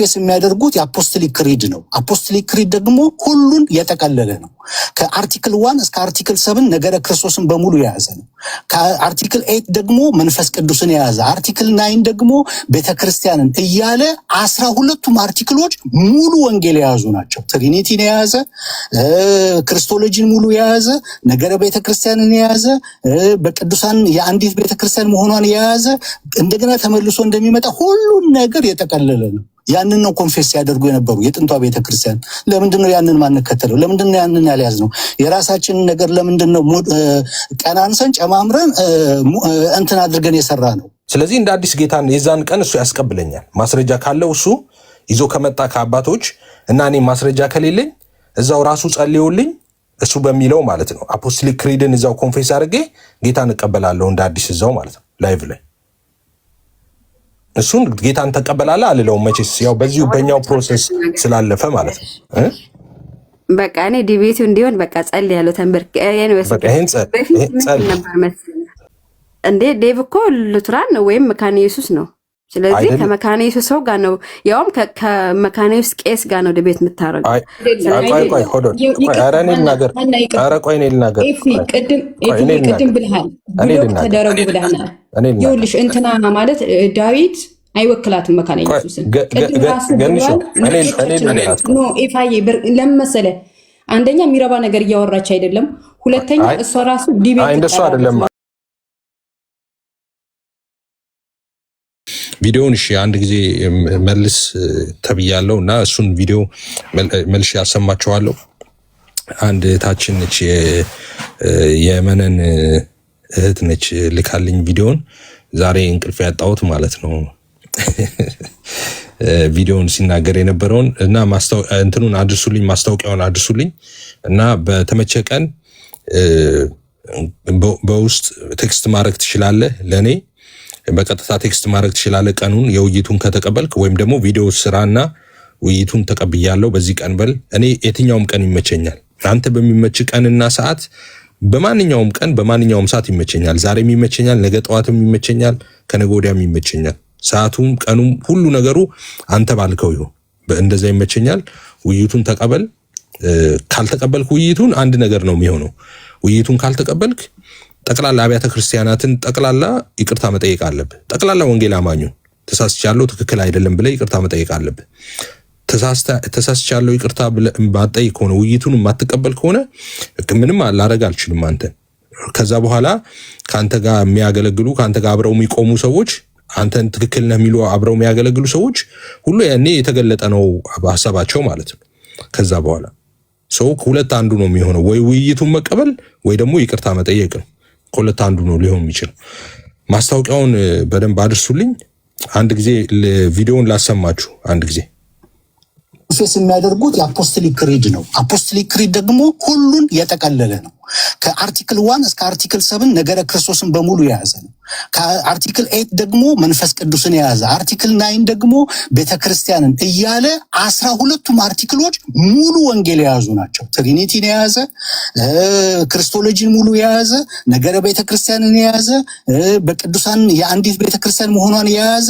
ኮንፌስ የሚያደርጉት የአፖስቶሊክ ክሪድ ነው። አፖስቶሊክ ክሪድ ደግሞ ሁሉን የጠቀለለ ነው። ከአርቲክል 1 እስከ አርቲክል 7 ነገረ ክርስቶስን በሙሉ የያዘ ነው። ከአርቲክል 8 ደግሞ መንፈስ ቅዱስን የያዘ፣ አርቲክል 9 ደግሞ ቤተክርስቲያንን እያለ 12ቱም አርቲክሎች ሙሉ ወንጌል የያዙ ናቸው። ትሪኒቲን የያዘ፣ ክርስቶሎጂን ሙሉ የያዘ፣ ነገረ ቤተክርስቲያንን የያዘ፣ በቅዱሳን የአንዲት ቤተክርስቲያን መሆኗን የያዘ፣ እንደገና ተመልሶ እንደሚመጣ ሁሉን ነገር የጠቀለለ ነው። ያንን ነው ኮንፌስ ያደርጉ የነበሩ የጥንቷ ቤተክርስቲያን። ለምንድን ነው ያንን ማንከተለው? ለምንድን ነው ያንን ያልያዝ ነው? የራሳችንን ነገር ለምንድን ነው ቀናንሰን ጨማምረን እንትን አድርገን የሰራ ነው? ስለዚህ እንደ አዲስ ጌታን የዛን ቀን እሱ ያስቀብለኛል። ማስረጃ ካለው እሱ ይዞ ከመጣ ከአባቶች እና እኔ ማስረጃ ከሌለኝ እዛው ራሱ ጸልዮልኝ እሱ በሚለው ማለት ነው አፖስቶሊክ ክሪድን እዛው ኮንፌስ አድርጌ ጌታን እቀበላለሁ እንደ አዲስ እዛው ማለት ነው ላይቭ ላይ እሱን ጌታን ተቀበላላ አልለውም። መቼስ ያው በዚሁ በእኛው ፕሮሰስ ስላለፈ ማለት ነው። በቃ እኔ ዲቤቱ እንዲሆን በቃ ጸል ያለው ተንበርክ በቃ ይሄን ጸል ነበር መሰለኝ እንዴ። ዴቭ እኮ ሉትራን ነው ወይም መካነ ኢየሱስ ነው። ስለዚህ ከመካነ ኢየሱስ ሰው ጋር ነው ያውም ከመካነ ኢየሱስ ቄስ ጋር ነው ዲቤት የምታረገው። ቆይ ሆዶ ኧረ እኔ ልናገር ኧረ ቆይ እኔ ልናገር ቅድም ብለሃል ብሎ ተደረጉ ብለሃል። ይኸውልሽ እንትና ማለት ዳዊት አይወክላትም መካነ ኢየሱስን። ቅድም ራሱ ብሏል። ኖ ኢፋዬ ለምን መሰለህ? አንደኛ የሚረባ ነገር እያወራች አይደለም። ሁለተኛ እሷ ራሱ ዲቤት እንደሱ አይደለም። ቪዲዮውን እሺ አንድ ጊዜ መልስ ተብያለሁ እና እሱን ቪዲዮ መልሽ ያሰማችኋለሁ። አንድ እህታችን ነች የመነን እህት ነች ልካልኝ ቪዲዮውን ዛሬ እንቅልፍ ያጣሁት ማለት ነው። ቪዲዮውን ሲናገር የነበረውን እና እንትኑን አድርሱልኝ ማስታወቂያውን አድርሱልኝ እና በተመቸ ቀን በውስጥ ቴክስት ማድረግ ትችላለህ ለኔ በቀጥታ ቴክስት ማድረግ ትችላለህ ቀኑን የውይይቱን ከተቀበልክ ወይም ደግሞ ቪዲዮ ስራና ውይይቱን ተቀብያለሁ በዚህ ቀን በል። እኔ የትኛውም ቀን ይመቸኛል። አንተ በሚመች ቀንና ሰዓት በማንኛውም ቀን በማንኛውም ሰዓት ይመቸኛል። ዛሬም ይመቸኛል፣ ነገ ጠዋትም ይመቸኛል፣ ከነገ ወዲያም ይመቸኛል። ሰዓቱም ቀኑም ሁሉ ነገሩ አንተ ባልከው ይሁን እንደዛ ይመቸኛል። ውይይቱን ተቀበል። ካልተቀበልክ ውይይቱን አንድ ነገር ነው የሚሆነው። ውይይቱን ካልተቀበልክ ጠቅላላ አብያተ ክርስቲያናትን ጠቅላላ ይቅርታ መጠየቅ አለብህ። ጠቅላላ ወንጌል አማኙን ተሳስቻለሁ ትክክል አይደለም ብለህ ይቅርታ መጠየቅ አለብህ። ተሳስቻለሁ ይቅርታ ብለህ ማጠይቅ ከሆነ ውይይቱን የማትቀበል ከሆነ ምንም ላረግ አልችልም አንተ። ከዛ በኋላ ካንተ ጋር የሚያገለግሉ ካንተ ጋር አብረው የሚቆሙ ሰዎች አንተን ትክክል ነህ የሚሉ አብረው የሚያገለግሉ ሰዎች ሁሉ ያኔ የተገለጠ ነው ሐሳባቸው ማለት ነው። ከዛ በኋላ ሰው ሁለት አንዱ ነው የሚሆነው፣ ወይ ውይይቱን መቀበል ወይ ደግሞ ይቅርታ መጠየቅ ነው። ሁለት አንዱ ነው ሊሆን የሚችል። ማስታወቂያውን በደንብ አድርሱልኝ። አንድ ጊዜ ቪዲዮውን ላሰማችሁ አንድ ጊዜ ኮንፌስ የሚያደርጉት የአፖስቶሊክ ክሪድ ነው። አፖስቶሊክ ክሪድ ደግሞ ሁሉን የጠቀለለ ነው። ከአርቲክል 1 እስከ አርቲክል 7 ነገረ ክርስቶስን በሙሉ የያዘ ነው። ከአርቲክል 8 ደግሞ መንፈስ ቅዱስን የያዘ፣ አርቲክል 9 ደግሞ ቤተክርስቲያንን እያለ 12ቱም አርቲክሎች ሙሉ ወንጌል የያዙ ናቸው። ትሪኒቲን የያዘ፣ ክርስቶሎጂን ሙሉ የያዘ፣ ነገረ ቤተክርስቲያንን የያዘ፣ በቅዱሳን የአንዲት ቤተክርስቲያን መሆኗን የያዘ፣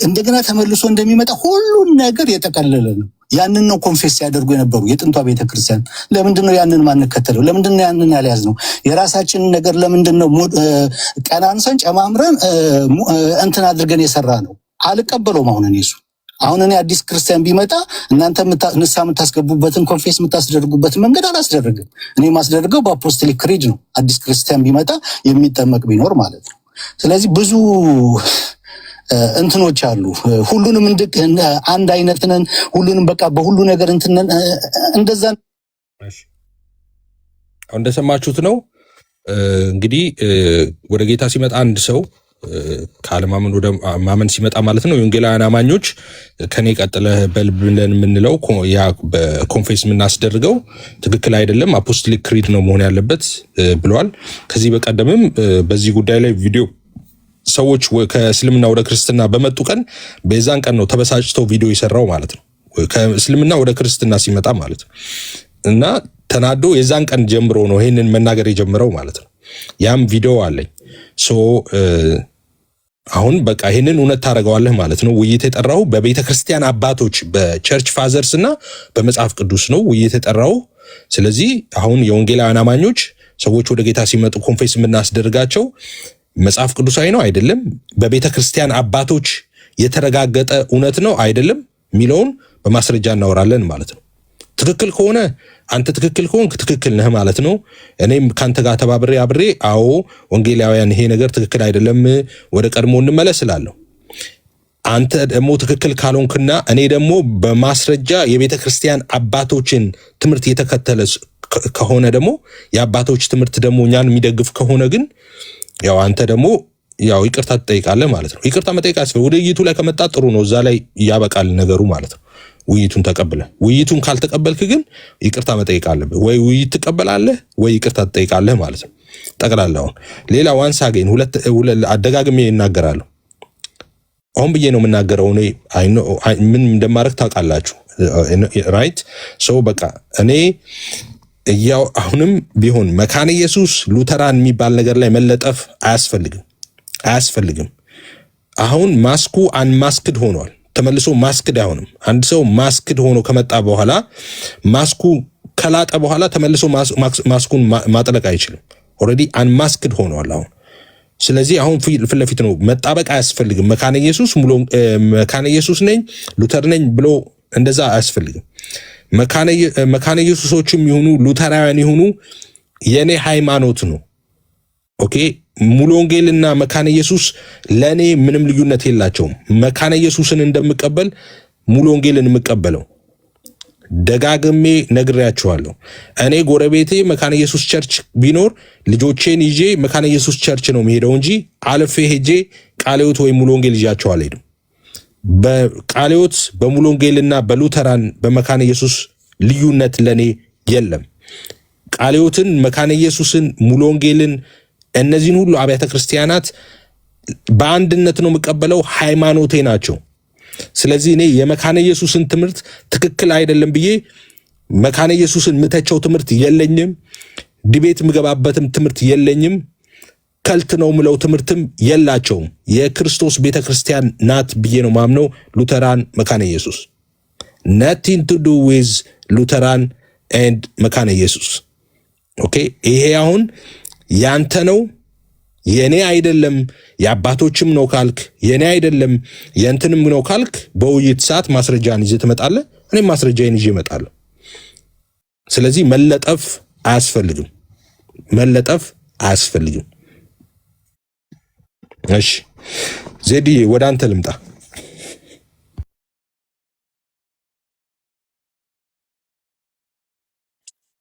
እንደገና ተመልሶ እንደሚመጣ ሁሉን ነገር የጠቀለለ ነው። ያንን ነው ኮንፌስ ያደርጉ የነበሩ የጥንቷ ቤተክርስቲያን። ለምንድን ነው ያንን ማንከተለው? ለምንድን ነው ያንን ያልያዝ ነው? የራሳችንን ነገር ለምንድን ነው ቀናንሰን ጨማምረን እንትን አድርገን የሰራ ነው? አልቀበለውም። አሁን እኔ አዲስ ክርስቲያን ቢመጣ እናንተ ንሳ የምታስገቡበትን ኮንፌስ የምታስደርጉበትን መንገድ አላስደርግም። እኔ ማስደርገው በአፖስቶሊክ ክሪድ ነው። አዲስ ክርስቲያን ቢመጣ የሚጠመቅ ቢኖር ማለት ነው። ስለዚህ ብዙ እንትኖች አሉ። ሁሉንም አንድ አይነት ነን፣ ሁሉንም በቃ በሁሉ ነገር እንትነን እንደዛ እንደሰማችሁት ነው። እንግዲህ ወደ ጌታ ሲመጣ አንድ ሰው ካለማመን ወደ ማመን ሲመጣ ማለት ነው። የወንጌላውያን አማኞች ከኔ ቀጥለህ በልብ ብለን የምንለው ያ በኮንፌስ የምናስደርገው ትክክል አይደለም፣ አፖስቶሊክ ክሪድ ነው መሆን ያለበት ብለዋል። ከዚህ በቀደምም በዚህ ጉዳይ ላይ ቪዲዮ ሰዎች ከእስልምና ወደ ክርስትና በመጡ ቀን በዛን ቀን ነው ተበሳጭተው ቪዲዮ የሰራው ማለት ነው። ከእስልምና ወደ ክርስትና ሲመጣ ማለት ነው። እና ተናዶ የዛን ቀን ጀምሮ ነው ይሄንን መናገር የጀመረው ማለት ነው። ያም ቪዲዮ አለኝ። አሁን በቃ ይሄንን እውነት ታደርገዋለህ ማለት ነው። ውይይት የጠራው በቤተ ክርስቲያን አባቶች በቸርች ፋዘርስ እና በመጽሐፍ ቅዱስ ነው ውይይት የጠራው። ስለዚህ አሁን የወንጌላውያን አማኞች ሰዎች ወደ ጌታ ሲመጡ ኮንፌስ የምናስደርጋቸው መጽሐፍ ቅዱሳዊ ነው አይደለም፣ በቤተ ክርስቲያን አባቶች የተረጋገጠ እውነት ነው አይደለም የሚለውን በማስረጃ እናወራለን ማለት ነው። ትክክል ከሆነ አንተ ትክክል ከሆንክ ትክክል ነህ ማለት ነው። እኔም ካንተ ጋር ተባብሬ አብሬ አዎ ወንጌላውያን ይሄ ነገር ትክክል አይደለም ወደ ቀድሞ እንመለስ እላለሁ። አንተ ደግሞ ትክክል ካልሆንክና እኔ ደግሞ በማስረጃ የቤተ ክርስቲያን አባቶችን ትምህርት የተከተለ ከሆነ ደግሞ የአባቶች ትምህርት ደግሞ እኛን የሚደግፍ ከሆነ ግን ያው አንተ ደግሞ ያው ይቅርታ ትጠይቃለህ ማለት ነው። ይቅርታ መጠየቅ አስፈላጊ ወደ ውይይቱ ላይ ከመጣ ጥሩ ነው። እዛ ላይ ያበቃል ነገሩ ማለት ነው። ውይይቱን ተቀበለ። ውይይቱን ካልተቀበልክ ግን ይቅርታ መጠየቅ አለብህ። ወይ ውይይት ትቀበላለህ ወይ ይቅርታ ትጠይቃለህ ማለት ነው። ጠቅላላውን ሌላ ዋንስ አገኝ አደጋግሜ ይናገራለሁ። አሁን ብዬ ነው የምናገረው። እኔ ምን እንደማደርግ ታውቃላችሁ ራይት? ሶ በቃ እኔ ያው አሁንም ቢሆን መካነ ኢየሱስ ሉተራን የሚባል ነገር ላይ መለጠፍ አያስፈልግም። አሁን ማስኩ አንማስክድ ሆኗል። ተመልሶ ማስክድ አይሆንም። አንድ ሰው ማስክድ ሆኖ ከመጣ በኋላ ማስኩ ከላጠ በኋላ ተመልሶ ማስኩን ማጥለቅ አይችልም። ኦልሬዲ አንማስክድ ሆኗል አሁን። ስለዚህ አሁን ፊት ለፊት ነው፣ መጣበቅ አያስፈልግም። መካነ ኢየሱስ ነኝ ሉተር ነኝ ብሎ እንደዛ አያስፈልግም። መካነ ኢየሱሶችም ይሁኑ ሉተራውያን ይሁኑ የኔ ሃይማኖት ነው። ኦኬ ሙሉ ወንጌልና መካነ ኢየሱስ ለኔ ምንም ልዩነት የላቸውም። መካነ ኢየሱስን እንደምቀበል ሙሉ ወንጌልን የምቀበለው ደጋግሜ ነግሬያቸዋለሁ። እኔ ጎረቤቴ መካነ ኢየሱስ ቸርች ቢኖር ልጆቼን ይዤ መካነ ኢየሱስ ቸርች ነው የሚሄደው እንጂ አልፌ ሄጄ ቃልዮት ወይ ሙሉ ወንጌል ይዣቸው አልሄድም። በቃልዮት በሙሉ ወንጌልና በሉተራን በመካነ ኢየሱስ ልዩነት ለኔ የለም። ቃልዮትን፣ መካነ ኢየሱስን፣ ሙሉ ወንጌልን እነዚህን ሁሉ አብያተ ክርስቲያናት በአንድነት ነው የምቀበለው፣ ሃይማኖቴ ናቸው። ስለዚህ እኔ የመካነ ኢየሱስን ትምህርት ትክክል አይደለም ብዬ መካነ ኢየሱስን ምተቸው ትምህርት የለኝም። ዲቤት ምገባበትም ትምህርት የለኝም። ከልት ነው ምለው ትምህርትም የላቸውም። የክርስቶስ ቤተክርስቲያን ናት ብዬ ነው ማምነው ሉተራን መካነ ኢየሱስ። nothing to do with ሉተራን and መካነ ኢየሱስ። ኦኬ ይሄ አሁን ያንተ ነው የኔ አይደለም፣ የአባቶችም ነው ካልክ የኔ አይደለም የእንትንም ነው ካልክ በውይይት ሰዓት ማስረጃን ይዘህ ትመጣለህ፣ እኔም ማስረጃዬን ይዤ እመጣለሁ። ስለዚህ መለጠፍ አያስፈልግም። እሺ ዜዲ ወደ አንተ ልምጣ።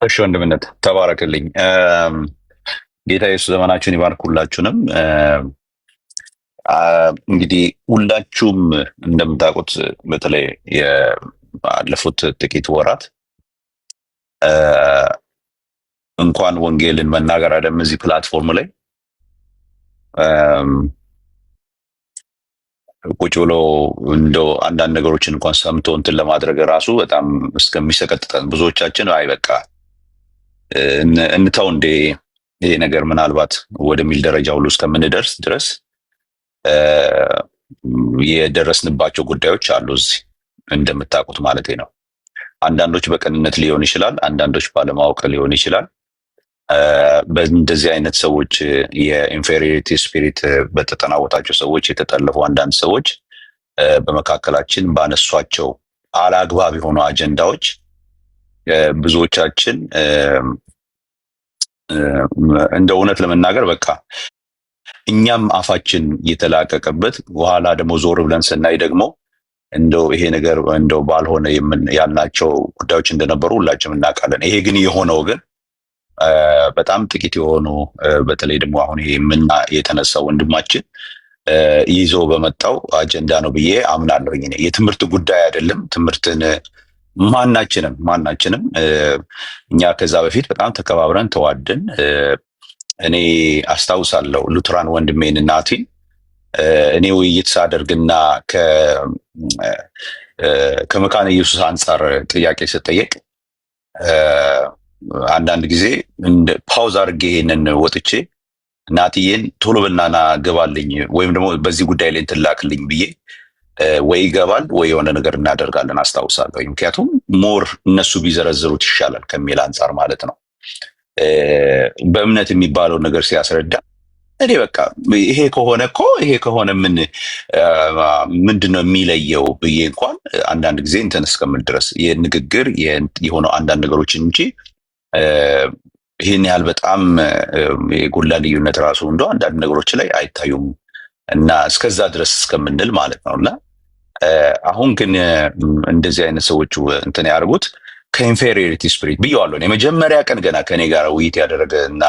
እሺ ወንድምነት ተባረክልኝ። ጌታ ኢየሱስ ዘመናችሁን ይባርኩላችሁንም። እንግዲህ ሁላችሁም እንደምታውቁት በተለይ ባለፉት ጥቂት ወራት እንኳን ወንጌልን መናገር አይደለም እዚህ ፕላትፎርም ላይ ቁጭ ብሎ እንደው አንዳንድ ነገሮችን እንኳን ሰምቶ እንትን ለማድረግ ራሱ በጣም እስከሚሰቀጥጠን ብዙዎቻችን አይ በቃ እንተው እንዴ ይሄ ነገር ምናልባት ወደሚል ደረጃ ሁሉ እስከምንደርስ ድረስ የደረስንባቸው ጉዳዮች አሉ እዚህ እንደምታውቁት ማለት ነው። አንዳንዶች በቅንነት ሊሆን ይችላል፣ አንዳንዶች ባለማወቅ ሊሆን ይችላል። በእንደዚህ አይነት ሰዎች የኢንፌሪዮሪቲ ስፒሪት በተጠናወታቸው ሰዎች የተጠለፉ አንዳንድ ሰዎች በመካከላችን ባነሷቸው አላግባብ የሆኑ አጀንዳዎች ብዙዎቻችን እንደ እውነት ለመናገር በቃ እኛም አፋችን የተላቀቀበት በኋላ ደግሞ ዞር ብለን ስናይ ደግሞ እንደው ይሄ ነገር እንደው ባልሆነ ያልናቸው ጉዳዮች እንደነበሩ ሁላችንም እናውቃለን። ይሄ ግን የሆነው ግን በጣም ጥቂት የሆኑ በተለይ ደግሞ አሁን ይሄ የተነሳው ወንድማችን ይዞ በመጣው አጀንዳ ነው ብዬ አምናለሁኝ። የትምህርት ጉዳይ አይደለም። ትምህርትን ማናችንም እኛ ከዛ በፊት በጣም ተከባብረን ተዋደን እኔ አስታውሳለሁ ሉትራን ወንድሜን እናቴን እኔ ውይይት ሳደርግና ከመካነ ኢየሱስ አንጻር ጥያቄ ስጠየቅ አንዳንድ ጊዜ ፓውዝ አድርጌ ይሄንን ወጥቼ ናትዬን ቶሎ በናና ገባልኝ ወይም ደግሞ በዚህ ጉዳይ ላይ እንትላክልኝ ብዬ ወይ ይገባል ወይ የሆነ ነገር እናደርጋለን አስታውሳለሁ። ምክንያቱም ሞር እነሱ ቢዘረዝሩት ይሻላል ከሚል አንጻር ማለት ነው። በእምነት የሚባለው ነገር ሲያስረዳ እኔ በቃ ይሄ ከሆነ ምንድነው የሚለየው ብዬ እንኳን አንዳንድ ጊዜ እንትን እስከምል ድረስ የንግግር የሆነው አንዳንድ ነገሮችን እንጂ ይህን ያህል በጣም የጎላ ልዩነት ራሱ እንደው አንዳንድ ነገሮች ላይ አይታዩም እና እስከዛ ድረስ እስከምንል ማለት ነው። እና አሁን ግን እንደዚህ አይነት ሰዎች እንትን ያደርጉት ከኢንፌሪዮሪቲ ስፒሪት ብየዋለሁ። የመጀመሪያ ቀን ገና ከኔ ጋር ውይይት ያደረገ እና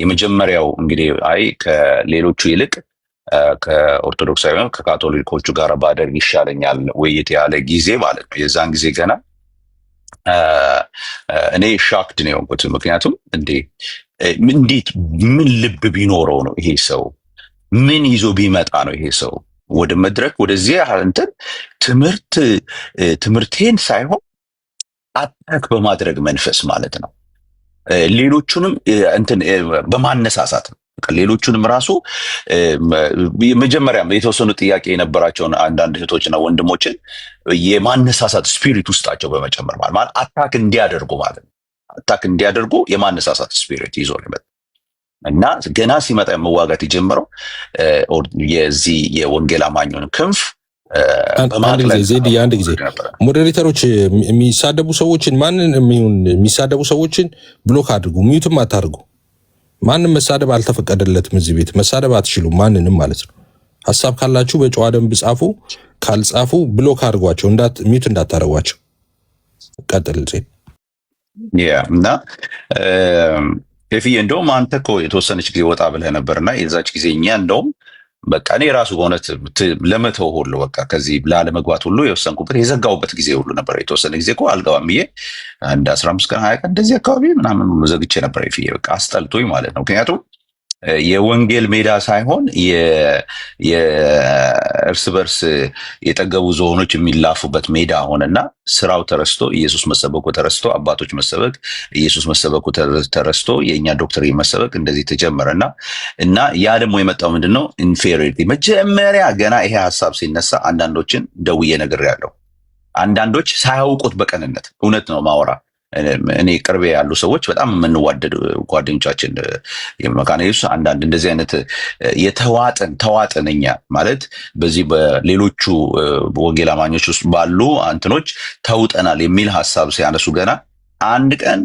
የመጀመሪያው እንግዲህ ከሌሎቹ ይልቅ ከኦርቶዶክሳውያን ከካቶሊኮቹ ጋር ባደርግ ይሻለኛል ውይይት ያለ ጊዜ ማለት ነው። የዛን ጊዜ ገና እኔ ሻክድ ነው የሆንኩት። ምክንያቱም እንዴት ምን ልብ ቢኖረው ነው ይሄ ሰው? ምን ይዞ ቢመጣ ነው ይሄ ሰው ወደ መድረክ ወደዚህ እንትን ትምህርቴን ሳይሆን አታክ በማድረግ መንፈስ ማለት ነው። ሌሎቹንም እንትን በማነሳሳት ነው። ሌሎቹንም ራሱ መጀመሪያም የተወሰኑ ጥያቄ የነበራቸውን አንዳንድ እህቶችና ወንድሞችን የማነሳሳት ስፒሪት ውስጣቸው በመጨመር ማለት አታክ እንዲያደርጉ ማለት ነው። አታክ እንዲያደርጉ የማነሳሳት ስፒሪት ይዞ ነው እና ገና ሲመጣ መዋጋት የጀመረው የዚህ የወንጌል አማኙን ክንፍ አንድ ጊዜ ሞዴሬተሮች የሚሳደቡ ሰዎችን የሚሳደቡ ሰዎችን ብሎክ አድርጉ፣ ሚዩትም አታድርጉ። ማንም መሳደብ አልተፈቀደለትም። እዚህ ቤት መሳደብ አትችሉም፣ ማንንም ማለት ነው። ሀሳብ ካላችሁ በጨዋ ደንብ ጻፉ፣ ካልጻፉ ብሎክ አድርጓቸው፣ ሚዩት እንዳታደርጓቸው። ቀጥል እና ፊዬ እንደውም አንተ እኮ የተወሰነች ጊዜ ወጣ ብለህ ነበርና የዛች ጊዜ እኛ እንደውም በቃ እኔ ራሱ በእውነት ለመተው ሁሉ በቃ ከዚህ ላለመግባት ሁሉ የወሰንኩበት የዘጋውበት ጊዜ ሁሉ ነበር። የተወሰነ ጊዜ እኮ አልገባም ብዬ አንድ 15 ቀን 20 ቀን እንደዚህ አካባቢ ምናምን ዘግቼ ነበር። ፊዬ በቃ አስጠልቶኝ ማለት ነው። ምክንያቱም የወንጌል ሜዳ ሳይሆን የእርስ በርስ የጠገቡ ዝሆኖች የሚላፉበት ሜዳ ሆነና ስራው ተረስቶ ኢየሱስ መሰበኩ ተረስቶ አባቶች መሰበክ ኢየሱስ መሰበኩ ተረስቶ የእኛ ዶክትሪን መሰበክ እንደዚህ ተጀመረና እና ያ ደግሞ የመጣው ምንድነው? ኢንፌሪዮሪቲ። መጀመሪያ ገና ይሄ ሀሳብ ሲነሳ አንዳንዶችን ደውዬ ነግሬያለሁ። አንዳንዶች ሳያውቁት በቀንነት እውነት ነው ማወራ እኔ ቅርቤ ያሉ ሰዎች በጣም የምንዋደድ ጓደኞቻችን የመካነ ኢየሱስ አንዳንድ እንደዚህ አይነት ተዋጥን እኛ ማለት በዚህ በሌሎቹ ወንጌል አማኞች ውስጥ ባሉ አንትኖች ተውጠናል የሚል ሀሳብ ሲያነሱ ገና አንድ ቀን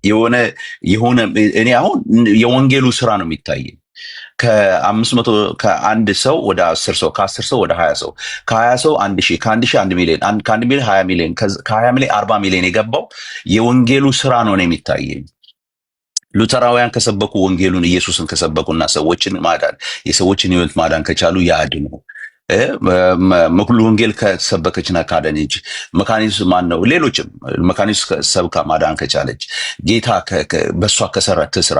የሆነ እኔ አሁን የወንጌሉ ስራ ነው የሚታየኝ። ከ500 ከአንድ ሰው ወደ 10 ሰው ከ10 ሰው ወደ 20 ሰው ከ20 ሰው 1000 ከ1000 1 ሚሊዮን ከ1 ሚሊዮን 20 ሚሊዮን ከ20 ሚሊዮን 40 ሚሊዮን የገባው የወንጌሉ ስራ ነው የሚታየኝ። ሉተራውያን ከሰበኩ ወንጌሉን ኢየሱስን ከሰበኩና ሰዎችን ማዳን የሰዎችን ህይወት ማዳን ከቻሉ ያድኑ። ሙሉ ወንጌል ከሰበከችና ካደነች መካኒስ ማን ነው? ሌሎችም መካኒስ ሰብካ ማዳን ከቻለች ጌታ በሷ ከሰራት ስራ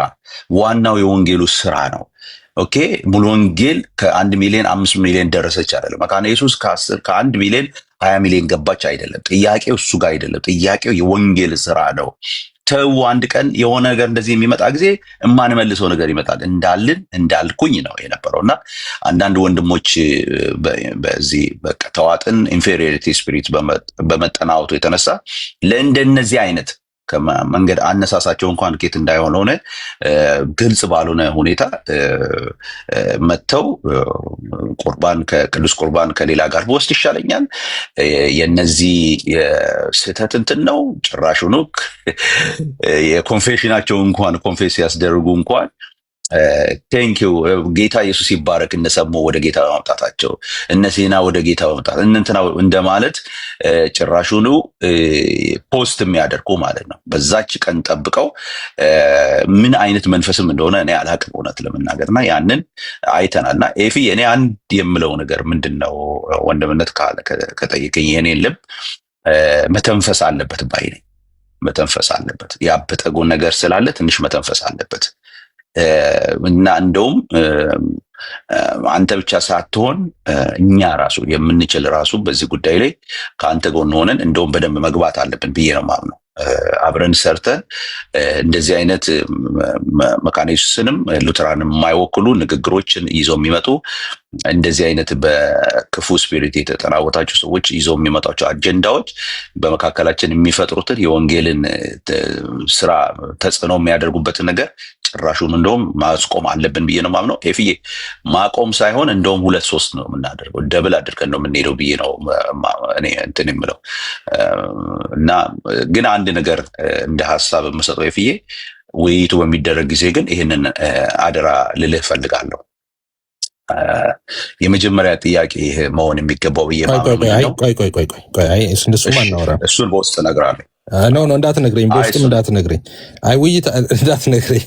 ዋናው የወንጌሉ ስራ ነው። ኦኬ ሙሉ ወንጌል ከ1 ሚሊዮን 5 ሚሊዮን ደረሰች አይደለም። መካነ ኢየሱስ ከ1 ሚሊዮን 20 ሚሊዮን ገባች አይደለም። ጥያቄው እሱ ጋር አይደለም። ጥያቄው የወንጌል ስራ ነው። ተው አንድ ቀን የሆነ ነገር እንደዚህ የሚመጣ ጊዜ የማንመልሰው ነገር ይመጣል እንዳልኩኝ ነው የነበረውና አንዳንድ ወንድሞች በዚህ በቃ ተዋጥን ኢንፌሪዮሪቲ ስፒሪት በመጠናወቱ የተነሳ ለእንደነዚህ አይነት ከመንገድ አነሳሳቸው እንኳን ኬት እንዳይሆን ሆነ ግልጽ ባልሆነ ሁኔታ መተው ቁርባን ከቅዱስ ቁርባን ከሌላ ጋር በወስድ ይሻለኛል። የነዚህ የስህተት እንትን ነው ጭራሹኑ የኮንፌሽናቸው እንኳን ኮንፌስ ያስደርጉ እንኳን ቴንኪው ጌታ ኢየሱስ ይባረክ እነሰሙ ወደ ጌታ በመምጣታቸው እነሴና ወደ ጌታ በመምጣት እንትና እንደማለት ጭራሹኑ ፖስት የሚያደርጉ ማለት ነው። በዛች ቀን ጠብቀው ምን አይነት መንፈስም እንደሆነ እኔ አላቅም እውነት ለመናገርና ያንን አይተናልና ኤፊ እኔ አንድ የምለው ነገር ምንድነው ወንድምነት ከጠየቀኝ የኔን ልብ መተንፈስ አለበት ባይ ነኝ። መተንፈስ አለበት። ያበጠጉ ነገር ስላለ ትንሽ መተንፈስ አለበት። እና እንደውም አንተ ብቻ ሳትሆን እኛ ራሱ የምንችል ራሱ በዚህ ጉዳይ ላይ ከአንተ ጎን ሆነን እንደውም በደንብ መግባት አለብን ብዬ ነው የማምነው። አብረን ሰርተን እንደዚህ አይነት መካነ ኢየሱስንም ሉተራንም የማይወክሉ ንግግሮችን ይዘው የሚመጡ እንደዚህ አይነት በክፉ ስፒሪት የተጠናወታቸው ሰዎች ይዘው የሚመጣቸው አጀንዳዎች በመካከላችን የሚፈጥሩትን የወንጌልን ስራ ተጽዕኖ የሚያደርጉበትን ነገር ጭራሹን እንደውም ማስቆም አለብን ብዬ ነው ማምነው። ኤፍዬ ማቆም ሳይሆን እንደውም 2-3 ነው የምናደርገው፣ ደብል አድርገን ነው የምንሄደው ብዬ ነው እኔ እንትን የምለው እና ግን አንድ ነገር እንደ ሀሳብ የምሰጠው ኤፍዬ፣ ውይይቱ በሚደረግ ጊዜ ግን ይህንን አደራ ልልህ ፈልጋለሁ። የመጀመሪያ ጥያቄ ይሄ መሆን የሚገባው ብዬ እሱን በውስጥ እነግርሃለሁ። ኖ እንዳትነግረኝ፣ በውስጥም እንዳትነግረኝ። አይ ውይይት እንዳትነግረኝ።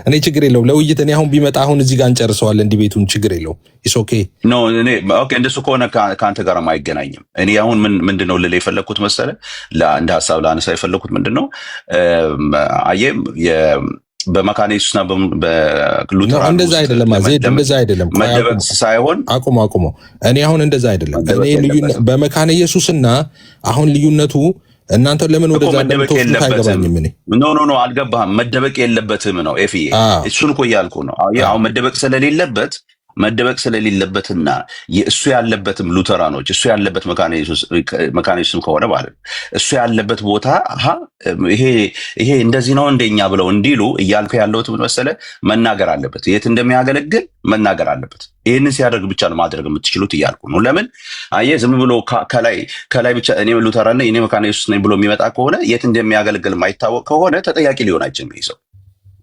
እኔ ችግር የለውም ለውይይት። እኔ አሁን ቢመጣ አሁን እዚህ ጋር እንጨርሰዋለን ዲቤቱን፣ ችግር የለውም። ኢስ ኦኬ ኖ እኔ ኦኬ። እንደሱ ከሆነ ከአንተ ጋር አይገናኝም። እኔ አሁን ምንድነው ልል የፈለግኩት መሰለህ፣ እንደ ሀሳብ ላነሳ የፈለግኩት ምንድነው አየም በመካነ ኢየሱስና በሉተራን እንደዛ አይደለም። እንደዛ አይደለም። መደበቅ ሳይሆን አቁሞ እኔ አሁን እንደዛ አይደለም። እኔ በመካነ ኢየሱስና አሁን ልዩነቱ እናንተ ለምን ወደዛ እንደምትወስዱት አይገባኝም። እኔ ኖ አልገባህም። መደበቅ የለበትም ነው ኤፍዬ፣ እሱን እኮ እያልኩ ነው። አሁን መደበቅ ስለሌለበትና እሱ ያለበትም ሉተራኖች እሱ ያለበት መካነ ኢየሱስም ከሆነ ማለት ነው እሱ ያለበት ቦታ ይሄ እንደዚህ ነው እንደኛ ብለው እንዲሉ እያልኩ ያለሁት ምን መሰለህ፣ መናገር አለበት፣ የት እንደሚያገለግል መናገር አለበት። ይህንን ሲያደርግ ብቻ ነው ማድረግ የምትችሉት እያልኩ ነው። ለምን አየህ፣ ዝም ብሎ ከላይ ብቻ እኔ ሉተራን ነኝ እኔ መካነ ኢየሱስ ነኝ ብሎ የሚመጣ ከሆነ የት እንደሚያገለግል የማይታወቅ ከሆነ ተጠያቂ ሊሆን አይችልም ይዘው።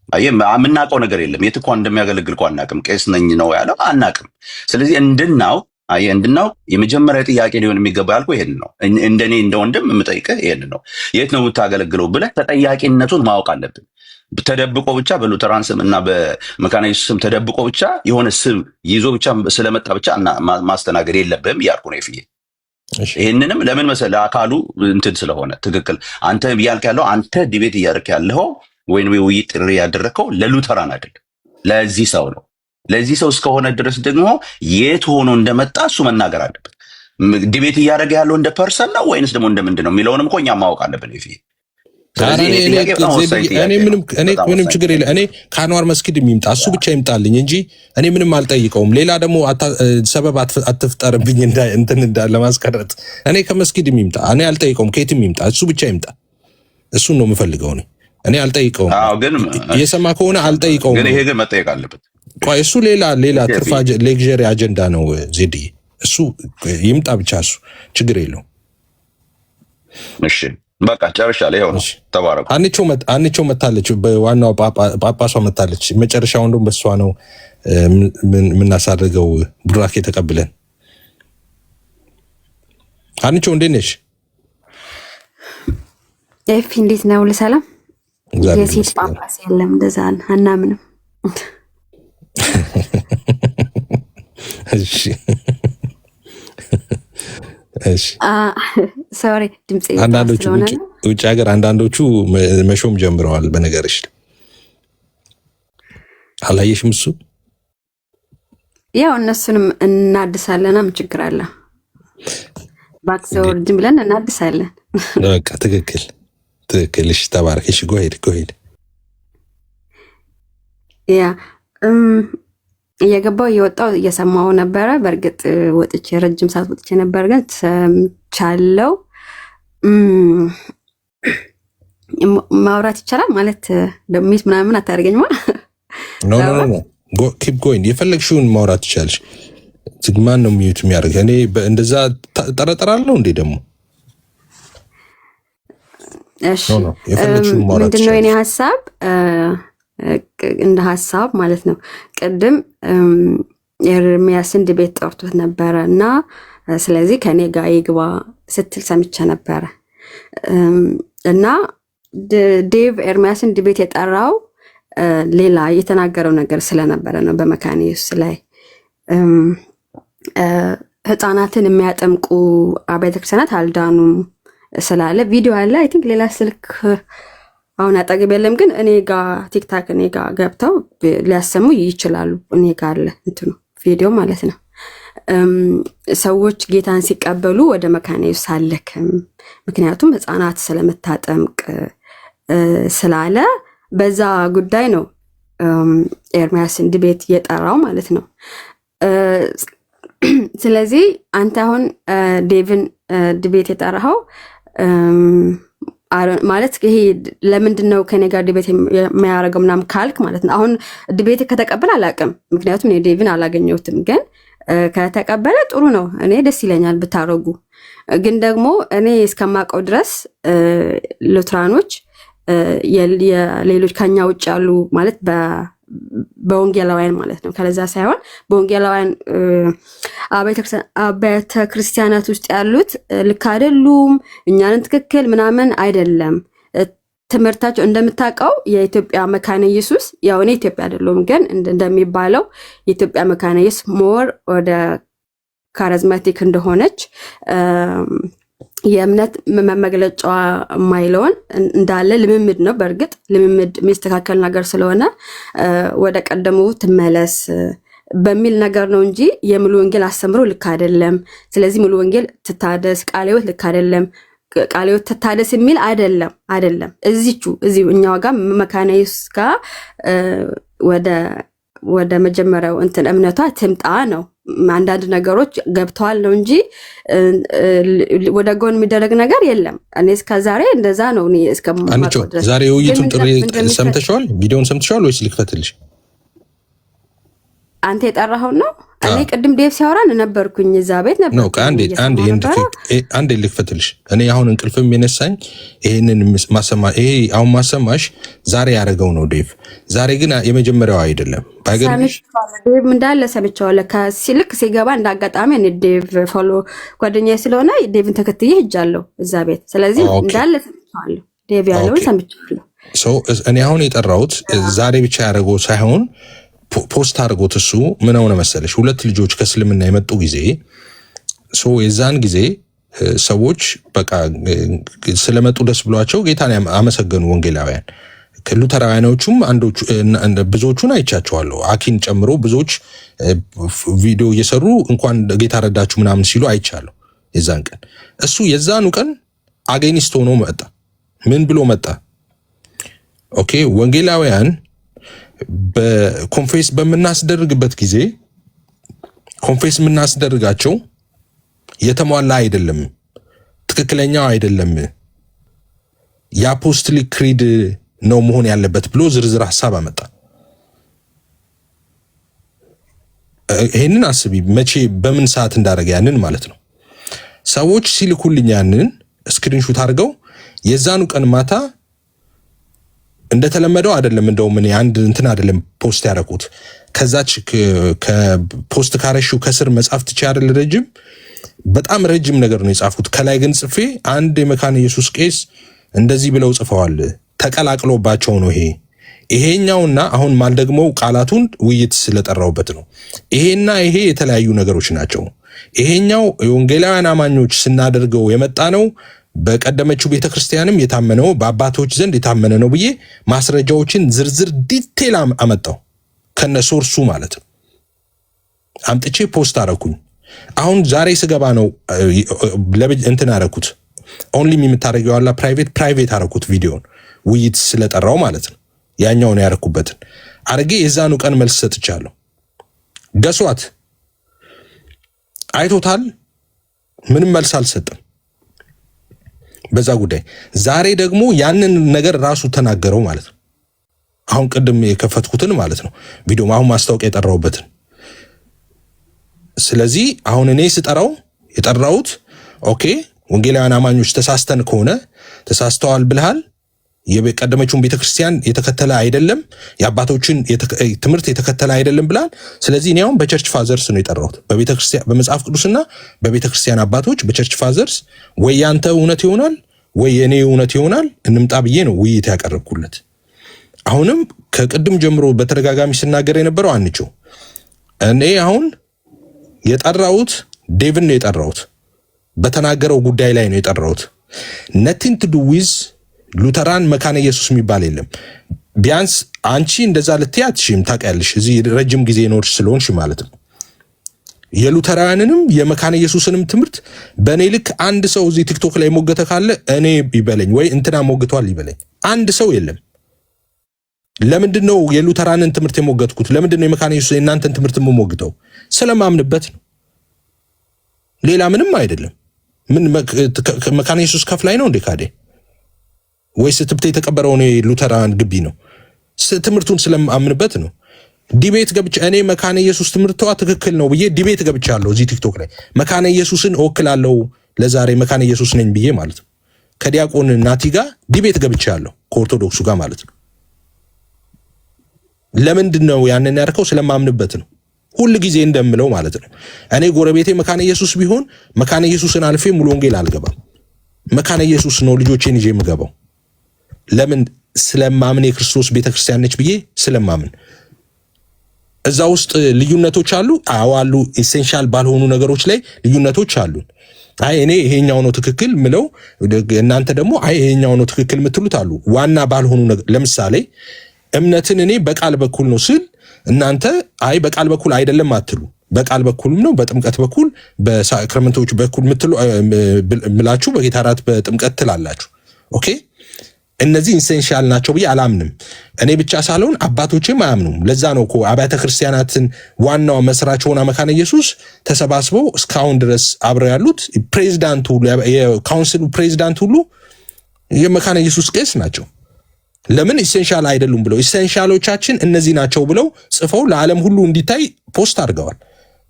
አየህ፣ የምናውቀው ነገር የለም። የት እንኳን እንደሚያገለግል እኮ አናውቅም። ቄስ ነኝ ነው ያለው አናውቅም። ስለዚህ እንድናውቅ የመጀመሪያ ጥያቄ ሊሆን የሚገባ ያልኩ ይሄን ነው። እንደኔ እንደ ወንድም የምጠይቅህ ይሄን ነው። የት ነው የምታገለግለው ብለህ ተጠያቂነቱን ማወቅ አለብን። ተደብቆ ብቻ በሉተራን ስም እና በመካነ ኢየሱስ ስም ተደብቆ ብቻ የሆነ ስም ይዞ ብቻ ስለመጣ ብቻ ማስተናገድ የለብህም እያልኩ ነው ይፍዬ። ይህንንም ለምን መሰለህ፣ አካሉ እንትን ስለሆነ ትክክል። አንተ እያልክ ያለው አንተ ዲቤት እያደረክ ያለው ወይም ውይይት ጥሪ ያደረከው ለሉተራን አይደለም፣ ለዚህ ሰው ነው። ለዚህ ሰው እስከሆነ ድረስ ደግሞ የት ሆኖ እንደመጣ እሱ መናገር አለበት። ዲቤት እያደረገ ያለው እንደ ፐርሰን ነው ወይንስ ደግሞ እንደምንድን ነው የሚለውንም እኮ እኛ ማወቅ አለብን ይፍዬ። ምንም ችግር የለ። እኔ ከአንዋር መስጊድ የሚምጣ እሱ ብቻ ይምጣልኝ እንጂ እኔ ምንም አልጠይቀውም። ሌላ ደግሞ ሰበብ አትፍጠርብኝ እንትን ለማስቀረት። እኔ ከመስጊድ የሚምጣ እኔ አልጠይቀውም። ከየትም የሚምጣ እሱ ብቻ ይምጣ። እሱን ነው የምፈልገው። እኔ አልጠይቀውም። ግን እየሰማ ከሆነ አልጠይቀውም። ግን ይሄ ግን መጠየቅ አለበት። ቆይ እሱ ሌላ ትርፋ ሌክዠሪ አጀንዳ ነው ዜድዬ። እሱ ይምጣ ብቻ፣ እሱ ችግር የለውም። እሺ በቃ ጨርሻለሁ። ይኸው ነው። ተባረኩ። አንቺው መታለች፣ በዋናው ጳጳሷ መታለች። መጨረሻው እንደውም በሷ ነው የምናሳርገው። ቡራኬ ተቀብለን። አንቺው እንዴት ነሽ? ኤፊ እንዴት ነው? ለሰላም የሴት ጳጳስ የለም እንደዛ አናምንም። እሺ ሶሪ ድምጽ አንዳንዶቹ ውጭ ሀገር አንዳንዶቹ መሾም ጀምረዋል። በነገርሽ አላየሽም? እሱ ያው እነሱንም እናድሳለና ምን ችግር አለ? ባክሰው ዝም ብለን እናድሳለን። በቃ ትክክል። እሺ ተባረክ። እሺ ጎሄድ ያ እየገባው እየወጣው እየሰማው ነበረ። በእርግጥ ወጥቼ ረጅም ሰዓት ወጥቼ ነበር፣ ግን ሰምቻለሁ። ማውራት ይቻላል ማለት ለሚት ምናምን አታርገኝማ። ኖ ኪፕ ጎይንግ። የፈለግሽውን ማውራት ይቻልሽ። ዝግማን ነው ሚዩት የሚያደርግ። እኔ እንደዛ ጠረጠራለሁ እንዴ ደግሞ። እሺ ምንድነው የኔ ሀሳብ? እንደ ሀሳብ ማለት ነው። ቅድም ኤርሚያስን ዲቤት ጠርቶት ነበረ እና ስለዚህ ከኔ ጋር ይግባ ስትል ሰምቼ ነበረ እና ዴቭ ኤርሚያስን ዲቤት የጠራው ሌላ የተናገረው ነገር ስለነበረ ነው። በመካነ ኢየሱስ ላይ ህፃናትን የሚያጠምቁ አብያተ ክርስቲያናት አልዳኑም ስላለ ቪዲዮ አለ። አይ ቲንክ ሌላ ስልክ አሁን አጠገብ የለም፣ ግን እኔ ጋር ቲክታክ እኔ ጋር ገብተው ሊያሰሙ ይችላሉ። እኔ ጋር አለ እንትኑ ቪዲዮ ማለት ነው። ሰዎች ጌታን ሲቀበሉ ወደ መካነ ኢየሱስ አልልክም፣ ምክንያቱም ሕፃናት ስለምታጠምቅ ስላለ በዛ ጉዳይ ነው ኤርሚያስን ዲቤት የጠራው ማለት ነው። ስለዚህ አንተ አሁን ዴቭን ዲቤት የጠራኸው ማለት ይሄ ለምንድን ነው ከኔ ጋር ዲቤት የሚያደርገው ምናምን ካልክ ማለት ነው። አሁን ዲቤት ከተቀበለ አላውቅም፣ ምክንያቱም እኔ ዴቭን አላገኘሁትም። ግን ከተቀበለ ጥሩ ነው፣ እኔ ደስ ይለኛል ብታረጉ። ግን ደግሞ እኔ እስከማውቀው ድረስ ሉትራኖች የሌሎች ከኛ ውጭ ያሉ ማለት በወንጌላውያን ማለት ነው፣ ከለዛ ሳይሆን በወንጌላውያን አብያተ ክርስቲያናት ውስጥ ያሉት ልክ አይደሉም፣ እኛንን ትክክል ምናምን አይደለም ትምህርታቸው። እንደምታውቀው የኢትዮጵያ መካነ ኢየሱስ ያው እኔ ኢትዮጵያ አይደለሁም፣ ግን እንደሚባለው የኢትዮጵያ መካነ ኢየሱስ ሞር ወደ ካሪዝማቲክ እንደሆነች የእምነት መግለጫዋ የማይለውን እንዳለ ልምምድ ነው። በእርግጥ ልምምድ የሚስተካከል ነገር ስለሆነ ወደ ቀደሙ ትመለስ በሚል ነገር ነው እንጂ የሙሉ ወንጌል አስተምሮ ልክ አይደለም፣ ስለዚህ ሙሉ ወንጌል ትታደስ፣ ቃለ ሕይወት ልክ አይደለም፣ ቃለ ሕይወት ትታደስ የሚል አይደለም። እዚሁ እኛው ጋር መካነ ኢየሱስ ጋር ወደ መጀመሪያው እንትን እምነቷ ትምጣ ነው። አንዳንድ ነገሮች ገብተዋል ነው እንጂ ወደ ጎን የሚደረግ ነገር የለም። እኔ እስከዛሬ እንደዛ ነው። እኔ እስከማውቀው ድረስ ዛሬ ውይይቱን ጥሪ ሰምተሽዋል? ቪዲዮውን ሰምተሽዋል ወይስ ልክፈትልሽ? አንተ የጠራኸው ነው? እኔ ቅድም ዴቭ ሲያወራን ነበርኩኝ፣ እዛ ቤት ነበር ነው። አንዴ ልክፈትልሽ። እኔ አሁን እንቅልፍም የነሳኝ ይሄንን ይሄ አሁን ማሰማሽ ዛሬ ያደረገው ነው ዴቭ። ዛሬ ግን የመጀመሪያው አይደለም። ባይገርምሽ ዴቭ እንዳለ ሰምቼዋለሁ። ልክ ሲገባ እንዳጋጣሚ እኔ ዴቭ ፎሎ ጓደኛዬ ስለሆነ ዴቭን ተከትዬ ሄጃለሁ እዛ ቤት። ስለዚህ እንዳለ ሰምቼዋለሁ፣ ዴቭ ያለውን ሰምቼዋለሁ። እኔ አሁን የጠራሁት ዛሬ ብቻ ያደረገው ሳይሆን ፖስት አድርጎት እሱ ምን ሆነ መሰለሽ፣ 2 ልጆች ከእስልምና የመጡ ጊዜ የዛን ጊዜ ሰዎች በቃ ስለመጡ ደስ ብሏቸው ጌታን አመሰገኑ። ወንጌላውያን ሉተራውያኖቹም ብዙዎቹን አይቻቸዋለሁ፣ አኪን ጨምሮ ብዙዎች ቪዲዮ እየሰሩ እንኳን ጌታ ረዳችሁ ምናምን ሲሉ አይቻለሁ። የዛን ቀን እሱ የዛኑ ቀን አጌኒስት ሆኖ መጣ። ምን ብሎ መጣ? ኦኬ ወንጌላውያን በኮንፌስ በምናስደርግበት ጊዜ ኮንፌስ የምናስደርጋቸው የተሟላ አይደለም፣ ትክክለኛው አይደለም፣ የአፖስቶሊክ ክሪድ ነው መሆን ያለበት ብሎ ዝርዝር ሐሳብ አመጣ። ይሄንን አስቢ፣ መቼ በምን ሰዓት እንዳደረገ ያንን ማለት ነው። ሰዎች ሲልኩልኝ ያንን ስክሪንሹት አድርገው የዛኑ ቀን ማታ እንደተለመደው አይደለም። እንደውም እኔ አንድ እንትን አይደለም ፖስት ያደረኩት፣ ከዛች ከፖስት ካረሽው ከስር መጻፍ ትቼ አይደል በጣም ረጅም ነገር ነው የጻፍኩት። ከላይ ግን ጽፌ አንድ የመካነ ኢየሱስ ቄስ እንደዚህ ብለው ጽፈዋል፣ ተቀላቅሎባቸው ነው ይሄኛውና አሁን ማልደግመው ቃላቱን ውይይት ስለጠራውበት ነው። ይሄና ይሄ የተለያዩ ነገሮች ናቸው። ይሄኛው የወንጌላውያን አማኞች ስናደርገው የመጣ ነው፣ በቀደመችው ቤተክርስቲያንም የታመነው በአባቶች ዘንድ የታመነ ነው ብዬ ማስረጃዎችን ዝርዝር ዲቴል አመጣው ከነሶርሱ ማለት ነው። አምጥቼ ፖስት አረኩኝ። አሁን ዛሬ ስገባ ነው እንትን አረኩት። ኦንሊ የምታረገው አላ ፕራይቬት አረኩት ቪዲዮን ውይይት ስለጠራው ማለት ነው። ያኛውን ያረኩበትን አርጌ የዛኑ ቀን መልስ ሰጥቻለሁ። ገሷት አይቶታል፣ ምንም መልስ አልሰጠም በዛ ጉዳይ። ዛሬ ደግሞ ያንን ነገር ራሱ ተናገረው ማለት ነው። አሁን ቅድም የከፈትኩትን ማለት ነው ቪዲዮ አሁን ማስታወቂያ የጠራውበትን። ስለዚህ አሁን እኔ ስጠራው የጠራውት ኦኬ ወንጌላውያን አማኞች ተሳስተን ከሆነ ተሳስተዋል ብለሃል፣ የቀደመችውን ቤተክርስቲያን የተከተለ አይደለም፣ የአባቶችን ትምህርት የተከተለ አይደለም ብለሃል። ስለዚህ እኔ አሁን በቸርች ፋዘርስ ነው የጠራሁት፣ በቤተክርስቲያን በመጽሐፍ ቅዱስና በቤተክርስቲያን አባቶች በቸርች ፋዘርስ ወይ ያንተ እውነት ይሆናል ወይ የኔ እውነት ይሆናል እንምጣ ብዬ ነው ውይይት ያቀረብኩለት። አሁንም ከቅድም ጀምሮ በተደጋጋሚ ስናገር የነበረው አንቺው እኔ አሁን የጠራሁት ዴቭን ነው የጠራሁት፣ በተናገረው ጉዳይ ላይ ነው የጠራሁት። ነቲንግ ቱ ዱ ዊዝ ሉተራን መካነ ኢየሱስ የሚባል የለም። ቢያንስ አንቺ እንደዛ ልትይ አትችይም፣ ታውቂያለሽ፣ እዚህ ረጅም ጊዜ ኖርሽ ስለሆንሽ ማለት ነው። የሉተራውያንንም የመካነ ኢየሱስንም ትምህርት በእኔ ልክ አንድ ሰው እዚህ ቲክቶክ ላይ ሞገተ ካለ እኔ ይበለኝ ወይ እንትና ሞግቷል ይበለኝ። አንድ ሰው የለም። ለምንድነው የሉተራንን ትምህርት የሞገትኩት? ለምንድነው የመካነ ኢየሱስ የእናንተን ትምህርት የምሞግተው? ስለማምንበት ነው። ሌላ ምንም አይደለም። ምን መካነ ኢየሱስ ከፍላይ ነው እንዴ ካዴ? ወይስ ትብቴ የተቀበረው ነው ሉተራን ግቢ ነው? ትምህርቱን ስለማምንበት ነው። ዲቤት ገብቼ እኔ መካነ ኢየሱስ ትምህርቷ ትክክል ነው ብዬ ዲቤት ገብቻለሁ እዚህ ቲክቶክ ላይ መካነ ኢየሱስን እወክላለሁ ለዛሬ መካነ ኢየሱስ ነኝ ብዬ ማለት ነው። ከዲያቆን ናቲ ጋር ዲቤት ገብቻለሁ ከኦርቶዶክሱ ጋር ማለት ነው። ለምንድን ነው ያንን ያርከው? ስለማምንበት ነው። ሁሉ ጊዜ እንደምለው ማለት ነው። እኔ ጎረቤቴ መካነ ኢየሱስ ቢሆን መካነ ኢየሱስን አልፌ ሙሉ ወንጌል አልገባም። መካነ ኢየሱስ ነው ልጆቼን ይዤ የምገባው። ለምን? ስለማምን የክርስቶስ ቤተክርስቲያን ነች ብዬ ስለማምን። እዛ ውስጥ ልዩነቶች አሉ። አዎ አሉ። ኤሴንሻል ባልሆኑ ነገሮች ላይ ልዩነቶች አሉ። አይ እኔ ይሄኛው ነው ትክክል ምለው፣ እናንተ ደግሞ አይ ይሄኛው ነው ትክክል ምትሉት አሉ። ዋና ባልሆኑ ነገር ለምሳሌ እምነትን እኔ በቃል በኩል ነው ስል እናንተ አይ በቃል በኩል አይደለም አትሉ። በቃል በኩልም ነው በጥምቀት በኩል በሳክራመንቶች በኩል ምትሉ ምላችሁ በጌታ እራት በጥምቀት ትላላችሁ። ኦኬ እነዚህ ኢንሴንሻል ናቸው ብዬ አላምንም። እኔ ብቻ ሳልሆን አባቶቼም አያምኑም። ለዛ ነው እኮ አብያተ ክርስቲያናትን ዋናው መስራች ሆና መካነ ኢየሱስ ተሰባስበው እስካሁን ድረስ አብረው ያሉት ፕሬዚዳንቱ የካውንስሉ ፕሬዚዳንት ሁሉ የመካነ ኢየሱስ ቄስ ናቸው። ለምን? ኢሴንሻል አይደሉም ብለው ኢሴንሻሎቻችን እነዚህ ናቸው ብለው ጽፈው ለዓለም ሁሉ እንዲታይ ፖስት አድርገዋል።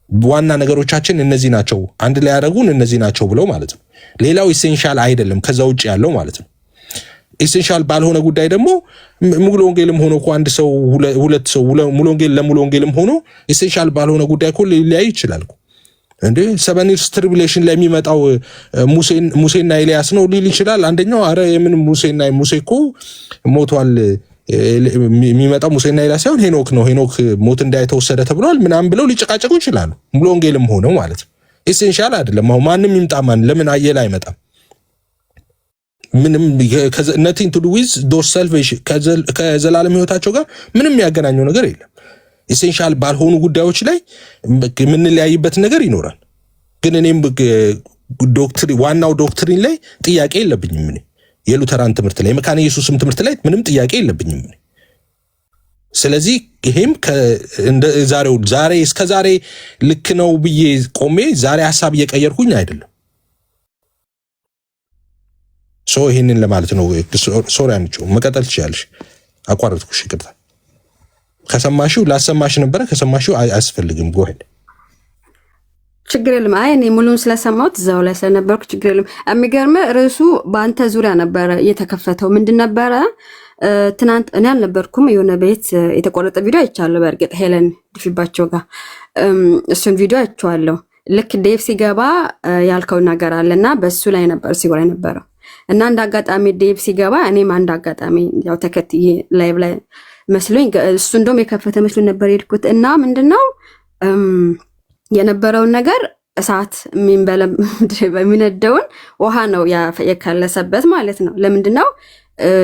ዋና ነገሮቻችን እነዚህ ናቸው፣ አንድ ላይ ያደረጉን እነዚህ ናቸው ብለው ማለት ነው። ሌላው ኢሴንሻል አይደለም ከዛ ውጭ ያለው ማለት ነው። ኢሴንሻል ባልሆነ ጉዳይ ደግሞ ሙሉ ወንጌልም ሆኖ እኮ አንድ ሰው ሁለት ሰው ሙሉ ወንጌል ለሙሉ ወንጌልም ሆኖ ኢሴንሻል ባልሆነ ጉዳይ እኮ ሊለያይ ይችላል እንዴ። 7 years tribulation ላይ የሚመጣው ሙሴና ኤልያስ ነው ሊል ይችላል አንደኛው። አረ የምን ሙሴ እኮ ሞቷል፣ የሚመጣው ሙሴና ኤልያስ ሳይሆን ሄኖክ ነው፣ ሄኖክ ሞት እንዳይተወሰደ ተብሏል ምናምን ብለው ሊጨቃጨቁ ይችላሉ። ሙሉ ወንጌልም ሆነው ማለት ነው። ኢሴንሻል አይደለም። አሁን ማንም ይምጣ ማን ለምን አየለ አይመጣም? ምንም nothing to do with those salvation ከዘላለም ህይወታቸው ጋር ምንም ያገናኘው ነገር የለም። ኢሴንሻል ባልሆኑ ጉዳዮች ላይ የምንለያይበት ነገር ይኖራል። ግን እኔም ዋናው ዶክትሪን ላይ ጥያቄ የለብኝም። እኔ የሉተራን ትምህርት ላይ የመካነ ኢየሱስም ትምህርት ላይ ምንም ጥያቄ የለብኝም። ስለዚህ ይሄም ዛሬ እስከ ዛሬ ልክ ነው ብዬ ቆሜ ዛሬ ሐሳብ እየቀየርኩኝ አይደለም። ይሄንን ለማለት ነው። ሶሪ አንቺው መቀጠል ትችያለሽ። አቋረጥኩሽ፣ ይቅርታ። ከሰማሽው ላሰማሽ ነበረ፣ ከሰማሽው አያስፈልግም። ጎሄድ ችግር የለም። አይ እኔ ሙሉን ስለሰማሁት እዛው ላይ ስለነበርኩ ችግር የለም። የሚገርም ርዕሱ በአንተ ዙሪያ ነበረ የተከፈተው። ምንድን ነበረ? ትናንት እኔ አልነበርኩም፣ የሆነ ቤት የተቆረጠ ቪዲዮ አይቻለሁ። በእርግጥ ሄለን ድፊባቸው ጋር እሱን ቪዲዮ አይቼዋለሁ። ልክ ዴቭ ሲገባ ያልከው ነገር አለና በሱ ላይ ነበር ሲጎራ ነበረው እና አንድ አጋጣሚ ዴቭ ሲገባ እኔም አንድ አጋጣሚ ያው ተከትዬ ላይቭ ላይ መስሎኝ እሱ እንደውም የከፈተ መስሎኝ ነበር የሄድኩት። እና ምንድነው የነበረውን ነገር እሳት የሚነደውን ውሃ ነው የከለሰበት ማለት ነው። ለምንድነው?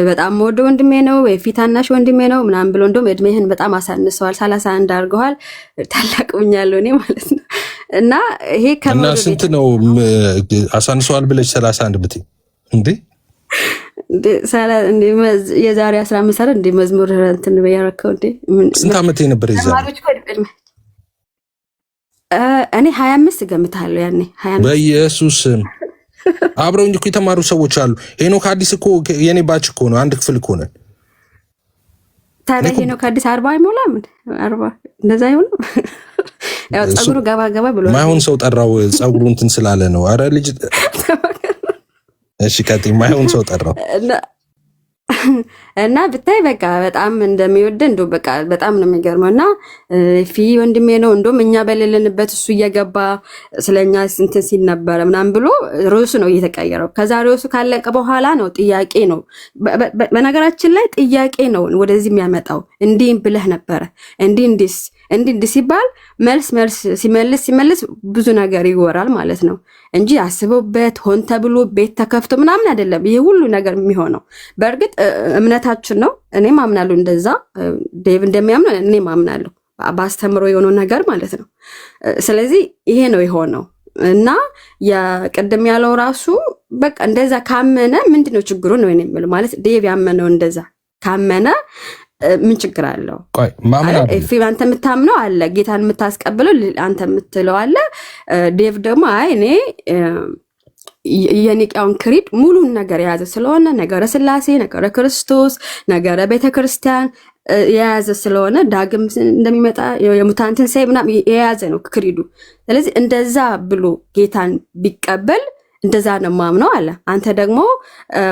በጣም ወደ ወንድሜ ነው የፊታናሽ ወንድሜ ነው ምናምን ብሎ እንደውም እድሜህን በጣም አሳንሰዋል፣ 31 አድርገዋል፣ ታላቅኛለሁ እኔ ማለት ነው። እና ይሄ እና ስንት ነው አሳንሰዋል ብለሽ 31 ብትይ እንዴ? የዛሬ 15 አይደል እንዴ መዝሙር እንትን ያረከው እንዴ? ስንት ዓመት ነበር ይዛል? እኔ 25 ገምታለሁ ያኔ 25። በኢየሱስ አብረውኝ እኮ የተማሩ ሰዎች አሉ። ሄኖክ አዲስ እኮ የኔ ባች እኮ ነው፣ አንድ ክፍል እኮ ነን። ታዲያ ሄኖክ አዲስ 40 አይሞላም? 40 እንደዛ አይሆንም? ያው ጸጉሩ ገባ ብሎ ማይሆን ሰው ጠራው፣ ጸጉሩ እንትን ስላለ ነው። አረ ልጅ እሺ ቀጥይ። ማይሆን ሰው ጠራው እና ብታይ በቃ በጣም እንደሚወደ እንደው በቃ በጣም ነው የሚገርመው። እና ፊ ወንድሜ ነው እንደውም እኛ በሌለንበት እሱ እየገባ ስለኛ እንትን ሲል ነበረ ምናምን ብሎ ርዕሱ ነው እየተቀየረው። ከዛ ርዕሱ ካለቀ በኋላ ነው ጥያቄ ነው። በነገራችን ላይ ጥያቄ ነው ወደዚህ የሚያመጣው። እንዲህ ብለህ ነበረ እንዲህ ሲባል መልስ ሲመልስ ብዙ ነገር ይወራል ማለት ነው እንጂ አስበውበት ሆን ተብሎ ቤት ተከፍቶ ምናምን አይደለም ይሄ ሁሉ ነገር የሚሆነው። በእርግጥ እምነታችን ነው። እኔም አምናለሁ እንደዛ፣ ዴቭ እንደሚያምነው እኔም አምናለሁ። ባስተምሮ የሆነው ነገር ማለት ነው። ስለዚህ ይሄ ነው የሆነው እና የቅድም ያለው ራሱ በቃ እንደዛ ካመነ ምንድነው ችግሩ ነው የምለው። ማለት ዴቭ ያመነው እንደዛ ካመነ ምን ችግር አለው? አንተ የምታምነው አለ፣ ጌታን የምታስቀብለው አንተ የምትለው አለ። ዴቭ ደግሞ አይ እኔ የኒቅያውን ክሪድ ሙሉን ነገር የያዘ ስለሆነ ነገረ ስላሴ፣ ነገረ ክርስቶስ፣ ነገረ ቤተክርስቲያን የያዘ ስለሆነ ዳግም እንደሚመጣ የሙታን ትንሣኤ ምናምን የያዘ ነው ክሪዱ። ስለዚህ እንደዛ ብሎ ጌታን ቢቀበል እንደዛ ነው ማምነው አለ። አንተ ደግሞ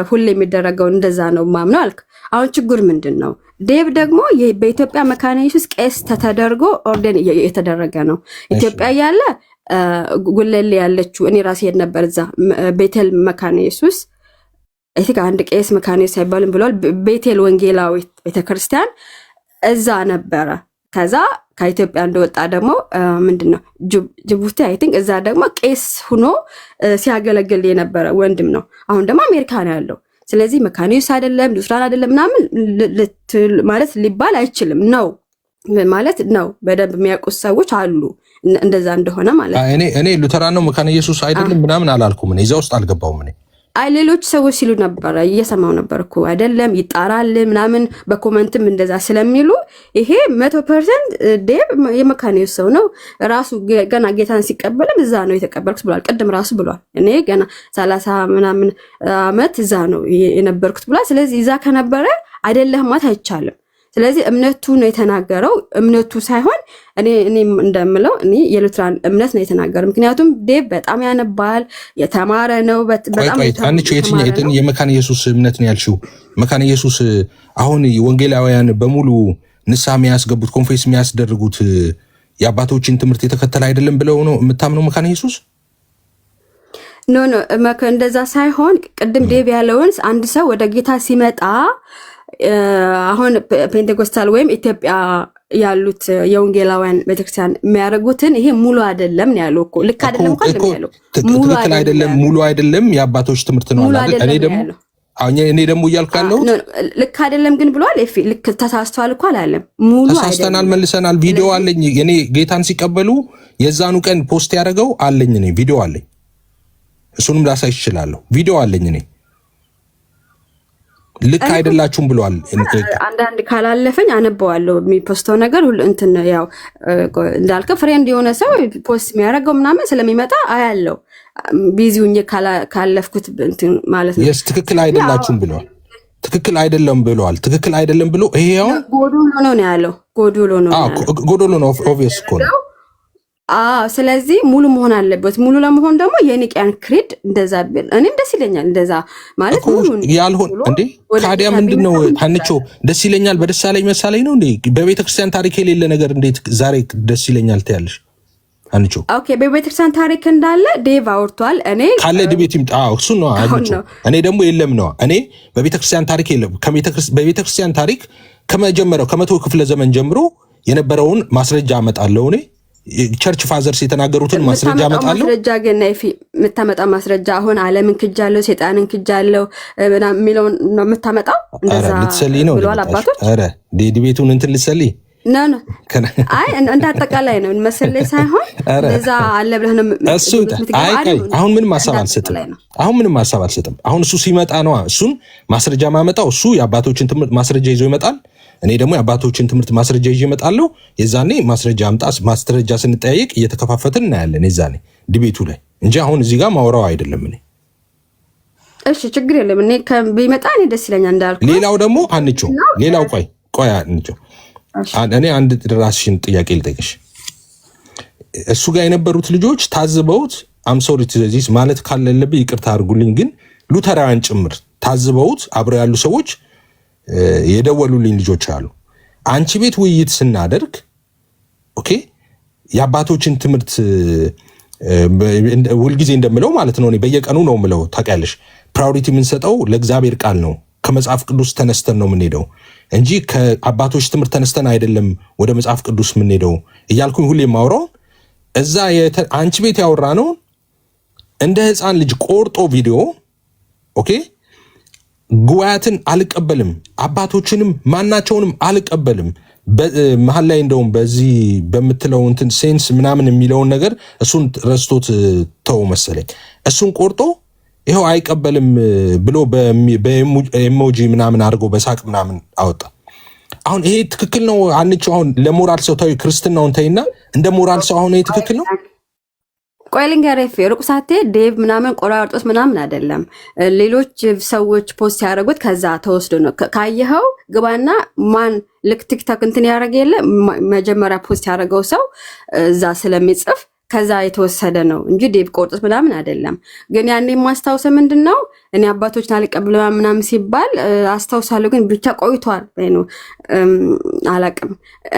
ሁሌ የሚደረገው እንደዛ ነው ማምነው አልክ። አሁን ችግር ምንድን ነው? ዴቭ ደግሞ በኢትዮጵያ መካነ ኢየሱስ ቄስ ተደርጎ ኦርዴን የተደረገ ነው። ኢትዮጵያ ያለ ጉለሌ ያለችው እኔ ራሴ ሄድ ነበር እዛ ቤቴል መካነ ኢየሱስ አይቲክ አንድ ቄስ መካነ ኢየሱስ አይባልም ብሏል። ቤቴል ወንጌላዊት ቤተክርስቲያን እዛ ነበረ። ከዛ ከኢትዮጵያ እንደወጣ ደግሞ ምንድነው ጅቡቲ አይቲክ እዛ ደግሞ ቄስ ሆኖ ሲያገለግል የነበረ ወንድም ነው። አሁን ደግሞ አሜሪካ ነው ያለው። ስለዚህ መካነ ኢየሱስ አይደለም ሉትራን አይደለም ምናምን ማለት ሊባል አይችልም ነው ማለት ነው። በደንብ የሚያውቁ ሰዎች አሉ እንደዛ እንደሆነ ማለት እኔ ሉተራን ነው መካነ ኢየሱስ አይደለም ምናምን አላልኩም። እኔ እዛ ውስጥ አልገባውም። እኔ አይ ሌሎች ሰዎች ሲሉ ነበር እየሰማው ነበር እኮ አይደለም ይጣራል ምናምን በኮመንትም እንደዛ ስለሚሉ ይሄ 100% ዴቭ የመካነ ኢየሱስ ሰው ነው። ራሱ ገና ጌታን ሲቀበልም እዛ ነው የተቀበልኩት ብሏል። ቅድም ራሱ ብሏል እኔ ገና 30 ምናምን አመት እዛ ነው የነበርኩት ብሏል። ስለዚህ እዛ ከነበረ አይደለም ማለት አይቻልም። ስለዚህ እምነቱ ነው የተናገረው። እምነቱ ሳይሆን እኔ እንደምለው እኔ የሉትራን እምነት ነው የተናገረው። ምክንያቱም ዴቭ በጣም ያነባል፣ የተማረ ነው። በጣም አንቺ የትኛው የመካነ ኢየሱስ እምነት ነው ያልሽው? መካነ ኢየሱስ አሁን ወንጌላውያን በሙሉ ንስሐ የሚያስገቡት ኮንፌስ የሚያስደርጉት የአባቶችን ትምህርት የተከተለ አይደለም ብለው ነው የምታምነው መካነ ኢየሱስ? ኖ እንደዛ ሳይሆን ቅድም ዴቭ ያለውን አንድ ሰው ወደ ጌታ ሲመጣ አሁን ፔንቴኮስታል ወይም ኢትዮጵያ ያሉት የወንጌላውያን ቤተክርስቲያን የሚያደርጉትን ይሄ ሙሉ አይደለም ነው ያለው እኮ። ልክ አይደለም እንኳን ያለው ትክክል አይደለም፣ ሙሉ አይደለም የአባቶች ትምህርት ነው አይደል? እኔ ደግሞ እያልኩ ያለው ልክ አይደለም ግን ብሏል። እፊ ልክ ተሳስተዋል እኮ አላለም። ሙሉ አይደለም። ተሳስተናል መልሰናል። ቪዲዮ አለኝ እኔ ጌታን ሲቀበሉ የዛኑ ቀን ፖስት ያደረገው አለኝ። እኔ ቪዲዮ አለኝ፣ እሱንም ላሳይ እችላለሁ። ቪዲዮ አለኝ እኔ ልክ አይደላችሁም ብሏል። አንዳንድ ካላለፈኝ አነበዋለሁ የሚፖስተው ነገር ሁሉ እንትን ያው እንዳልከ ፍሬንድ የሆነ ሰው ፖስት የሚያደርገው ምናምን ስለሚመጣ አያለው ቢዚውኝ ካለፍኩት እንትን ማለት ነው። የስ ትክክል አይደላችሁም ብሏል። ትክክል አይደለም ብሏል። ትክክል አይደለም ብሎ ይሄው ጎዶሎ ነው ያለው። ጎዶሎ ነው ኦብቪየስ እኮ ነው። ስለዚህ ሙሉ መሆን አለበት። ሙሉ ለመሆን ደግሞ የኒቅያን ክሪድ እንደዛ እኔም ደስ ይለኛል። እንደዛ ማለት ሙሉ ያልሆን እንዴ ታዲያ ምንድነው አንቾ ደስ ይለኛል በደስ ያለኝ መሳለኝ ነው እንዴ? በቤተክርስቲያን ታሪክ የሌለ ነገር እንዴት ዛሬ ደስ ይለኛል ትያለሽ አንቾ? ኦኬ በቤተክርስቲያን ታሪክ እንዳለ ዴቭ አውርቷል። እኔ ካለ ዲቤት ይምጣ እሱ ነው አንቾ። እኔ ደግሞ የለም ነው እኔ በቤተክርስቲያን ታሪክ የለም። በቤተክርስቲያን ታሪክ ከመጀመሪያው ከመቶ ክፍለ ዘመን ጀምሮ የነበረውን ማስረጃ አመጣለሁ እኔ ቸርች ፋዘርስ የተናገሩትን ማስረጃ አመጣለሁ። ማስረጃ ግን አይፊ የምታመጣ ማስረጃ አሁን ዓለምን ክጃለሁ ሰይጣንን ክጃለሁ ምናምን የሚለውን ነው የምታመጣው። እንደዛ ልትሰልይ ነው ብለዋል አባቶች። ኧረ ዲቤቱን እንትን ልትሰልይ ኖ አይ እንደ አጠቃላይ ነው መሰለኝ ሳይሆን እንደዛ አለ ብለህ ነው እሱ። አይ አሁን ምንም ሐሳብ አልሰጥም። አሁን እሱ ሲመጣ ነው እሱን ማስረጃ ማመጣው። እሱ የአባቶችን ትምህርት ማስረጃ ይዞ ይመጣል። እኔ ደግሞ የአባቶችን ትምህርት ማስረጃ ይዤ እመጣለሁ። የዛኔ ማስረጃ አምጣስ ማስረጃ ስንጠያየቅ እየተከፋፈትን እናያለን የዛኔ ዲቤቱ ላይ እንጂ አሁን እዚህ ጋር ማውራው አይደለም። እኔ እሺ ችግር የለም። እኔ ቢመጣ እኔ ደስ ይለኛል እንዳልኩ። ሌላው ደግሞ አንቾ ሌላው ቆይ አንቾ እኔ አንድ ራስሽን ጥያቄ ልጠይቅሽ። እሱ ጋር የነበሩት ልጆች ታዝበውት አምሶሪ ትዚስ ማለት ካለለብኝ ይቅርታ አድርጉልኝ፣ ግን ሉተራውያን ጭምር ታዝበውት አብረው ያሉ ሰዎች የደወሉልኝ ልጆች አሉ። አንቺ ቤት ውይይት ስናደርግ ኦኬ የአባቶችን ትምህርት ሁልጊዜ እንደምለው ማለት ነው እኔ በየቀኑ ነው ምለው ታውቂያለሽ። ፕራዮሪቲ የምንሰጠው ለእግዚአብሔር ቃል ነው። ከመጽሐፍ ቅዱስ ተነስተን ነው የምንሄደው እንጂ ከአባቶች ትምህርት ተነስተን አይደለም ወደ መጽሐፍ ቅዱስ የምንሄደው እያልኩኝ ሁሌ የማወራው እዛ አንቺ ቤት ያወራ ነው እንደ ሕፃን ልጅ ቆርጦ ቪዲዮ ኦኬ ጉባኤያትን አልቀበልም፣ አባቶችንም ማናቸውንም አልቀበልም፣ መሀል ላይ እንደውም በዚህ በምትለው እንትን ሴንስ ምናምን የሚለውን ነገር እሱን ረስቶት ተው መሰለኝ። እሱን ቆርጦ ይኸው አይቀበልም ብሎ በኤሞጂ ምናምን አድርጎ በሳቅ ምናምን አወጣ። አሁን ይሄ ትክክል ነው አንቺው? አሁን ለሞራል ሰው ታዊ ክርስትናውን ታይና እንደ ሞራል ሰው አሁን ይሄ ትክክል ነው? ቆይ ልንገርህ፣ ሩቅ ሳትሄድ ዴቭ ምናምን ቆራርጦት ምናምን አይደለም። ሌሎች ሰዎች ፖስት ያደረጉት ከዛ ተወስዶ ነው። ካየኸው ግባና ማን ልክ ቲክቶክ እንትን ያደረገ የለ መጀመሪያ ፖስት ያደረገው ሰው እዛ ስለሚጽፍ ከዛ የተወሰደ ነው እንጂ ዴቭ ቆርጦት ምናምን አይደለም። ግን ያኔ የማስታውሰው ምንድን ነው እኔ አባቶችን አልቀበልም ምናምን ሲባል አስታውሳለሁ። ግን ብቻ ቆይቷል ነው አላቅም።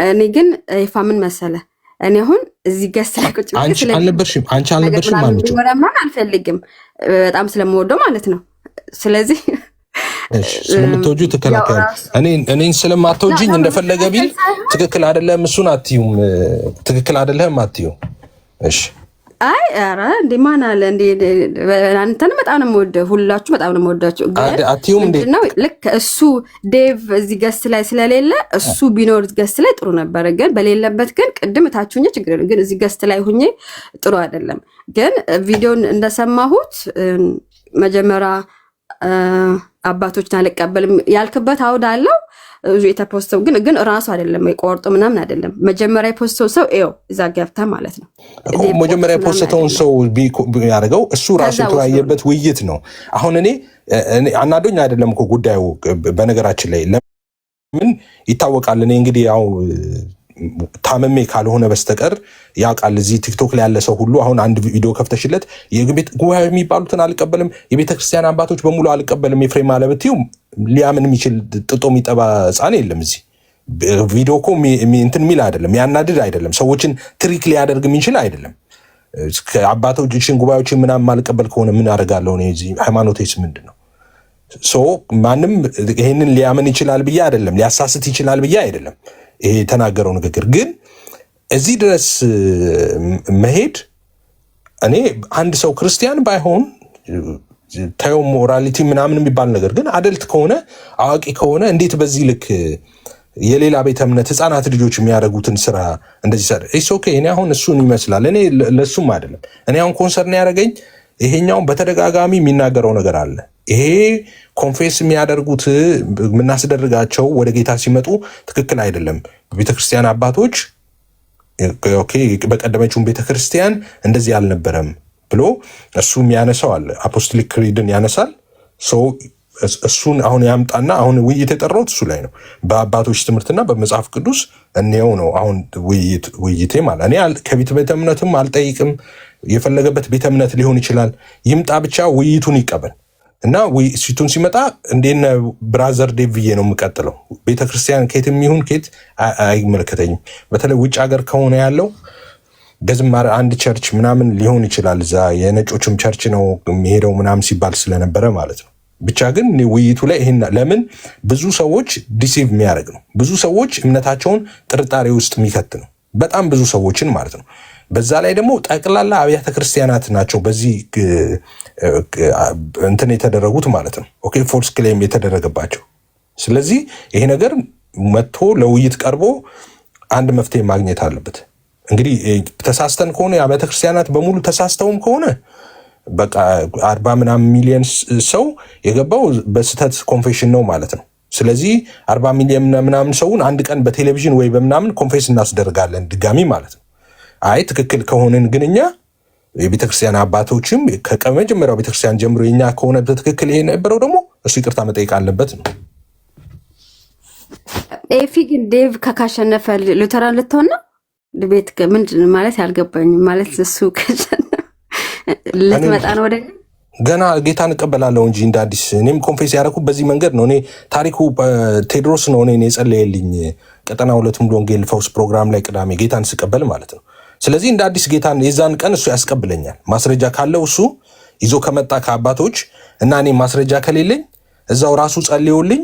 እኔ ግን ይፋ ምን መሰለ እኔ አሁን እዚህ ገስ ላይ ቁጭ ብዬ አንቺ አልነበርሽም ማለት ነው አልፈልግም በጣም ስለምወደው ማለት ነው። ስለዚህ ስለምትወጁ ተከላከለ እኔን ስለማትወጂኝ እንደፈለገ ቢል ትክክል አይደለም። እሱን አትዩም፣ ትክክል አይደለም አትዩ። እሺ አይ ኧረ እንዴ ማን አለ እንዴ? አንተን በጣም ነው የምወደው፣ ሁላችሁ በጣም ነው የምወዳችሁ። አትዩም እንዴ ነው ልክ እሱ ዴቭ እዚህ ገስ ላይ ስለሌለ እሱ ቢኖር ገስ ላይ ጥሩ ነበረ። ግን በሌለበት ግን ቅድም ታችሁኝ ችግር ነው። ግን እዚህ ገስ ላይ ሁኜ ጥሩ አይደለም። ግን ቪዲዮን እንደሰማሁት መጀመሪያ አባቶችን አልቀበልም ያልክበት አውድ አለው የተፖስተው ግን ራሱ አይደለም ቆርጦ ምናምን አይደለም። መጀመሪያ የፖስተው ሰው ይኸው እዛ ገብታ ማለት ነው። መጀመሪያ የፖስተውን ሰው ያደርገው እሱ ራሱ የተወያየበት ውይይት ነው። አሁን እኔ አናዶኝ አይደለም እኮ ጉዳዩ። በነገራችን ላይ ለምን ይታወቃል። እኔ እንግዲህ ያው ታመሜ ካልሆነ በስተቀር ያውቃል። እዚህ ቲክቶክ ላይ ያለ ሰው ሁሉ አሁን አንድ ቪዲዮ ከፍተሽለት የቤት ጉባኤ የሚባሉትን አልቀበልም፣ የቤተ ክርስቲያን አባቶች በሙሉ አልቀበልም ኤፍሬም አለ ብትይው ሊያምን የሚችል ጥጦ የሚጠባ ሕፃን የለም። እዚህ ቪዲዮ እኮ እንትን የሚል አይደለም፣ ያናድድ አይደለም፣ ሰዎችን ትሪክ ሊያደርግ የሚችል አይደለም። አባቶችን ጉባኤዎችን ምናምን ማልቀበል ከሆነ ምን አደርጋለሁ እኔ? እዚህ ሃይማኖቴስ ምንድን ነው? ማንም ይሄንን ሊያምን ይችላል ብዬ አይደለም፣ ሊያሳስት ይችላል ብዬ አይደለም። ይሄ የተናገረው ንግግር ግን እዚህ ድረስ መሄድ እኔ አንድ ሰው ክርስቲያን ባይሆን ታየው ሞራሊቲ ምናምን የሚባል ነገር ግን አደልት ከሆነ አዋቂ ከሆነ እንዴት በዚህ ልክ የሌላ ቤተ እምነት ህፃናት ልጆች የሚያደርጉትን ስራ እንደዚህ ሰር ኦኬ። እኔ አሁን እሱን ይመስላል እኔ ለሱም አይደለም። እኔ አሁን ኮንሰርን ያደረገኝ ይሄኛውን በተደጋጋሚ የሚናገረው ነገር አለ። ይሄ ኮንፌስ የሚያደርጉት የምናስደርጋቸው ወደ ጌታ ሲመጡ ትክክል አይደለም። ቤተክርስቲያን አባቶች ኦኬ በቀደመችውን ቤተክርስቲያን እንደዚህ አልነበረም ብሎ እሱ የሚያነሳው አለ። አፖስቶሊክ ክሪድን ያነሳል። እሱን አሁን ያምጣና አሁን ውይይት የጠራሁት እሱ ላይ ነው። በአባቶች ትምህርትና በመጽሐፍ ቅዱስ እንየው ነው አሁን ውይይቴ ማለት። እኔ ከቤተ እምነትም አልጠይቅም። የፈለገበት ቤተ እምነት ሊሆን ይችላል። ይምጣ ብቻ ውይይቱን ይቀበል እና ሲቱን ሲመጣ እንዴነ ብራዘር ዴቭዬ ነው የምቀጥለው። ቤተክርስቲያን ኬትም ይሁን ኬት አይመለከተኝም። በተለይ ውጭ ሀገር ከሆነ ያለው ገዝማር አንድ ቸርች ምናምን ሊሆን ይችላል። እዛ የነጮችም ቸርች ነው የሚሄደው ምናምን ሲባል ስለነበረ ማለት ነው። ብቻ ግን ውይይቱ ላይ ይሄን ለምን ብዙ ሰዎች ዲሲቭ የሚያደርግ ነው። ብዙ ሰዎች እምነታቸውን ጥርጣሬ ውስጥ የሚከት ነው። በጣም ብዙ ሰዎችን ማለት ነው። በዛ ላይ ደግሞ ጠቅላላ አብያተ ክርስቲያናት ናቸው በዚህ እንትን የተደረጉት ማለት ነው። ኦኬ ፎርስ ክሌም የተደረገባቸው። ስለዚህ ይሄ ነገር መጥቶ ለውይይት ቀርቦ አንድ መፍትሄ ማግኘት አለበት። እንግዲህ ተሳስተን ከሆነ የአብያተ ክርስቲያናት በሙሉ ተሳስተውም ከሆነ በቃ 40 ምናምን ሚሊዮን ሰው የገባው በስተት ኮንፌሽን ነው ማለት ነው። ስለዚህ 40 ሚሊዮን ምናምን ሰውን አንድ ቀን በቴሌቪዥን ወይ በምናምን ኮንፌስ እናስደርጋለን ድጋሚ ማለት ነው። አይ ትክክል ከሆነን ግን እኛ የቤተክርስቲያን አባቶችም ከመጀመሪያው ቤተክርስቲያን ጀምሮ የኛ ከሆነ በትክክል ይሄ ነበረው ደግሞ እሱ ይቅርታ መጠየቅ አለበት ነው። ኤፊ ግን ዴቭ ከካሸነፈ ሉተራን ልትሆን ነው ቤት ምንድን ማለት ያልገባኝ ማለት እሱ ልትመጣ ነው ወደ ገና ጌታን እቀበላለሁ እንጂ እንደ አዲስ እኔም ኮንፌስ ያደረኩት በዚህ መንገድ ነው። እኔ ታሪኩ ቴድሮስ ነው እኔ የጸለየልኝ ቀጠና 2 ሙሉ ወንጌል ፈውስ ፕሮግራም ላይ ቅዳሜ ጌታን ስቀበል ማለት ነው። ስለዚህ እንደ አዲስ ጌታን የዛን ቀን እሱ ያስቀብለኛል። ማስረጃ ካለው እሱ ይዞ ከመጣ ከአባቶች እና እኔ ማስረጃ ከሌለኝ እዛው ራሱ ጸልዮልኝ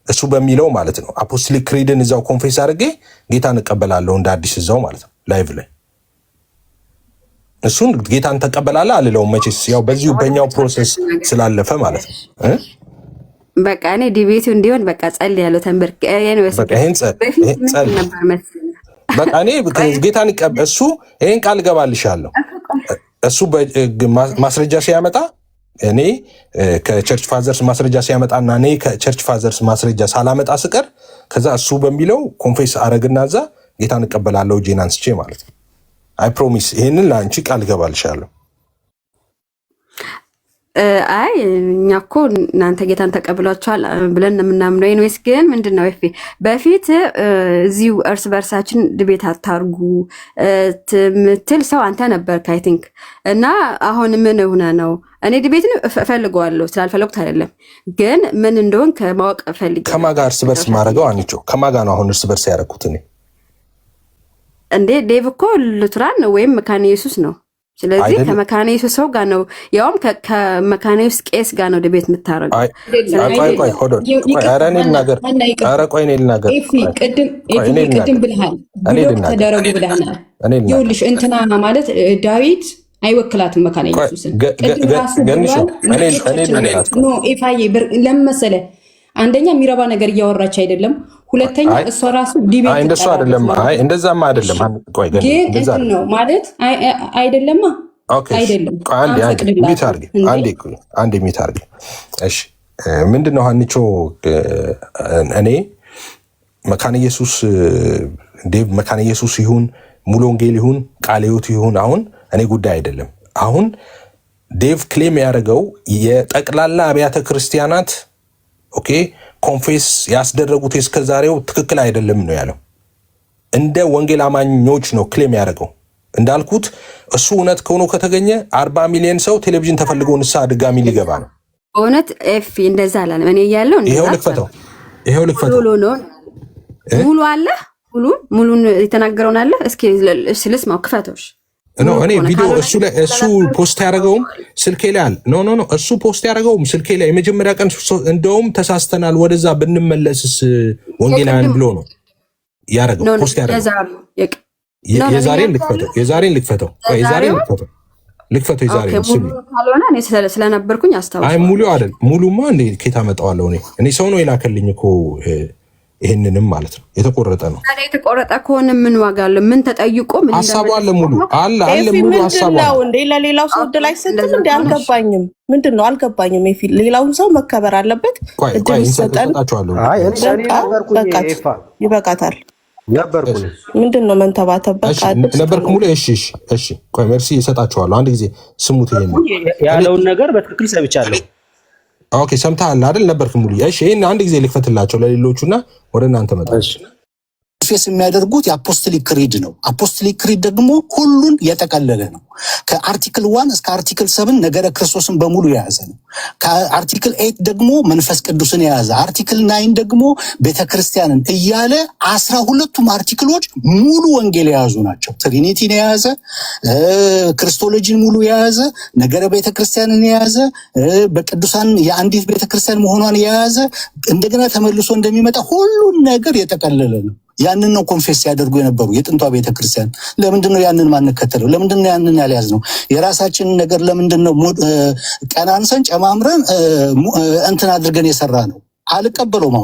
እሱ በሚለው ማለት ነው አፖስቶሊክ ክሪድን እዛው ኮንፌስ አድርጌ ጌታን እቀበላለሁ እንደ አዲስ እዛው ማለት ነው ላይቭ ላይ እሱን ጌታን ተቀበላለህ አልለውም መቼስ ያው በዚሁ በእኛው ፕሮሰስ ስላለፈ ማለት ነው። በቃ እኔ ዲቤቱ እንዲሆን በቃ ጸል ያለው ተንበርክ በቃ ይሄን ጸል ነበር መሰለኝ። በቃ እኔ ጌታን እሱ ይሄን ቃል ገባልሻለሁ። እሱ ማስረጃ ሲያመጣ እኔ ከቸርች ፋዘርስ ማስረጃ ሲያመጣና እኔ ከቸርች ፋዘርስ ማስረጃ ሳላመጣ ስቀር ከዛ እሱ በሚለው ኮንፌስ አረግና እዛ ጌታን እቀበላለሁ እጄን አንስቼ ማለት ነው። አይ ፕሮሚስ ይሄንን ለአንቺ ቃል ገባልሻለሁ። አይ እኛ እኮ እናንተ ጌታን ተቀብሏቸዋል ብለን የምናምነው። ኤኒዌይስ ግን ምንድነው በፊት እዚሁ እርስ በርሳችን ድቤት አታርጉ ምትል ሰው አንተ ነበርክ አይ ቲንክ። እና አሁን ምን ሆነ ነው? እኔ ድቤትን እፈልገዋለሁ ስላልፈለጉት አይደለም፣ ግን ምን እንደሆን ከማወቅ ፈልጌ ከማጋ እርስ በርስ ማድረገው አንቺ ከማጋ ነው አሁን እርስ በርስ ያደረኩት እኔ እንዴ? ዴቭ እኮ ሉትራን ወይም መካነ ኢየሱስ ነው። ስለዚህ ከመካነ ኢየሱስ ሰው ጋር ነው ያውም ከመካነ ኢየሱስ ቄስ ጋር ነው ድቤት የምታረገው። ቅድም ብልሃል ተደረጉ ብለሃል። ይኸውልሽ እንትና ማለት ዳዊት አይወክላትም መካነ ኢየሱስን። ቅድም ራሱ ኢፋዬ ለምን መሰለህ? አንደኛ የሚረባ ነገር እያወራች አይደለም። ሁለተኛ እሷ ራሱ ዲቤት እንደሱ አይደለም። አይ እንደዛማ አይደለም። ቆይ ግን እንትን ነው ማለት አይደለማ። አይደለም አንዴ ሚት አድርጊ። እሺ ምንድነው ሀኒቾ? እኔ መካነ ኢየሱስ ዴቭ መካነ ኢየሱስ ይሁን ሙሉ ወንጌል ይሁን ቃለ ሕይወት ይሁን አሁን እኔ ጉዳይ አይደለም። አሁን ዴቭ ክሌም ያደረገው የጠቅላላ አብያተ ክርስቲያናት ኦኬ ኮንፌስ ያስደረጉት እስከዛሬው ትክክል አይደለም ነው ያለው። እንደ ወንጌል አማኞች ነው ክሌም ያደረገው። እንዳልኩት እሱ እውነት ከሆነ ከተገኘ 40 ሚሊዮን ሰው ቴሌቪዥን ተፈልጎ ንስሐ ድጋሚ ሊገባ ነው። እውነት ኤፍ እንደዛ አላለም። እኔ ያለው ይሄው ልክፈተው ሙሉ አለ ሙሉን የተናገረውን አለ። እስኪ ልስማው፣ ክፈተውሽ ነው እኔ ቪዲዮ እሱ ፖስት ያደረገውም ስልኬ ላይ አለ። ኖ እሱ ፖስት ያደረገውም ስልኬ ላይ የመጀመሪያ ቀን እንደውም ተሳስተናል ወደዛ ብንመለስስ ወንጌላውያን ብሎ ነው ያደረገው። ፖስት ያደረገው የዛሬን ልክፈተው ካልሆነ እኔ ስለነበርኩኝ አስታውሳለሁ። አይ ሙሉ አይደል፣ ሙሉማ እንዴ ኬታ መጣዋለሁ እኔ ሰው ነው የላከልኝ እኮ ይሄንንም ማለት ነው። የተቆረጠ ነው። የተቆረጠ ከሆነ ምን ዋጋ አለው? ምን ተጠይቆ ምን ሀሳቡ አለ ሙሉ ሙሉ ሀሳቡ ነው እንዴ? ለሌላው ሰው እድል አይሰጥም እንዴ? አልገባኝም። ምንድነው አልገባኝም። ሌላውን ሰው መከበር አለበት። እድል ይሰጣል። ይበቃታል። ምንድነው መንተባተብ? በቃ ነበርኩ ሙሉ። እሺ ቆይ መርሲ ይሰጣችኋለሁ። አንድ ጊዜ ስሙት። ያለውን ነገር በትክክል ሰምቻለሁ። ኦኬ ሰምተሃል አይደል? ነበርክ ሙሉ። እሺ ይሄን አንድ ጊዜ ልክፈትላቸው ለሌሎቹና ወደ እናንተ መጣች። ፌስ የሚያደርጉት የአፖስቶሊክ ክሪድ ነው። አፖስቶሊክ ክሪድ ደግሞ ሁሉን የጠቀለለ ነው። ከአርቲክል 1 እስከ አርቲክል 7 ነገረ ክርስቶስን በሙሉ የያዘ ነው። ከአርቲክል 8 ደግሞ መንፈስ ቅዱስን የያዘ፣ አርቲክል 9 ደግሞ ቤተክርስቲያንን እያለ 12ቱም አርቲክሎች ሙሉ ወንጌል የያዙ ናቸው። ትሪኒቲን የያዘ፣ ክርስቶሎጂን ሙሉ የያዘ፣ ነገረ ቤተክርስቲያንን የያዘ፣ በቅዱሳን የአንዲት ቤተክርስቲያን መሆኗን የያዘ፣ እንደገና ተመልሶ እንደሚመጣ ሁሉን ነገር የጠቀለለ ነው። ያንን ነው ኮንፌስ ያደርጉ የነበሩ የጥንቷ ቤተክርስቲያን። ለምንድነው ያንን ማንከተለው? ለምንድነው ያንን ያልያዝ ነው? የራሳችንን ነገር ለምንድነው ቀናንሰን ጨማምረን እንትን አድርገን የሰራ ነው? አልቀበለውም።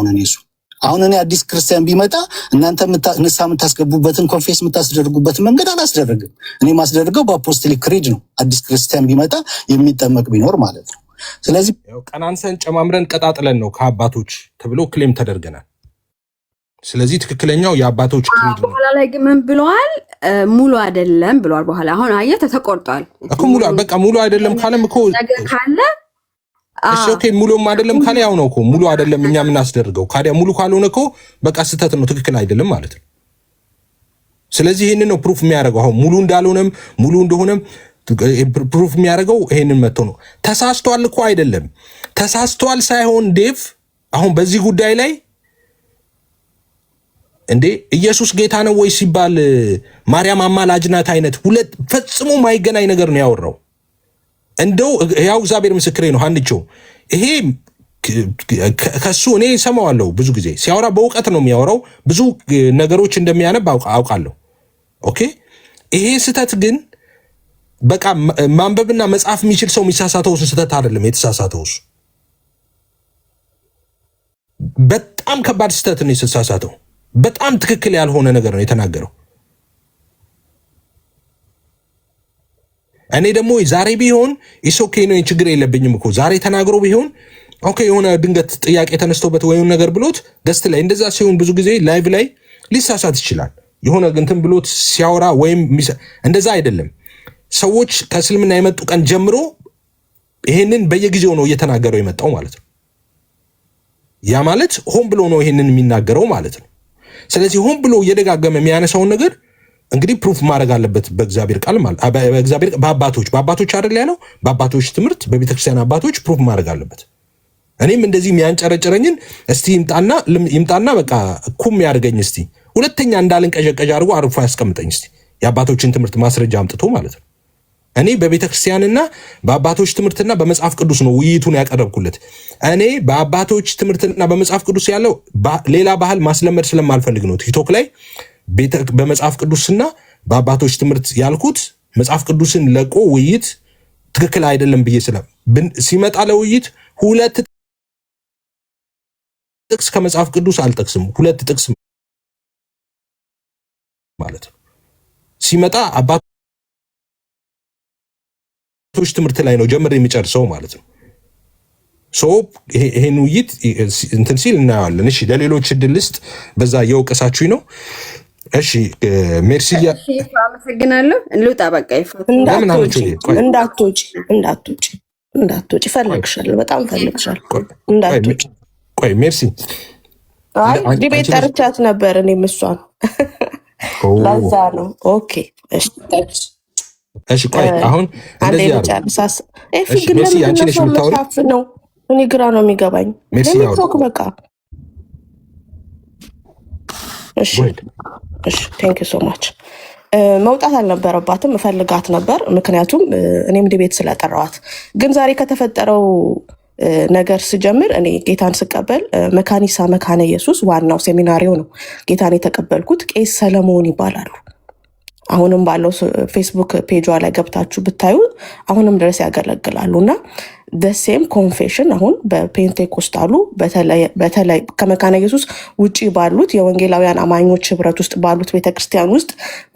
አሁን እኔ አዲስ ክርስቲያን ቢመጣ እናንተ ንስሐ የምታስገቡበትን ኮንፌስ የምታስደርጉበትን መንገድ አላስደረግም። እኔ ማስደርገው በአፖስቶሊክ ክሪድ ነው። አዲስ ክርስቲያን ቢመጣ የሚጠመቅ ቢኖር ማለት ነው። ስለዚህ ቀናንሰን ጨማምረን ቀጣጥለን ነው ከአባቶች ተብሎ ክሌም ተደርገናል። ስለዚህ ትክክለኛው የአባቶች ክሪድ ነው። በኋላ ላይ ግን ምን ብለዋል? ሙሉ አይደለም ብለዋል። በኋላ አሁን አየህ ተቆርጧል እኮ ሙሉ በቃ ሙሉ አይደለም ካለም እኮ ነገር ካለ እሺ ኦኬ ሙሉም አይደለም ካለ ያው ነው እኮ ሙሉ አይደለም እኛ ምን አስደርገው ካዲያ ሙሉ ካልሆነ እኮ በቃ ስህተት ነው፣ ትክክል አይደለም ማለት ነው። ስለዚህ ይሄንን ነው ፕሩፍ የሚያደርገው። አሁን ሙሉ እንዳልሆነም ሙሉ እንደሆነም ፕሩፍ የሚያደርገው ይሄንን መጥቶ ነው። ተሳስቷል እኮ አይደለም ተሳስቷል ሳይሆን ዴቭ አሁን በዚህ ጉዳይ ላይ እንዴ ኢየሱስ ጌታ ነው ወይ ሲባል ማርያም አማላጅ ናት አይነት ሁለት ፈጽሞ ማይገናኝ ነገር ነው ያወራው። እንደው ያው እግዚአብሔር ምስክሬ ነው ሀንቾ ይሄ ከሱ እኔ ሰማዋለሁ። ብዙ ጊዜ ሲያወራ በእውቀት ነው የሚያወራው። ብዙ ነገሮች እንደሚያነብ አውቃለሁ። ኦኬ ይሄ ስህተት ግን በቃ ማንበብና መጻፍ የሚችል ሰው የሚሳሳተው ስህተት አይደለም የተሳሳተው እሱ በጣም ከባድ ስህተት ነው የተሳሳተው። በጣም ትክክል ያልሆነ ነገር ነው የተናገረው። እኔ ደግሞ ዛሬ ቢሆን ኢሶኬ ነው ችግር የለብኝም እኮ ዛሬ ተናግሮ ቢሆን ኦኬ የሆነ ድንገት ጥያቄ ተነስቶበት ወይም ነገር ብሎት ገስት ላይ እንደዛ ሲሆን ብዙ ጊዜ ላይቭ ላይ ሊሳሳት ይችላል። የሆነ እንትን ብሎት ሲያወራ ወይም እንደዛ አይደለም። ሰዎች ከእስልምና የመጡ ቀን ጀምሮ ይሄንን በየጊዜው ነው እየተናገረው የመጣው ማለት ነው። ያ ማለት ሆን ብሎ ነው ይሄንን የሚናገረው ማለት ነው። ስለዚህ ሆን ብሎ እየደጋገመ የሚያነሳውን ነገር እንግዲህ ፕሩፍ ማድረግ አለበት በእግዚአብሔር ቃል ማለት በእግዚአብሔር በአባቶች አይደል ያለው በአባቶች ትምህርት በቤተክርስቲያን አባቶች ፕሩፍ ማድረግ አለበት። እኔም እንደዚህ የሚያንጨረጭረኝን እስቲ ይምጣና በቃ ኩም ያድርገኝ እስቲ ሁለተኛ እንዳልንቀዠቀዥ አድርጎ አርፎ ያስቀምጠኝ እስቲ የአባቶችን ትምህርት ማስረጃ አምጥቶ ማለት ነው። እኔ በቤተክርስቲያንና በአባቶች ትምህርትና በመጽሐፍ ቅዱስ ነው ውይይቱን ያቀረብኩለት። እኔ በአባቶች ትምህርትና በመጽሐፍ ቅዱስ ያለው ሌላ ባህል ማስለመድ ስለማልፈልግ ነው ቲክቶክ ላይ በመጽሐፍ ቅዱስና በአባቶች ትምህርት ያልኩት። መጽሐፍ ቅዱስን ለቆ ውይይት ትክክል አይደለም ብዬ ሲመጣ ለውይይት ሁለት ጥቅስ ከመጽሐፍ ቅዱስ አልጠቅስም። ሁለት ጥቅስ ማለት ነው ሲመጣ አባቶች ትምህርት ላይ ነው ጀምር የሚጨርሰው ማለት ነው። ይሄን ውይይት እንትን ሲል እናየዋለን። እሺ ለሌሎች እድል ልስጥ። በዛ የወቀሳችሁኝ ነው። እሺ ሜርሲያ አመሰግናለሁ። ልውጣ በቃ እንዳትወጪ ፈልግሻለሁ፣ በጣም ፈልግሻለሁ። እንዳትወጪ ቆይ ሜርሲ ዲቤት ጠርቻት ነበር እኔም እሷን ለዛ ነው። ኦኬ እሺ ቆይ አሁን እንደዚህ ያለው ግን ለምን ነው እኔ ግራ ነው የሚገባኝ። ቶክ በቃ እሺ ቴንክ ዩ ሶ ማች። መውጣት አልነበረባትም፣ እፈልጋት ነበር ምክንያቱም እኔም ዲቤት ስለጠራዋት። ግን ዛሬ ከተፈጠረው ነገር ስጀምር እኔ ጌታን ስቀበል መካኒሳ መካነ ኢየሱስ ዋናው ሴሚናሪው ነው ጌታን የተቀበልኩት። ቄስ ሰለሞን ይባላሉ። አሁንም ባለው ፌስቡክ ፔጇ ላይ ገብታችሁ ብታዩ አሁንም ድረስ ያገለግላሉ እና ደሴም ኮንፌሽን አሁን በፔንቴኮስታሉ በተለይ ከመካነ ኢየሱስ ውጪ ባሉት የወንጌላውያን አማኞች ህብረት ውስጥ ባሉት ቤተክርስቲያን ውስጥ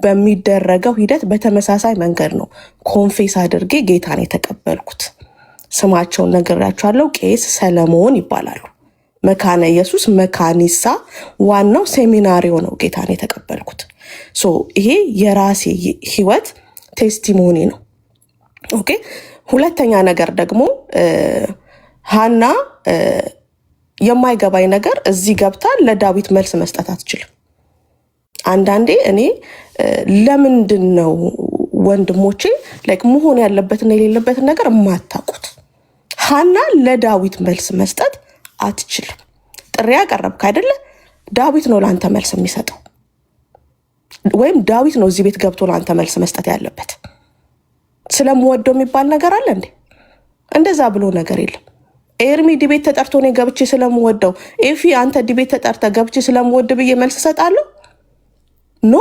በሚደረገው ሂደት በተመሳሳይ መንገድ ነው ኮንፌስ አድርጌ ጌታን የተቀበልኩት። ስማቸውን ነግራችኋለሁ። ቄስ ሰለሞን ይባላሉ። መካነ ኢየሱስ መካኒሳ ዋናው ሴሚናሪው ነው ጌታን የተቀበልኩት። ይሄ የራሴ ህይወት ቴስቲሞኒ ነው። ኦኬ። ሁለተኛ ነገር ደግሞ ሃና የማይገባኝ ነገር እዚህ ገብታ ለዳዊት መልስ መስጠት አትችልም። አንዳንዴ እኔ ለምንድን ነው ወንድሞቼ መሆን ያለበትና የሌለበትን ነገር የማታውቁት? ሃና ለዳዊት መልስ መስጠት አትችልም። ጥሪ ያቀረብክ አይደለ? ዳዊት ነው ለአንተ መልስ የሚሰጠው፣ ወይም ዳዊት ነው እዚህ ቤት ገብቶ ለአንተ መልስ መስጠት ያለበት። ስለምወደው የሚባል ነገር አለ እንዴ? እንደዛ ብሎ ነገር የለም። ኤርሚ ዲቤት ተጠርቶ እኔ ገብቼ ስለምወደው፣ ኤፊ አንተ ዲቤት ተጠርተ ገብቼ ስለምወድ ብዬ መልስ እሰጣለሁ? ኖ።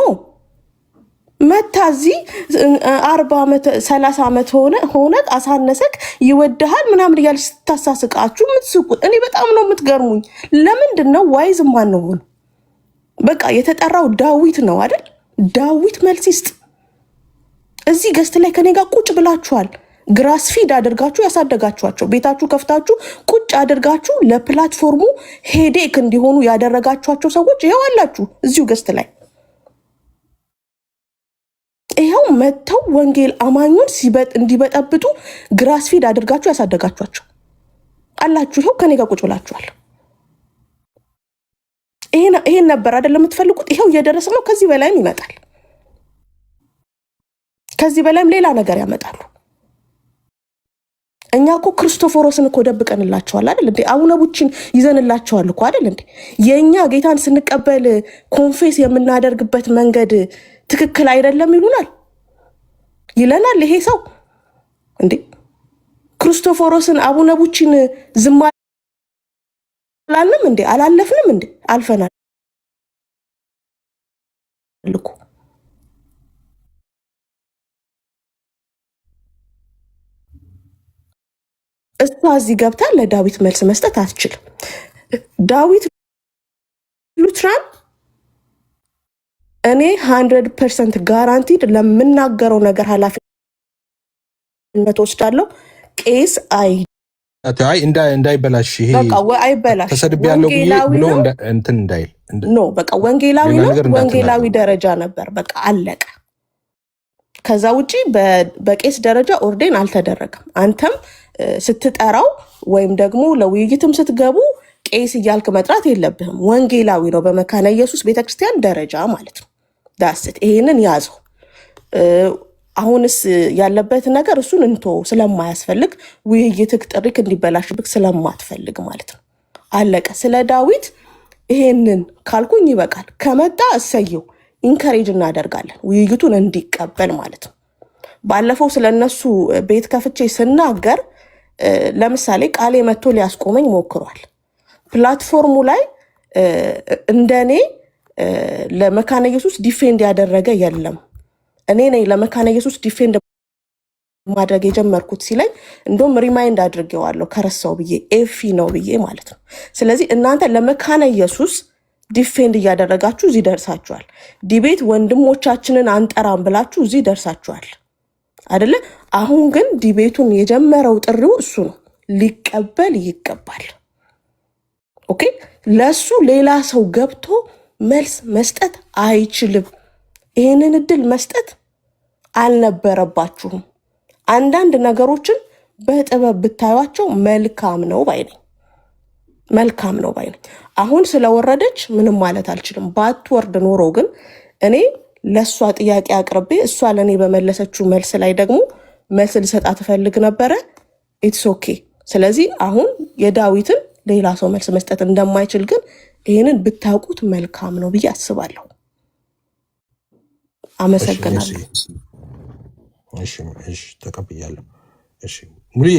መታዚ 40 ዓመት 30 ዓመት ሆነ አሳነሰክ ይወድሃል ምናምን እያል ስታሳስቃችሁ የምትስቁት እኔ በጣም ነው የምትገርሙኝ። ለምንድን ነው ዋይዝ ማን ነው ሆነ? በቃ የተጠራው ዳዊት ነው አይደል? ዳዊት መልስ ይስጥ። እዚህ ገስት ላይ ከኔ ጋር ቁጭ ብላችኋል። ግራስ ፊድ አድርጋችሁ ያሳደጋችኋቸው ቤታችሁ ከፍታችሁ ቁጭ አድርጋችሁ ለፕላትፎርሙ ሄዴክ እንዲሆኑ ያደረጋችኋቸው ሰዎች ይኸው አላችሁ እዚሁ ገስት ላይ። ይኸው መተው ወንጌል አማኙን እንዲበጠብጡ ግራስ ፊድ አድርጋችሁ ያሳደጋችኋቸው አላችሁ። ይኸው ከኔ ጋር ቁጭ ብላችኋል። ይሄን ነበር አይደል የምትፈልጉት? ይኸው እየደረሰ ነው። ከዚህ በላይም ይመጣል። ከዚህ በላይም ሌላ ነገር ያመጣሉ። እኛ እኮ ክርስቶፎሮስን እኮ ደብቀንላቸዋል አይደል እንዴ? አቡነ ቡቺን ይዘንላቸዋል እኮ አይደል እንዴ? የኛ ጌታን ስንቀበል ኮንፌስ የምናደርግበት መንገድ ትክክል አይደለም ይለናል ይሄ ሰው እንዴ። ክርስቶፎሮስን አቡነ ቡቺን ዝም አላልንም እንዴ? አላለፍንም እንዴ? አልፈናል እኮ። እሷ እዚህ ገብታ ለዳዊት መልስ መስጠት አትችልም። ዳዊት ሉትራን እኔ 100% ጋራንቲድ ለምናገረው ነገር ኃላፊነት ወስዳለሁ። ቄስ አይ እንዳይበላሽ ይሄ በቃ አይበላሽ ተሰድቤያለሁ ብሎ እንትን እንዳይል ኖ በቃ ወንጌላዊ ነው። ወንጌላዊ ደረጃ ነበር፣ በቃ አለቀ። ከዛ ውጪ በቄስ ደረጃ ኦርዴን አልተደረገም። አንተም ስትጠራው ወይም ደግሞ ለውይይትም ስትገቡ ቄስ እያልክ መጥራት የለብህም። ወንጌላዊ ነው በመካነ ኢየሱስ ቤተክርስቲያን ደረጃ ማለት ነው። ዳስት ይሄንን ያዘው። አሁንስ ያለበት ነገር እሱን እንቶ ስለማያስፈልግ ውይይትክ ጥሪክ እንዲበላሽብክ ስለማትፈልግ ማለት ነው። አለቀ። ስለ ዳዊት ይሄንን ካልኩኝ ይበቃል። ከመጣ እሰየው፣ ኢንከሬጅ እናደርጋለን ውይይቱን እንዲቀበል ማለት ነው። ባለፈው ስለነሱ ቤት ከፍቼ ስናገር ለምሳሌ ቃሌ መጥቶ ሊያስቆመኝ ሞክሯል። ፕላትፎርሙ ላይ እንደኔ ለመካነ ኢየሱስ ዲፌንድ ያደረገ የለም። እኔ ነኝ ለመካነ ኢየሱስ ዲፌንድ ማድረግ የጀመርኩት ሲለኝ እንደውም ሪማይንድ አድርጌዋለሁ ከረሳው ብዬ ኤፊ ነው ብዬ ማለት ነው። ስለዚህ እናንተ ለመካነ ኢየሱስ ዲፌንድ እያደረጋችሁ እዚህ ደርሳችኋል። ዲቤት ወንድሞቻችንን አንጠራም ብላችሁ እዚህ ደርሳችኋል አይደለ? አሁን ግን ዲቤቱን የጀመረው ጥሪው እሱ ነው። ሊቀበል ይገባል። ኦኬ፣ ለሱ ሌላ ሰው ገብቶ መልስ መስጠት አይችልም። ይህንን እድል መስጠት አልነበረባችሁም። አንዳንድ ነገሮችን በጥበብ ብታዩቸው መልካም ነው ባይነኝ። መልካም ነው ባይነኝ። አሁን ስለወረደች ምንም ማለት አልችልም። ባትወርድ ኖሮ ግን እኔ ለእሷ ጥያቄ አቅርቤ እሷ ለእኔ በመለሰችው መልስ ላይ ደግሞ መልስ ልሰጣት እፈልግ ነበረ። ኢትስ ኦኬ። ስለዚህ አሁን የዳዊትን ሌላ ሰው መልስ መስጠት እንደማይችል ግን ይህንን ብታውቁት መልካም ነው ብዬ አስባለሁ። አመሰግናለሁ። እሺ ተቀብያለሁ። እሺ ሙሉዬ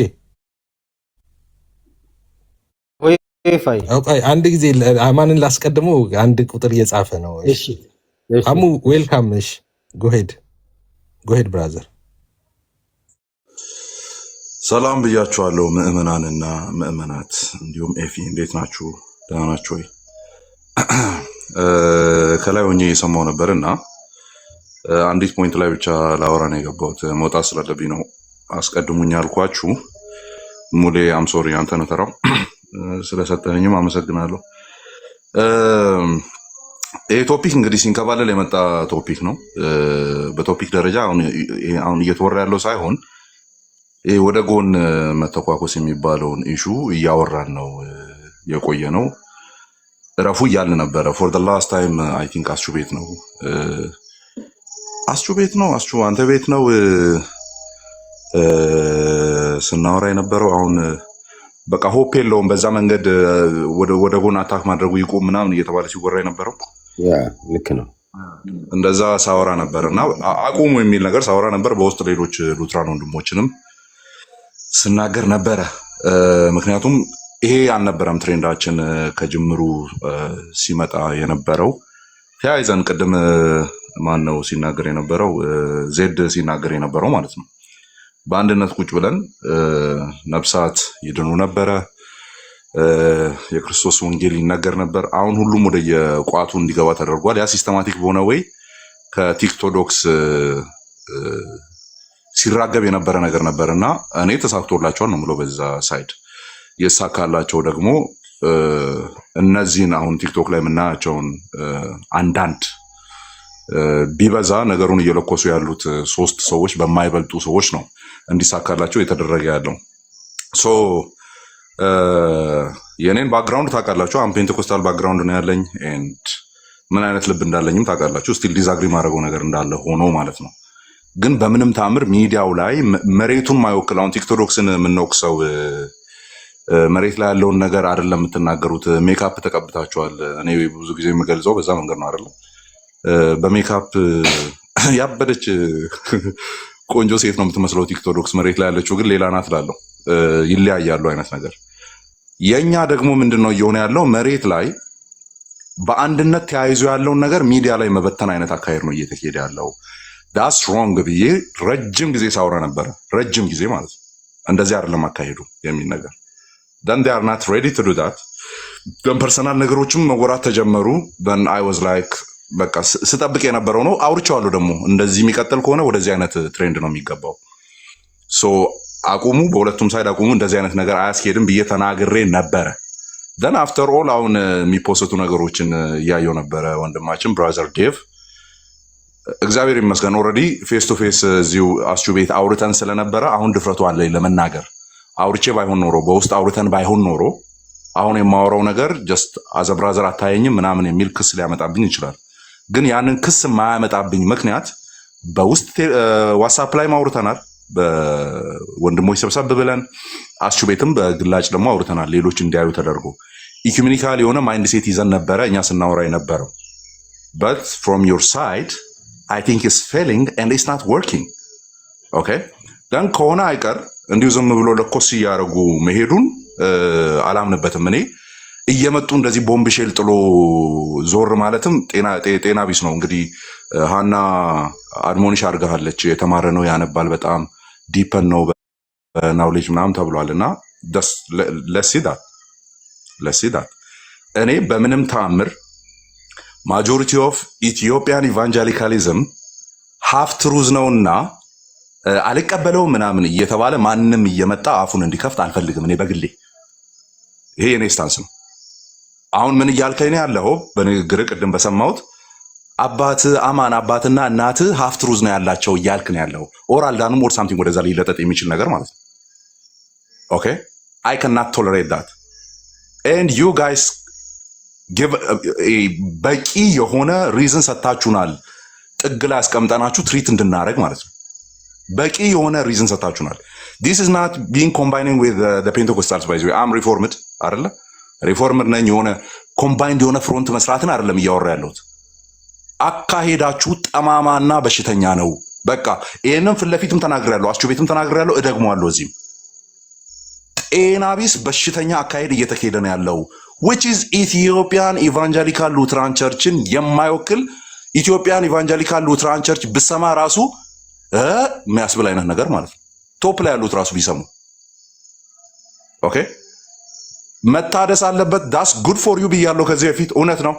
አንድ ጊዜ አማንን ላስቀድመው፣ አንድ ቁጥር እየጻፈ ነው። አሙ ዌልካም። እሺ ጎሄድ ብራዘር። ሰላም ብያችኋለሁ ምእመናንና ምእመናት፣ እንዲሁም ኤፊ እንዴት ናችሁ? ደህና ናችሁ ወይ? ከላይ ሆኜ የሰማው ነበርና አንዲት ፖይንት ላይ ብቻ ላወራ ነው የገባሁት። መውጣት ስላለብኝ ነው አስቀድሙኝ ያልኳችሁ። ሙሌ አምሶሪ አንተ ነው ተራው። ስለሰጠኝም አመሰግናለሁ። ይሄ ቶፒክ እንግዲህ ሲንከባለል የመጣ ቶፒክ ነው። በቶፒክ ደረጃ አሁን እየተወራ ያለው ሳይሆን ይሄ ወደ ጎን መተኳኮስ የሚባለውን ኢሹ እያወራን ነው የቆየ ነው። እረፉ እያልን ነበረ ፎር ዘ ላስት ታይም። አይ ቲንክ አስቹ ቤት ነው አስቹ አንተ ቤት ነው ስናወራ የነበረው። አሁን በቃ ሆፕ የለውም በዛ መንገድ ወደ ጎን አታክ ማድረጉ ይቆም ምናምን እየተባለ ሲወራ የነበረው ልክ ነው። እንደዛ ሳወራ ነበር እና አቁሙ የሚል ነገር ሳወራ ነበር። በውስጥ ሌሎች ሉትራን ወንድሞችንም ስናገር ነበረ። ምክንያቱም ይሄ አልነበረም ትሬንዳችን ከጅምሩ ሲመጣ የነበረው። ተያይዘን ቅድም ማን ነው ሲናገር የነበረው? ዜድ ሲናገር የነበረው ማለት ነው። በአንድነት ቁጭ ብለን ነፍሳት ይድኑ ነበረ፣ የክርስቶስ ወንጌል ይነገር ነበር። አሁን ሁሉም ወደ የቋቱ እንዲገባ ተደርጓል። ያ ሲስተማቲክ በሆነ ወይ ከቲክቶዶክስ ሲራገብ የነበረ ነገር ነበር እና እኔ ተሳክቶላቸዋል ነው የምለው። በዛ ሳይድ የሳካላቸው ደግሞ እነዚህን አሁን ቲክቶክ ላይ የምናያቸውን አንዳንድ ቢበዛ ነገሩን እየለኮሱ ያሉት 3 ሰዎች በማይበልጡ ሰዎች ነው እንዲሳካላቸው የተደረገ ያለው። ሶ የኔን ባክግራውንድ ታውቃላችሁ። አም ፔንቴኮስታል ባክግራውንድ ነው ያለኝ ኤንድ ምን አይነት ልብ እንዳለኝም ታውቃላችሁ። ስቲል ዲዛግሪ ማድረገው ነገር እንዳለ ሆኖ ማለት ነው። ግን በምንም ታምር ሚዲያው ላይ መሬቱን ማይወክል አሁን ቲክቶዶክስን የምንወቅሰው መሬት ላይ ያለውን ነገር አይደለም የምትናገሩት። ሜካፕ ተቀብታችኋል። እኔ ብዙ ጊዜ የምገልጸው በዛ መንገድ ነው አይደለም። በሜካፕ ያበደች ቆንጆ ሴት ነው የምትመስለው ቲክቶዶክስ፣ መሬት ላይ ያለችው ግን ሌላ ናት እላለሁ። ይለያያሉ አይነት ነገር። የኛ ደግሞ ምንድነው እየሆነ ያለው? መሬት ላይ በአንድነት ተያይዞ ያለውን ነገር ሚዲያ ላይ መበተን አይነት አካሄድ ነው እየተካሄደ ያለው። ዳስ ሮንግ ብዬ ረጅም ጊዜ ሳውራ ነበረ። ረጅም ጊዜ ማለት ነው። እንደዚህ አይደለም አካሄዱ የሚል ነገር then they are not ready to do that ፐርሰናል ነገሮችም መወራት ተጀመሩ። then I was like በቃ ስጠብቅ የነበረው ነው። አውርቼዋለሁ ደግሞ እንደዚህ የሚቀጥል ከሆነ ወደዚህ አይነት ትሬንድ ነው የሚገባው። ሶ አቁሙ፣ በሁለቱም ሳይድ አቁሙ፣ እንደዚህ አይነት ነገር አያስኬድም ብዬ ተናግሬ ነበረ። then after all አሁን የሚፖስቱ ነገሮችን እያየው ነበረ። ወንድማችን ብራዘር ዴቭ እግዚአብሔር ይመስገን ኦልሬዲ ፌስ ቱ ፌስ እዚሁ አስቹ ቤት አውርተን ስለነበረ አሁን ድፍረቱ አለኝ ለመናገር። አውርቼ ባይሆን ኖሮ በውስጥ አውርተን ባይሆን ኖሮ አሁን የማወራው ነገር ጀስት አዘ ብራዘር አታየኝም ምናምን የሚል ክስ ሊያመጣብኝ ይችላል። ግን ያንን ክስ የማያመጣብኝ ምክንያት በውስጥ ዋትስአፕ ላይ አውርተናል፣ በወንድሞች ሰብሰብ ብለን አስቹ ቤትም በግላጭ ደግሞ አውርተናል። ሌሎች እንዲያዩ ተደርጎ ኢኩሜኒካል የሆነ ማይንድ ሴት ይዘን ነበረ እኛ ስናወራ የነበረው። but from your side I think it's failing and it's not working. okay then ከሆነ አይቀር እንዲሁ ዝም ብሎ ለኮስ ያረጉ መሄዱን አላምንበትም። እኔ እየመጡ እንደዚህ ቦምብ ሼል ጥሎ ዞር ማለትም ጤና ቢስ ነው። እንግዲህ ሃና አድሞኒሽ አርጋለች፣ የተማረ ነው፣ ያነባል፣ በጣም ዲፐን ነው ናውሌጅ ምናምን ተብሏልና let's see that እኔ በምንም ተአምር ማጆሪቲ ኦፍ ኢትዮጵያን ኢቫንጀሊካሊዝም ሃፍ ትሩዝ ነውና አልቀበለው ምናምን እየተባለ ማንንም እየመጣ አፉን እንዲከፍት አልፈልግም። እኔ በግሌ ይሄ የኔ ስታንስ ነው። አሁን ምን እያልከኝ ነው ያለው? በንግግር ቅድም በሰማሁት አባት አማን አባትና እናት ሃፍ ትሩዝ ነው ያላቸው እያልክ ነው ያለው። ኦር አልዳኑም ኦር ሳምቲንግ ወደዛ ሊለጠጥ የሚችል ነገር ማለት ነው። ኦኬ I cannot tolerate that and you guys በቂ የሆነ ሪዝን ሰታችሁናል። ጥግ ላይ አስቀምጠናችሁ ትሪት እንድናረግ ማለት ነው። በቂ የሆነ ሪዝን ሰታችሁናል። this is not being combining with the Pentecostals by the way I'm reformed አይደለ? ሪፎርምድ ነኝ። የሆነ ኮምባይንድ የሆነ ፍሮንት መስራትን አይደለም እያወራ ያለሁት። አካሄዳችሁ ጠማማና በሽተኛ ነው። በቃ ይሄንን ፊት ለፊትም ተናግሬያለሁ፣ አስቹ ቤትም ተናግሬያለሁ፣ እደግመዋለሁ እዚህም። ጤና ቢስ በሽተኛ አካሄድ እየተካሄደ ነው ያለው which is ኢትዮጵያን ኢቫንጀሊካል ሉትራን ቸርችን የማይወክል ኢትዮጵያን ኢቫንጀሊካል ሉትራን ቸርች ብሰማ ራሱ የሚያስብል አይነት ነገር ማለት ነው። ቶፕ ላይ ያሉት ራሱ ቢሰሙ ኦኬ መታደስ አለበት። ዳስ ጉድ ፎር ዩ ብያለሁ ከዚህ በፊት እውነት ነው።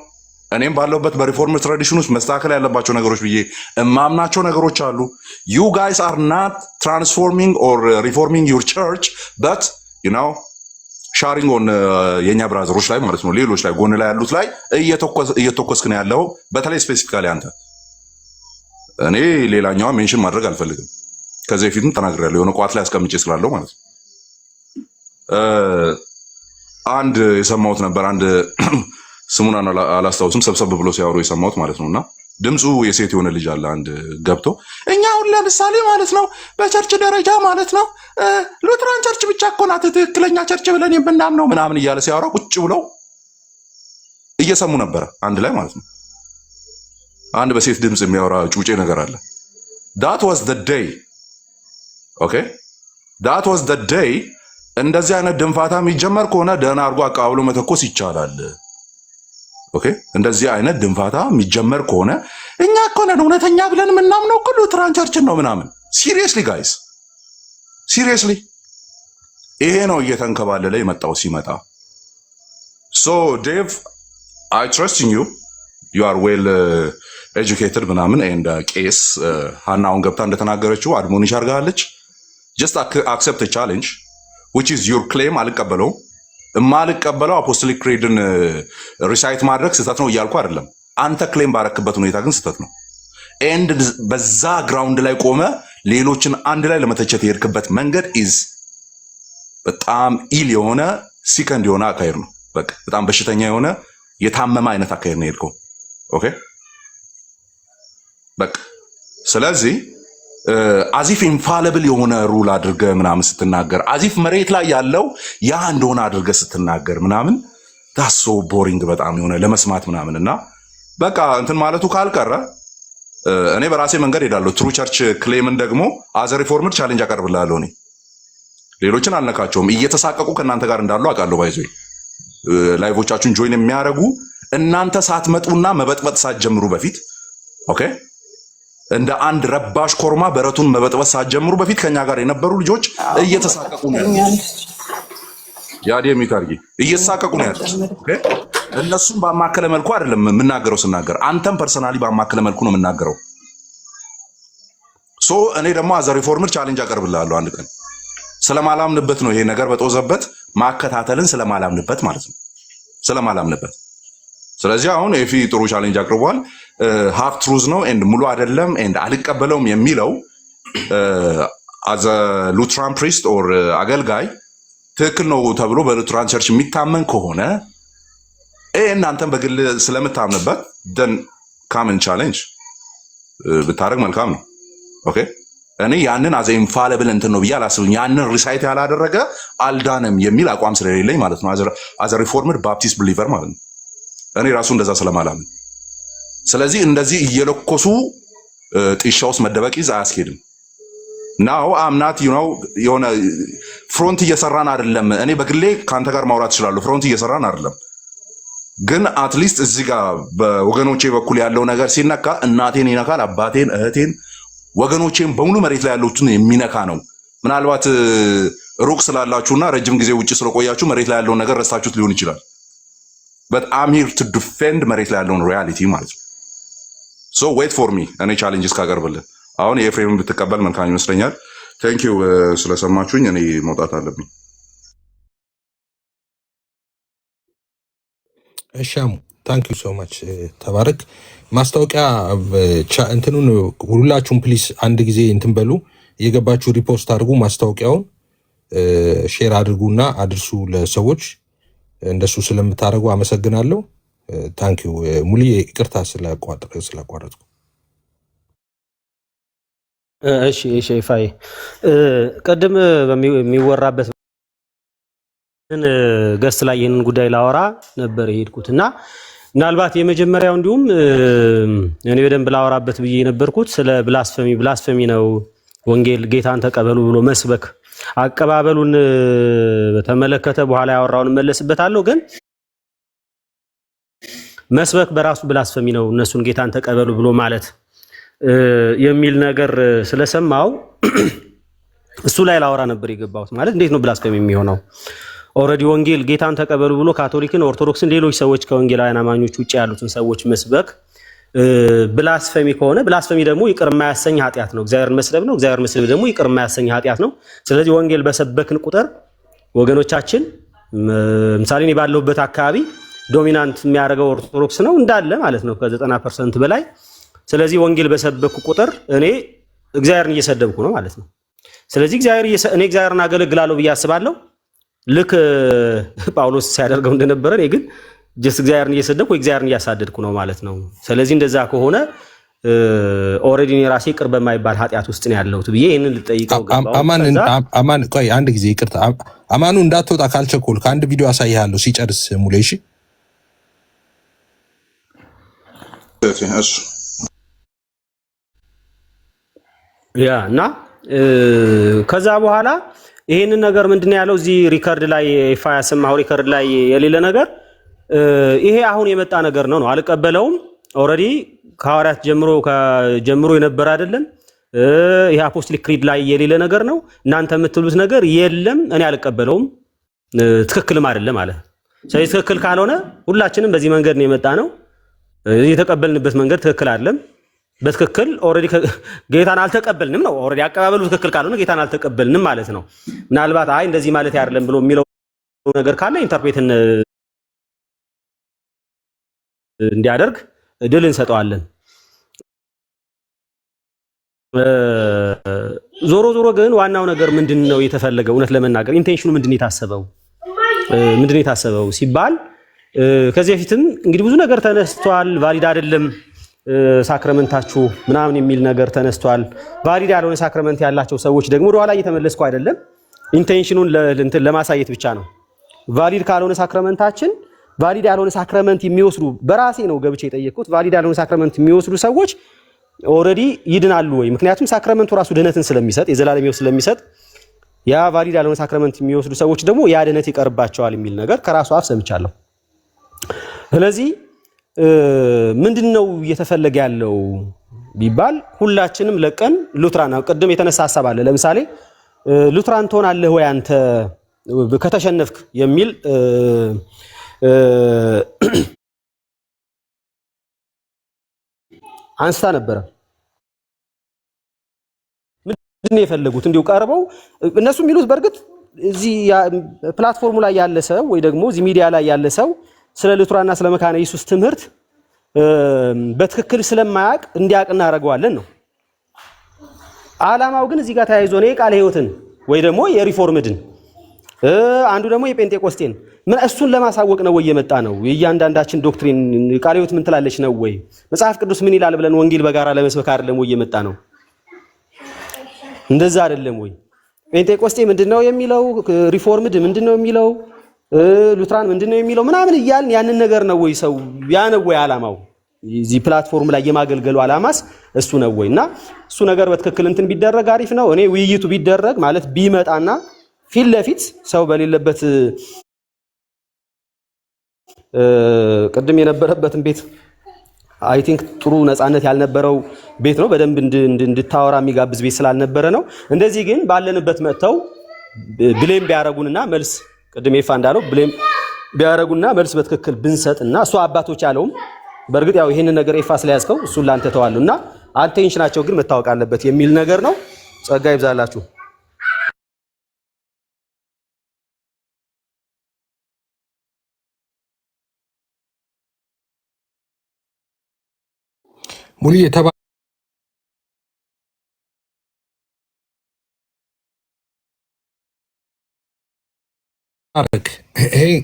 እኔም ባለሁበት በሪፎርም ትራዲሽን ውስጥ መስተካከል ያለባቸው ነገሮች ብዬ እማምናቸው ነገሮች አሉ። ዩ ጋይስ አር ናት ትራንስፎርሚንግ ኦር ሪፎርሚንግ ዩር ቸርች በት ዩ ኖው ሻሪንግ ኦን የኛ ብራዘሮች ላይ ማለት ነው፣ ሌሎች ላይ ጎን ላይ ያሉት ላይ እየተኮስክ ነው ያለው። በተለይ ስፔሲፊካሊ አንተ እኔ ሌላኛዋ ሜንሽን ማድረግ አልፈልግም። ከዚህ በፊትም ተናግሬያለሁ የሆነ ቋት ላይ አስቀምጬ ስላለው ማለት ነው። አንድ የሰማሁት ነበር፣ አንድ ስሙን አላስታውስም፣ ሰብሰብ ብሎ ሲያወሩ የሰማሁት ማለት ነውና ድምፁ የሴት የሆነ ልጅ አለ። አንድ ገብቶ እኛ አሁን ለምሳሌ ማለት ነው በቸርች ደረጃ ማለት ነው ሉትራን ቸርች ብቻ እኮ ናት ትክክለኛ ቸርች ብለን የምናምነው ምናምን እያለ ሲያወራ ቁጭ ብለው እየሰሙ ነበረ አንድ ላይ ማለት ነው። አንድ በሴት ድምፅ የሚያወራ ጩጬ ነገር አለ። that was the day okay that was the day እንደዚህ አይነት ድንፋታ የሚጀመር ከሆነ ደህና አድርጎ አቃብሎ መተኮስ ይቻላል። ኦኬ እንደዚህ አይነት ድንፋታ የሚጀመር ከሆነ እኛ እኮ ነን እውነተኛ ብለን የምናምነው እኮ ሉትራን ቸርችን ነው ምናምን። ሲሪየስሊ ጋይስ ሲሪየስሊ ይሄ ነው እየተንከባለለ የመጣው ሲመጣ። ሶ ዴቭ አይ ትረስት ኢን ዩ ዩ አር ዌል ኤጁኬትድ ምናምን ኤንድ ቄስ ሃና አሁን ገብታ እንደተናገረችው አድሞኒሽ አድርጋለች። ጀስት አክሰፕት ቻሌንጅ which is your claim አልቀበለው የማልቀበለው አፖስቶሊክ ክሬድን ሪሳይት ማድረግ ስህተት ነው እያልኩ አይደለም። አንተ ክሌም ባረክበት ሁኔታ ግን ስህተት ነው። ኤንድ በዛ ግራውንድ ላይ ቆመ ሌሎችን አንድ ላይ ለመተቸት የሄድክበት መንገድ ኢዝ በጣም ኢል የሆነ ሲከንድ የሆነ አካሄድ ነው። በቃ በጣም በሽተኛ የሆነ የታመመ አይነት አካሄድ ነው የሄድከው። ኦኬ በቃ ስለዚህ አዚፍ ኢንፋለብል የሆነ ሩል አድርገ ምናምን ስትናገር አዚፍ መሬት ላይ ያለው ያ እንደሆነ አድርገ ስትናገር ምናምን ዳሶ ቦሪንግ በጣም የሆነ ለመስማት ምናምን እና በቃ እንትን ማለቱ ካልቀረ እኔ በራሴ መንገድ ሄዳለሁ። ትሩ ቸርች ክሌምን ደግሞ አዘ ሪፎርምድ ቻሌንጅ አቀርብልሃለሁ። እኔ ሌሎችን አልነካቸውም። እየተሳቀቁ ከእናንተ ጋር እንዳሉ አውቃለሁ። ባይዞ ላይቮቻችሁን ጆይን የሚያደርጉ እናንተ ሳትመጡና መበጥበጥ ሳትጀምሩ በፊት ኦኬ እንደ አንድ ረባሽ ኮርማ በረቱን መበጥበጥ ሳትጀምሩ በፊት ከኛ ጋር የነበሩ ልጆች እየተሳቀቁ ነው። ያዲ የሚታርጊ እየሳቀቁ ነው ያሉት። እነሱም ባማከለ መልኩ አይደለም የምናገረው ስናገር፣ አንተም ፐርሰናሊ ባማከለ መልኩ ነው የምናገረው። ሶ እኔ ደግሞ አዘ ሪፎርመር ቻሌንጅ አቀርብልሃለሁ አንድ ቀን። ስለማላምንበት ነው ይሄ ነገር በጦዘበት ማከታተልን ስለማላምንበት ማለት ነው፣ ስለማላምንበት። ስለዚህ አሁን ኤፊ ጥሩ ቻሌንጅ አቅርቧል። ሃፍ ትሩዝ ነው ኤንድ ሙሉ አይደለም ኤንድ አልቀበለውም የሚለው አዘ ሉትራን ፕሪስት ኦር አገልጋይ ትክክል ነው ተብሎ በሉትራን ቸርች የሚታመን ከሆነ እናንተም በግል ስለምታምንበት ደን ካመን ቻሌንጅ ብታደርግ መልካም ነው። ኦኬ እኔ ያንን አዘ ኢንፋሊብል እንትን ነው ብዬ አላስብም። ያንን ሪሳይት ያላደረገ አልዳንም የሚል አቋም ስለሌለኝ ማለት ነው፣ አዘ ሪፎርምድ ባፕቲስት ብሊቨር ማለት ነው። እኔ ራሱ እንደዛ ስለማላምን፣ ስለዚህ እንደዚህ እየለኮሱ ጢሻ ውስጥ መደበቅ ይዝ አያስኬድም። ናው አምናት የሆነ ፍሮንት እየሰራን አይደለም። እኔ በግሌ ከአንተ ጋር ማውራት እችላለሁ፣ ፍሮንት እየሰራን አይደለም። ግን አትሊስት እዚህ ጋር በወገኖቼ በኩል ያለው ነገር ሲነካ እናቴን ይነካል፣ አባቴን፣ እህቴን፣ ወገኖቼን በሙሉ መሬት ላይ ያሉትን የሚነካ ነው። ምናልባት ሩቅ ስላላችሁና ረጅም ጊዜ ውጭ ስለቆያችሁ መሬት ላይ ያለውን ነገር ረስታችሁት ሊሆን ይችላል። but I'm here to defend መሬት ላይ ያለውን ሪያሊቲ ማለት ነው። so wait for me እኔ ቻሌንጅ እስካቀርብልህ አሁን የኤፍሬምን ብትቀበል መልካም ይመስለኛል። ቴንክ ዩ ስለሰማችሁኝ። እኔ መውጣት አለብኝ። እሻሙ ታንክ ዩ ሶ ማች ተባረክ። ማስታወቂያ እንትኑን ሁላችሁም ፕሊስ አንድ ጊዜ እንትን በሉ፣ እየገባችሁ ሪፖስት አድርጉ፣ ማስታወቂያውን ሼር አድርጉና አድርሱ ለሰዎች። እንደሱ ስለምታደርጉ አመሰግናለሁ። ታንክ ዩ ሙሉ ይቅርታ ስላቋረጥኩ። እሺ እሺ ፋይ ቅድም በሚወራበት ገስት ላይ ይህንን ጉዳይ ላወራ ነበር የሄድኩት እና ምናልባት የመጀመሪያው እንዲሁም እኔ በደንብ ላወራበት ብዬ የነበርኩት ስለ ብላስፈሚ ነው። ወንጌል ጌታን ተቀበሉ ብሎ መስበክ አቀባበሉን በተመለከተ በኋላ ያወራውን መለስበታለሁ። ግን መስበክ በራሱ ብላስፈሚ ነው፣ እነሱን ጌታን ተቀበሉ ብሎ ማለት የሚል ነገር ስለሰማው እሱ ላይ ላወራ ነበር የገባሁት። ማለት እንዴት ነው ብላስፈሚ የሚሆነው? ኦልሬዲ ወንጌል ጌታን ተቀበሉ ብሎ ካቶሊክን፣ ኦርቶዶክስን፣ ሌሎች ሰዎች ከወንጌላውያን አማኞች ውጭ ያሉትን ሰዎች መስበክ ብላስፈሚ ከሆነ ብላስፈሚ ደግሞ ይቅር የማያሰኝ ኃጢአት ነው። እግዚአብሔርን መስደብ ነው። እግዚአብሔር መስደብ ደግሞ ይቅር የማያሰኝ ኃጢአት ነው። ስለዚህ ወንጌል በሰበክን ቁጥር ወገኖቻችን፣ ምሳሌ እኔ ባለሁበት አካባቢ ዶሚናንት የሚያደርገው ኦርቶዶክስ ነው እንዳለ ማለት ነው ከ90% በላይ። ስለዚህ ወንጌል በሰበኩ ቁጥር እኔ እግዚአብሔርን እየሰደብኩ ነው ማለት ነው። ስለዚህ እኔ እግዚአብሔርን አገለግላለሁ ብዬ አስባለሁ፣ ልክ ጳውሎስ ሲያደርገው እንደነበረ። እኔ ግን ጀስት እግዚአብሔርን እየሰደብኩ ወይ እግዚአብሔርን እያሳደድኩ ነው ማለት ነው። ስለዚህ እንደዛ ከሆነ ኦልሬዲ እኔ ራሴ ቅር በማይባል ኃጢአት ውስጥ ነው ያለሁት ብዬ ይህንን ልጠይቀው ገባሁ። አማን ቆይ አንድ ጊዜ ይቅርታ፣ አማኑ እንዳትወጣ ካልቸኮል ከአንድ ቪዲዮ አሳይሃለሁ ሲጨርስ ሙሌ። እሺ ያ እና ከዛ በኋላ ይሄንን ነገር ምንድነው ያለው እዚህ ሪከርድ ላይ ይፋ ያሰማው ሪከርድ ላይ የሌለ ነገር ይሄ አሁን የመጣ ነገር ነው አልቀበለውም። ኦልሬዲ ከሐዋርያት ጀምሮ የነበረ አይደለም። ይሄ አፖስቶሊክ ክሪድ ላይ የሌለ ነገር ነው። እናንተ የምትሉት ነገር የለም፣ እኔ አልቀበለውም፣ ትክክልም አይደለም ማለት። ስለዚህ ትክክል ካልሆነ ሁላችንም በዚህ መንገድ ነው የመጣ ነው። የተቀበልንበት መንገድ ትክክል አይደለም። በትክክል ኦልሬዲ ጌታን አልተቀበልንም ነው። ኦልሬዲ አቀባበሉ ትክክል ካልሆነ ጌታን አልተቀበልንም ማለት ነው። ምናልባት አይ እንደዚህ ማለት አይደለም ብሎ የሚለው ነገር ካለ ኢንተርፕሬት እንዲያደርግ ድል እንሰጠዋለን። ዞሮ ግን ዋናው ነገር ምንድነው የተፈለገው? እውነት ለመናገር ኢንቴንሽኑ ምንድነው የታሰበው ሲባል ከዚህ በፊትም እንግዲህ ብዙ ነገር ተነስቷል። ቫሊድ አይደለም ሳክራመንታችሁ ምናምን የሚል ነገር ተነስቷል። ቫሊድ ያልሆነ ሳክራመንት ያላቸው ሰዎች ደግሞ ወደኋላ እየተመለስኩ አይደለም፣ ኢንቴንሽኑን ለማሳየት ብቻ ነው። ቫሊድ ካልሆነ ሳክራመንታችን ቫሊድ ያልሆነ ሳክራመንት የሚወስዱ በራሴ ነው ገብቼ የጠየቅኩት። ቫሊድ ያልሆነ ሳክራመንት የሚወስዱ ሰዎች ኦልሬዲ ይድናሉ ወይ? ምክንያቱም ሳክራመንቱ ራሱ ድህነትን ስለሚሰጥ የዘላለም ሕይወት ስለሚሰጥ ያ ቫሊድ ያልሆነ ሳክራመንት የሚወስዱ ሰዎች ደግሞ ያ ድህነት ይቀርባቸዋል የሚል ነገር ከራሱ አፍ ሰምቻለሁ። ስለዚህ ምንድነው እየተፈለገ ያለው ቢባል ሁላችንም ለቀን ሉትራን ቅድም የተነሳ ሐሳብ አለ። ለምሳሌ ሉትራን ትሆናለህ ወይ አንተ ከተሸነፍክ የሚል አንስታ ነበረ። ምንድን ነው የፈለጉት? እንዲሁ ቀርበው እነሱ የሚሉት በእርግጥ እዚህ ፕላትፎርሙ ላይ ያለ ሰው ወይ ደግሞ እዚህ ሚዲያ ላይ ያለ ሰው ስለ ልቱራና ስለ መካነ ኢየሱስ ትምህርት በትክክል ስለማያውቅ እንዲያውቅ እናደርገዋለን ነው። ዓላማው ግን እዚህ ጋር ተያይዞ ነው የቃለ ሕይወትን ወይ ደግሞ የሪፎርምድን አንዱ ደግሞ የጴንጤቆስጤን ምን እሱን ለማሳወቅ ነው ወይ የመጣ ነው? የእያንዳንዳችን ዶክትሪን ቃለ ሕይወት ምን ትላለች ነው ወይ መጽሐፍ ቅዱስ ምን ይላል ብለን ወንጌል በጋራ ለመስበክ አይደለም ወይ የመጣ ነው? እንደዛ አይደለም ወይ? ጴንጤቆስጤ ምንድነው የሚለው? ሪፎርምድ ምንድነው የሚለው? ሉትራን ምንድነው የሚለው? ምናምን እያልን ያንን ነገር ነው ወይ ሰው ያ ነው ወይ ዓላማው? እዚህ ፕላትፎርም ላይ የማገልገሉ ዓላማስ እሱ ነው ወይ? እና እሱ ነገር በትክክል እንትን ቢደረግ አሪፍ ነው። እኔ ውይይቱ ቢደረግ ማለት ቢመጣና ፊት ለፊት ሰው በሌለበት ቅድም የነበረበትን ቤት አይ ቲንክ ጥሩ ነፃነት ያልነበረው ቤት ነው። በደንብ እንድታወራ የሚጋብዝ ቤት ስላልነበረ ነው። እንደዚህ ግን ባለንበት መጥተው ብሌም ቢያረጉንና መልስ ቅድም ይፋ እንዳለው ብሌም ቢያረጉና መልስ በትክክል ብንሰጥና እሱ አባቶች ያለውም በእርግጥ ያው ይሄንን ነገር ይፋ ስለያዝከው እሱን ላንተ ተዋሉና አቴንሽናቸው ግን መታወቅ አለበት የሚል ነገር ነው። ጸጋ ይብዛላችሁ። ሙሉ የተባረክ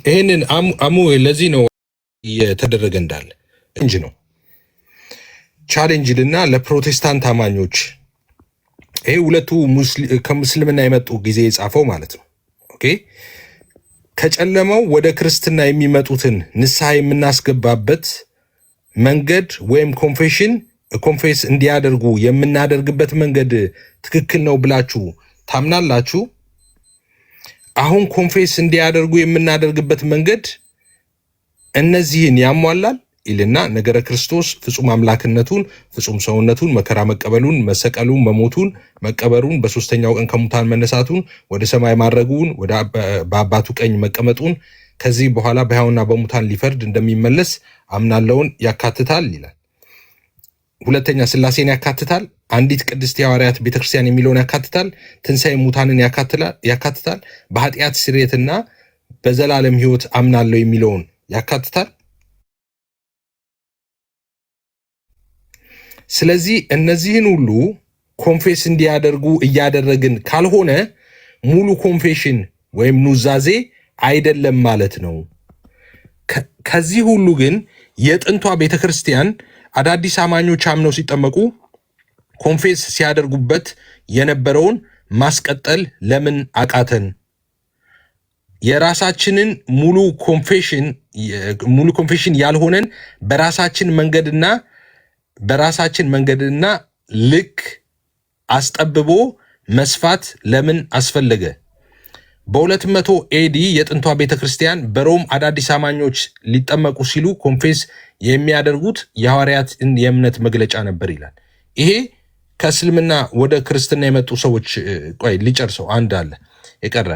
ይሄንን አሙ ለዚህ ነው የተደረገ እንዳለ እንጂ ነው ቻሌንጅ ልና ለፕሮቴስታንት አማኞች ይሄ ሁለቱ ከሙስልምና የመጡ ጊዜ የጻፈው ማለት ነው። ኦኬ ከጨለማው ወደ ክርስትና የሚመጡትን ንስሐ የምናስገባበት መንገድ ወይም ኮንፌስ እንዲያደርጉ የምናደርግበት መንገድ ትክክል ነው ብላችሁ ታምናላችሁ? አሁን ኮንፌስ እንዲያደርጉ የምናደርግበት መንገድ እነዚህን ያሟላል ይልና ነገረ ክርስቶስ ፍጹም አምላክነቱን፣ ፍጹም ሰውነቱን፣ መከራ መቀበሉን፣ መሰቀሉን፣ መሞቱን፣ መቀበሩን፣ በሶስተኛው ቀን ከሙታን መነሳቱን፣ ወደ ሰማይ ማድረጉን፣ በአባቱ ቀኝ መቀመጡን፣ ከዚህ በኋላ በሕያውና በሙታን ሊፈርድ እንደሚመለስ አምናለውን ያካትታል ይላል። ሁለተኛ ሥላሴን ያካትታል። አንዲት ቅድስት የሐዋርያት ቤተክርስቲያን የሚለውን ያካትታል። ትንሣኤ ሙታንን ያካትታል። በኃጢአት ስርየትና በዘላለም ሕይወት አምናለሁ የሚለውን ያካትታል። ስለዚህ እነዚህን ሁሉ ኮንፌስ እንዲያደርጉ እያደረግን ካልሆነ ሙሉ ኮንፌሽን ወይም ኑዛዜ አይደለም ማለት ነው። ከዚህ ሁሉ ግን የጥንቷ ቤተክርስቲያን አዳዲስ አማኞች አምነው ሲጠመቁ ኮንፌስ ሲያደርጉበት የነበረውን ማስቀጠል ለምን አቃተን? የራሳችንን ሙሉ ኮንፌሽን ያልሆነን በራሳችን መንገድና ልክ አስጠብቦ መስፋት ለምን አስፈለገ? በ200 ኤዲ የጥንቷ ቤተክርስቲያን በሮም አዳዲስ አማኞች ሊጠመቁ ሲሉ ኮንፌስ የሚያደርጉት የሐዋርያትን የእምነት መግለጫ ነበር ይላል። ይሄ ከእስልምና ወደ ክርስትና የመጡ ሰዎች ቆይ ሊጨርሰው አንድ አለ የቀረ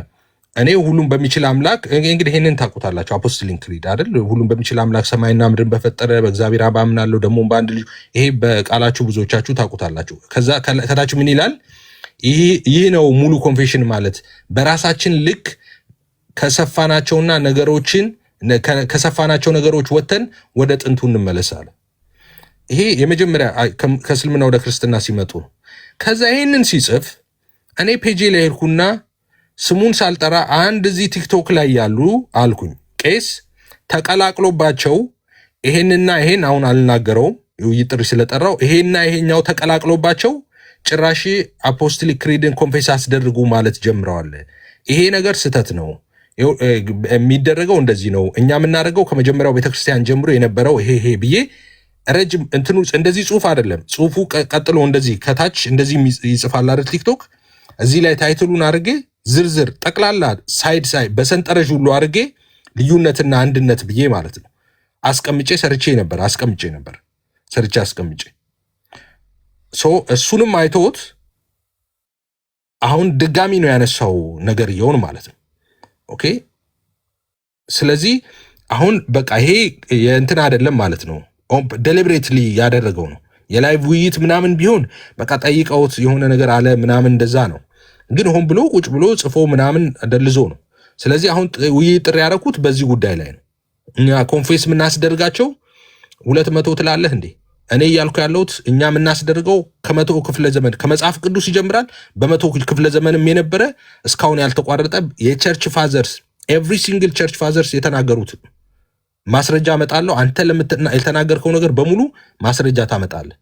እኔ ሁሉም በሚችል አምላክ እንግዲህ ይሄንን ታውቁታላችሁ። አፖስቶሊክ ክሪድ አይደል? ሁሉም በሚችል አምላክ ሰማይና ምድርን በፈጠረ በእግዚአብሔር አብ አምናለሁ ደግሞ በአንድ ልጅ። ይሄ በቃላችሁ ብዙዎቻችሁ ታውቁታላችሁ። ከዛ ከታች ምን ይላል? ይህ ነው ሙሉ ኮንፌሽን ማለት በራሳችን ልክ ከሰፋናቸው ነገሮች ወጥተን ወደ ጥንቱ እንመለሳለን። ይሄ የመጀመሪያ ከእስልምና ወደ ክርስትና ሲመጡ ነው። ከዛ ይህንን ሲጽፍ እኔ ፔጄ ላይ ሄድኩና ስሙን ሳልጠራ አንድ እዚህ ቲክቶክ ላይ ያሉ አልኩኝ ቄስ ተቀላቅሎባቸው ይሄንና ይሄን አሁን አልናገረውም የውይይት ጥሪ ስለጠራው ይሄና ይሄኛው ተቀላቅሎባቸው ጭራሽ አፖስቶሊክ ክሪድን ኮንፌስ አስደርጉ ማለት ጀምረዋል። ይሄ ነገር ስህተት ነው። የሚደረገው እንደዚህ ነው። እኛ የምናደርገው ከመጀመሪያው ቤተክርስቲያን ጀምሮ የነበረው ይሄ ብዬ ረጅም እንትኑ እንደዚህ ጽሁፍ አይደለም። ጽሁፉ ቀጥሎ እንደዚህ ከታች እንደዚህ ይጽፋል አይደል? ቲክቶክ እዚህ ላይ ታይትሉን አድርጌ ዝርዝር ጠቅላላ ሳይድ በሰንጠረዥ ሁሉ አድርጌ ልዩነትና አንድነት ብዬ ማለት ነው አስቀምጬ እሱንም አይቶት አሁን ድጋሚ ነው ያነሳው ነገር ይሆን ማለት ነው። ኦኬ። ስለዚህ አሁን በቃ ይሄ የእንትን አይደለም ማለት ነው። ዴሊብሬትሊ ያደረገው ነው። የላይቭ ውይይት ምናምን ቢሆን በቃ ጠይቀውት የሆነ ነገር አለ ምናምን እንደዛ ነው። ግን ሆን ብሎ ቁጭ ብሎ ጽፎ ምናምን ደልዞ ነው። ስለዚህ አሁን ውይይት ጥሪ ያደረኩት በዚህ ጉዳይ ላይ ነው። እኛ ኮንፌስ የምናስደርጋቸው 200 ትላለህ እንዴ? እኔ እያልኩ ያለሁት እኛ የምናስደርገው ከ100 ክፍለ ዘመን ከመጽሐፍ ቅዱስ ይጀምራል። በ100 ክፍለ ዘመንም የነበረ እስካሁን ያልተቋረጠ የቸርች ፋዘርስ ኤቭሪ ሲንግል ቸርች ፋዘርስ የተናገሩት ማስረጃ አመጣለሁ። አንተ የተናገርከው ነገር በሙሉ ማስረጃ ታመጣለህ።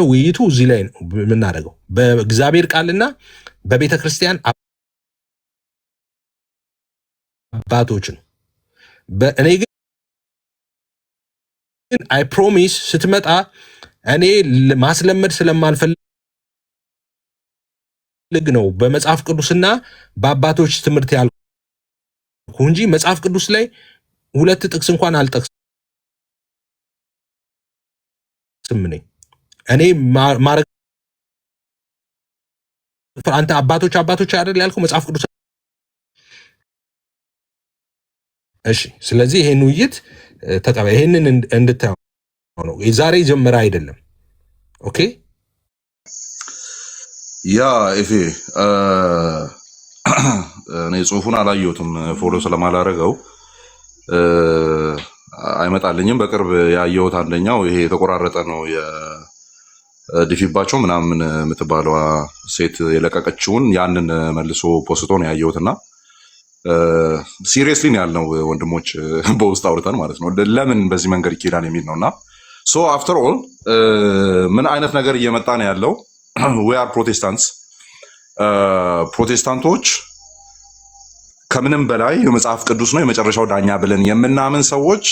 ውይይቱ እዚህ ላይ ነው የምናደርገው በእግዚአብሔር ቃልና በቤተ ክርስቲያን አባቶች ነው። እኔ ግን አይ ፕሮሚስ ስትመጣ እኔ ማስለመድ ስለማልፈልግ ነው በመጽሐፍ ቅዱስና በአባቶች ትምህርት ያልኩ እንጂ መጽሐፍ ቅዱስ ላይ 2 ጥቅስ እንኳን አልጠቅስም። እኔ ማረግ አንተ አባቶች አይደል ያልከው መጽሐፍ ቅዱስ። እሺ፣ ስለዚህ ይሄን ውይይት ተቀበል። ይሄንን እንድታየው ነው። የዛሬ ጀመረ አይደለም። ኦኬ። ያ ኤፌ እኔ ጽሁፉን አላየሁትም ፎሎ ስለማላረገው አይመጣልኝም። በቅርብ ያየሁት አንደኛው ይሄ የተቆራረጠ ነው የድፊባቸው ምናምን የምትባለዋ ሴት የለቀቀችውን ያንን መልሶ ፖስቶ ነው ያየሁትና ሲሪየስሊ ነው ያልነው ወንድሞች በውስጥ አውርተን ማለት ነው ለምን በዚህ መንገድ ይኬዳል የሚል ነውና ሶ አፍተር ኦል ምን አይነት ነገር እየመጣ ነው ያለው? we are protestants ፕሮቴስታንቶች ከምንም በላይ የመጽሐፍ ቅዱስ ነው የመጨረሻው ዳኛ ብለን የምናምን ሰዎች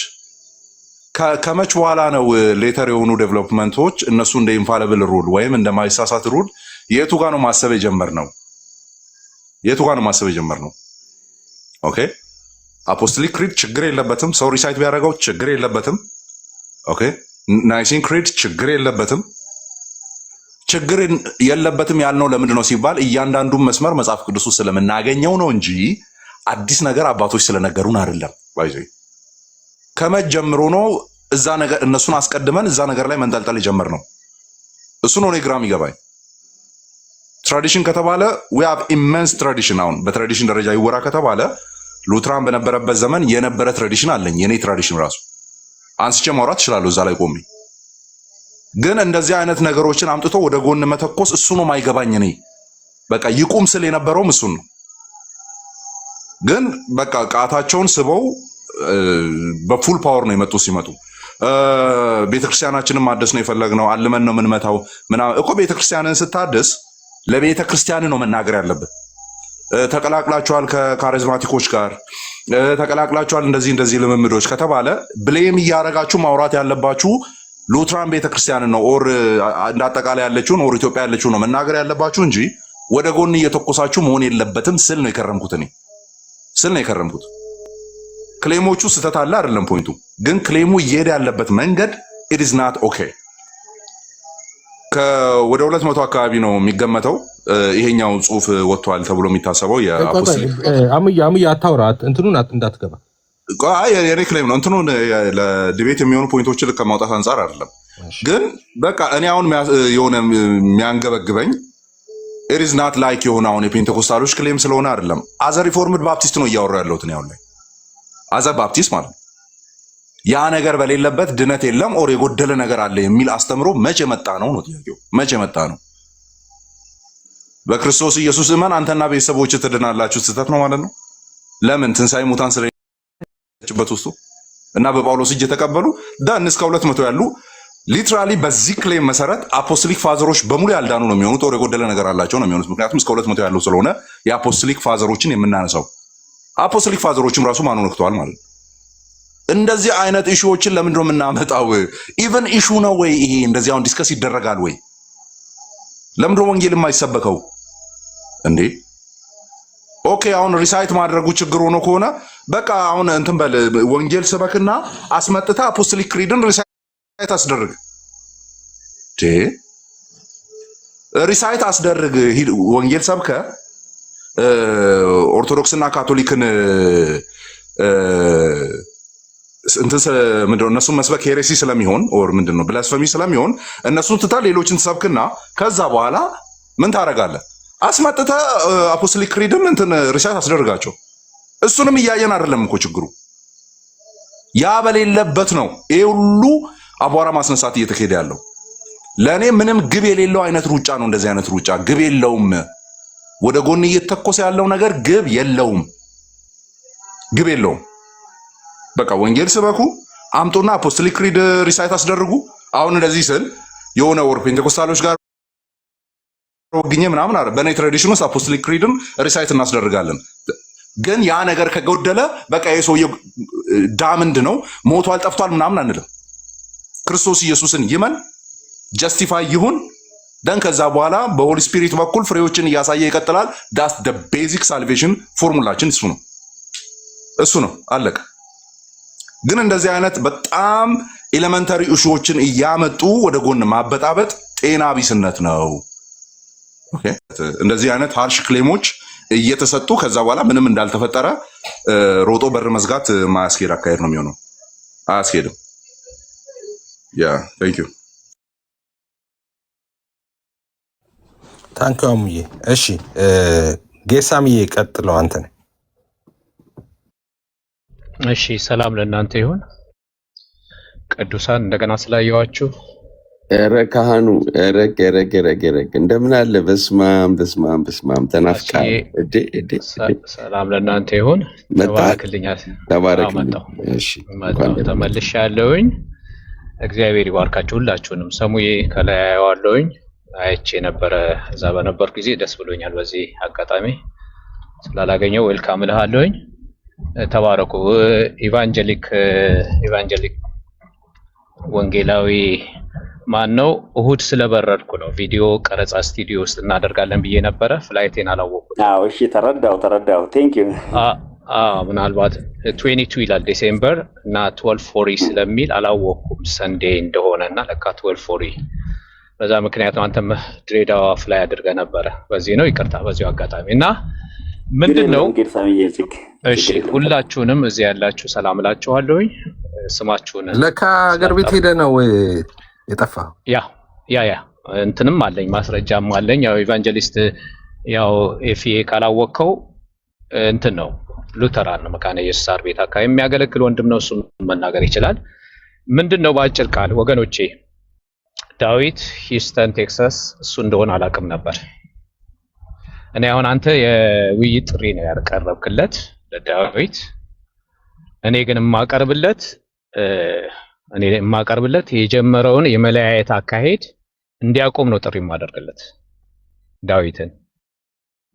ከመች በኋላ ነው ሌተር የሆኑ ዴቨሎፕመንቶች እነሱ እንደ ኢንፋሊብል ሩል ወይም እንደማይሳሳት ሩል የቱ ጋር ነው ማሰብ የጀመርነው? ኦኬ። አፖስቶሊክ ክሪድ ችግር የለበትም። ሰው ሪሳይት ቢያደርገው ችግር የለበትም። ኦኬ። ናይሲን ክሪድ ችግር የለበትም። ችግር የለበትም ያልነው ለምንድን ነው ሲባል እያንዳንዱን መስመር መጽሐፍ ቅዱስ ውስጥ ስለምናገኘው ነው እንጂ አዲስ ነገር አባቶች ስለነገሩን አይደለም። ባይዘ ከመች ጀምሮ ነው እዛ ነገር እነሱን አስቀድመን እዛ ነገር ላይ መንጠልጠል የጀመርነው? እሱ ነው እኔ ግራም ይገባኝ። ትራዲሽን ከተባለ we have immense tradition። አሁን በትራዲሽን ደረጃ ይወራ ከተባለ ሉትራን በነበረበት ዘመን የነበረ ትራዲሽን አለኝ። የኔ ትራዲሽን ራሱ አንስቼ ማውራት እችላለሁ እዛ ላይ ቆሜ። ግን እንደዚህ አይነት ነገሮችን አምጥቶ ወደ ጎን መተኮስ እሱ ነው ማይገባኝ። እኔ በቃ ይቁም ስል የነበረውም እሱን ነው። ግን በቃ ቃታቸውን ስበው በፉል ፓወር ነው የመጡ። ሲመጡ ቤተክርስቲያናችንን ማደስ ነው የፈለግነው፣ አልመን ነው የምንመታው ምናምን እኮ። ቤተክርስቲያንን ስታደስ ለቤተ ክርስቲያን ነው መናገር ያለብን። ተቀላቅላችኋል ከካሪዝማቲኮች ጋር ተቀላቅላችኋል እንደዚህ ልምምዶች ከተባለ ብሌም እያረጋችሁ ማውራት ያለባችሁ ሉትራን ቤተክርስቲያንን ነው ኦር እንዳጠቃላይ ያለችውን ኦር ኢትዮጵያ ያለችው ነው መናገር ያለባችሁ እንጂ ወደ ጎን እየተኮሳችሁ መሆን የለበትም ስል ነው የከረምኩት። ክሌሞቹ ስተት አለ አይደለም ፖይንቱ፣ ግን ክሌሙ እየሄደ ያለበት መንገድ it is not okay። ወደ 200 አካባቢ ነው የሚገመተው ይሄኛው ጽሁፍ ወጥቷል ተብሎ የሚታሰበው የአፖስቶሊክ አምያ አታውራት እንትኑን እንዳትገባ የኔ ክሌም ነው። እንትኑን ለዲቤት የሚሆኑ ፖይንቶችን ከማውጣት አንጻር አይደለም። ግን በቃ እኔ አሁን የሆነ የሚያንገበግበኝ it is not like የሆነ አሁን የፔንቴኮስታሎች ክሌም ስለሆነ አይደለም። አዘ ሪፎርምድ ባፕቲስት ነው እያወራሁ ያለሁት እኔ አሁን ላይ አዘ ባፕቲስት ማለት ነው። ያ ነገር በሌለበት ድነት የለም ኦር የጎደለ ነገር አለ የሚል አስተምሮ መቼ መጣ ነው ጥያቄው። መቼ መጣ ነው? በክርስቶስ ኢየሱስ እመን አንተና ቤተሰቦች ትድናላችሁ ስህተት ነው ማለት ነው። ለምን ትንሣኤ ሙታን ስለበት ውስጡ እና በጳውሎስ እጅ የተቀበሉ ዳን እስከ 200 ያሉ ሊትራሊ በዚህ ክሌም መሰረት አፖስቶሊክ ፋዘሮች በሙሉ ያልዳኑ ነው የሚሆኑት ኦር የጎደለ ነገር አላቸው ነው የሚሆኑት። ምክንያቱም እስከ 200 ያለው ስለሆነ የአፖስቶሊክ ፋዘሮችን የምናነሳው አፖስቶሊክ ፋዘሮችም ራሱ ማኑ ነክተዋል ማለት ነው። እንደዚህ አይነት ኢሹዎችን ለምንድን ነው የምናመጣው? ኢቨን ኢሹ ነው ወይ ይሄ? እንደዚህ አሁን ዲስከስ ይደረጋል ወይ? ለምንድን ነው ወንጌል የማይሰበከው እንዴ? ኦኬ አሁን ሪሳይት ማድረጉ ችግር ሆኖ ከሆነ በቃ አሁን እንትን በል ወንጌል ስበክና አስመጥታ አፖስቶሊክ ክሪድን ሪሳይት አስደርግ ሪሳይት አስደርግ ወንጌል ሰብከ ኦርቶዶክስና ካቶሊክን እንትን ምንድነው እነሱን መስበክ ሄሬሲ ስለሚሆን ኦር ምንድነው ብላስፈሚ ስለሚሆን እነሱን ትታ ሌሎችን ትሰብክና ከዛ በኋላ ምን ታረጋለህ? አስመጥተ አፖስቶሊክ ክሪድን እንትን ሪሳይት አስደርጋቸው። እሱንም እያየን አይደለም እኮ ችግሩ ያ በሌለበት ነው ይሄ ሁሉ አቧራ ማስነሳት እየተካሄደ ያለው። ለእኔ ምንም ግብ የሌለው አይነት ሩጫ ነው። እንደዚህ አይነት ሩጫ ግብ የለውም። ወደ ጎን እየተተኮሰ ያለው ነገር ግብ የለውም፣ ግብ የለውም። በቃ ወንጌል ስበኩ፣ አምጡና አፖስቶሊክ ክሪድ ሪሳይት አስደርጉ። አሁን እንደዚህ ስል የሆነ ወር ፔንቴኮስታሎች ጋር ወግኘ ምናምን አረ በኔ ትራዲሽን ውስጥ አፖስቶሊክ ክሪድን ሪሳይት እናስደርጋለን። ግን ያ ነገር ከጎደለ በቃ የሰውየው ዳምንድ ነው ሞቷል ጠፍቷል ምናምን አንልም። ክርስቶስ ኢየሱስን ይመን ጀስቲፋይ ይሁን ደን ከዛ በኋላ በሆሊ ስፒሪት በኩል ፍሬዎችን እያሳየ ይቀጥላል። ዳስ ደ ቤዚክ ሳልቬሽን ፎርሙላችን እሱ ነው አለቀ። ግን እንደዚህ አይነት በጣም ኤሌመንታሪ ኢሹዎችን እያመጡ ወደ ጎን ማበጣበጥ ጤና ቢስነት ነው። ኦኬ እንደዚህ አይነት ሃርሽ ክሌሞች እየተሰጡ ከዛ በኋላ ምንም እንዳልተፈጠረ ሮጦ በር መዝጋት ማያስኬድ አካሄድ ነው የሚሆነው። አያስኬድም። ያ ታንክ ዩ ታንካሙዬ። እሺ ጌሳምዬ ቀጥለው አንተ ነህ። እሺ ሰላም ለእናንተ ይሁን ቅዱሳን፣ እንደገና ስላየዋችሁ። ኧረ ካህኑ ረግ እንደምን አለ? በስማም ተናፍቃል። ሰላም ለእናንተ ይሁን። ተባረክልኛል። ተባረክልኝ። እሺ ተመልሻለሁኝ። እግዚአብሔር ይባርካችሁ ሁላችሁንም። ሰሙዬ ከላይ አየዋለሁኝ፣ አይቼ ነበረ እዛ በነበር ጊዜ ደስ ብሎኛል። በዚህ አጋጣሚ ስላላገኘው ዌልካም እልሃለሁኝ። ተባረኩ። ኢቫንጀሊክ ወንጌላዊ ማን ነው? እሁድ ስለበረድኩ ነው ቪዲዮ ቀረጻ ስቱዲዮ ውስጥ እናደርጋለን ብዬ ነበረ። ፍላይቴን አላወቅኩት። እሺ ተረዳው። ቴንክ ዩ። ምናልባት 22 ይላል ዲሴምበር እና 1240 ስለሚል አላወቅኩም ሰንዴ እንደሆነ እና ለካ 1240 በዛ ምክንያት ነው። አንተም ድሬዳዋ ፍላይ አድርገህ ነበረ። በዚህ ነው ይቅርታ በዚሁ አጋጣሚ እና ምንድነው? እሺ ሁላችሁንም እዚህ ያላችሁ ሰላም እላችኋለሁኝ። ስማችሁን ለካ ሀገር ቤት ሄደ ነው የጠፋ ያ እንትንም አለኝ ማስረጃም አለኝ። ያው ኢቫንጀሊስት ያው ኤፍኤ ካላወቀው እንትን ነው ሉተራን ነው መካነ ኢየሱስ ሳር ቤት አካባቢ የሚያገለግል ወንድም ነው። እሱም መናገር ይችላል። ምንድነው በአጭር ቃል ወገኖቼ፣ ዳዊት ሂውስተን ቴክሳስ እሱ እንደሆነ አላውቅም ነበር። እኔ አሁን አንተ የውይይት ጥሪ ነው ያቀረብክለት ለዳዊት። እኔ ግን የማቀርብለት የጀመረውን የመለያየት አካሄድ እንዲያቆም ነው ጥሪ የማደርግለት ዳዊትን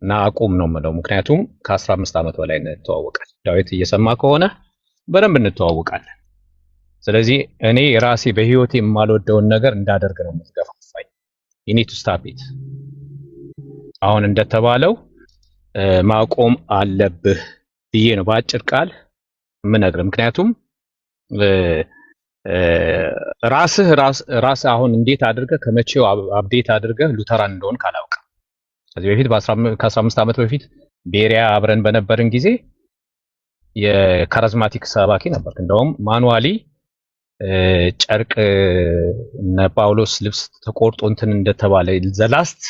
እና አቁም ነው የምለው። ምክንያቱም ከ15 ዓመት በላይ እንተዋወቃለን። ዳዊት እየሰማ ከሆነ በደንብ እንተዋወቃለን። ስለዚህ እኔ የራሴ በህይወቴ የማልወደውን ነገር እንዳደርግ ነው የምትገፋፋኝ። you need to stop it። አሁን እንደተባለው ማቆም አለብህ ብዬ ነው በአጭር ቃል የምነግርህ። ምክንያቱም ራስህ አሁን እንዴት አድርገህ ከመቼው አፕዴት አድርገህ ሉተራን እንደሆን ካላውቅ ከዚህ በፊት ከ15 ዓመት በፊት ቤሪያ አብረን በነበርን ጊዜ የካሪዝማቲክ ሰባኪ ነበር። እንደውም ማኑዋሊ ጨርቅ እነ ጳውሎስ ልብስ ተቆርጦ እንትን እንደተባለ ዘላስት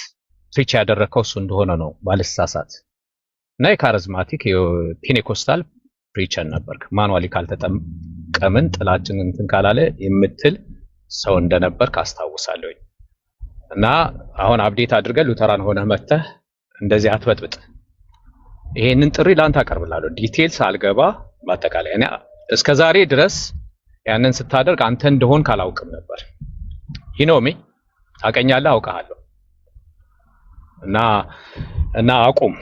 ፕሪች ያደረከው እሱ እንደሆነ ነው ባልሳሳት። እና የካሪዝማቲክ የፔኔኮስታል ፕሪቸር ነበርክ። ማኑዋሊ ካልተጠቀምን ጥላችን እንትን ካላለ የምትል ሰው እንደነበርክ አስታውሳለሁ። እና አሁን አፕዴት አድርገህ ሉተራን ሆነህ መተህ እንደዚህ አትበጥብጥ። ይሄንን ጥሪ ላንተ አቀርብላለሁ። ዲቴልስ አልገባ በአጠቃላይ እኔ እስከዛሬ ድረስ ያንን ስታደርግ አንተ እንደሆን ካላውቅም ነበር። ሂኖሚ ታውቀኛለህ፣ አውቃለሁ። እና አቁም።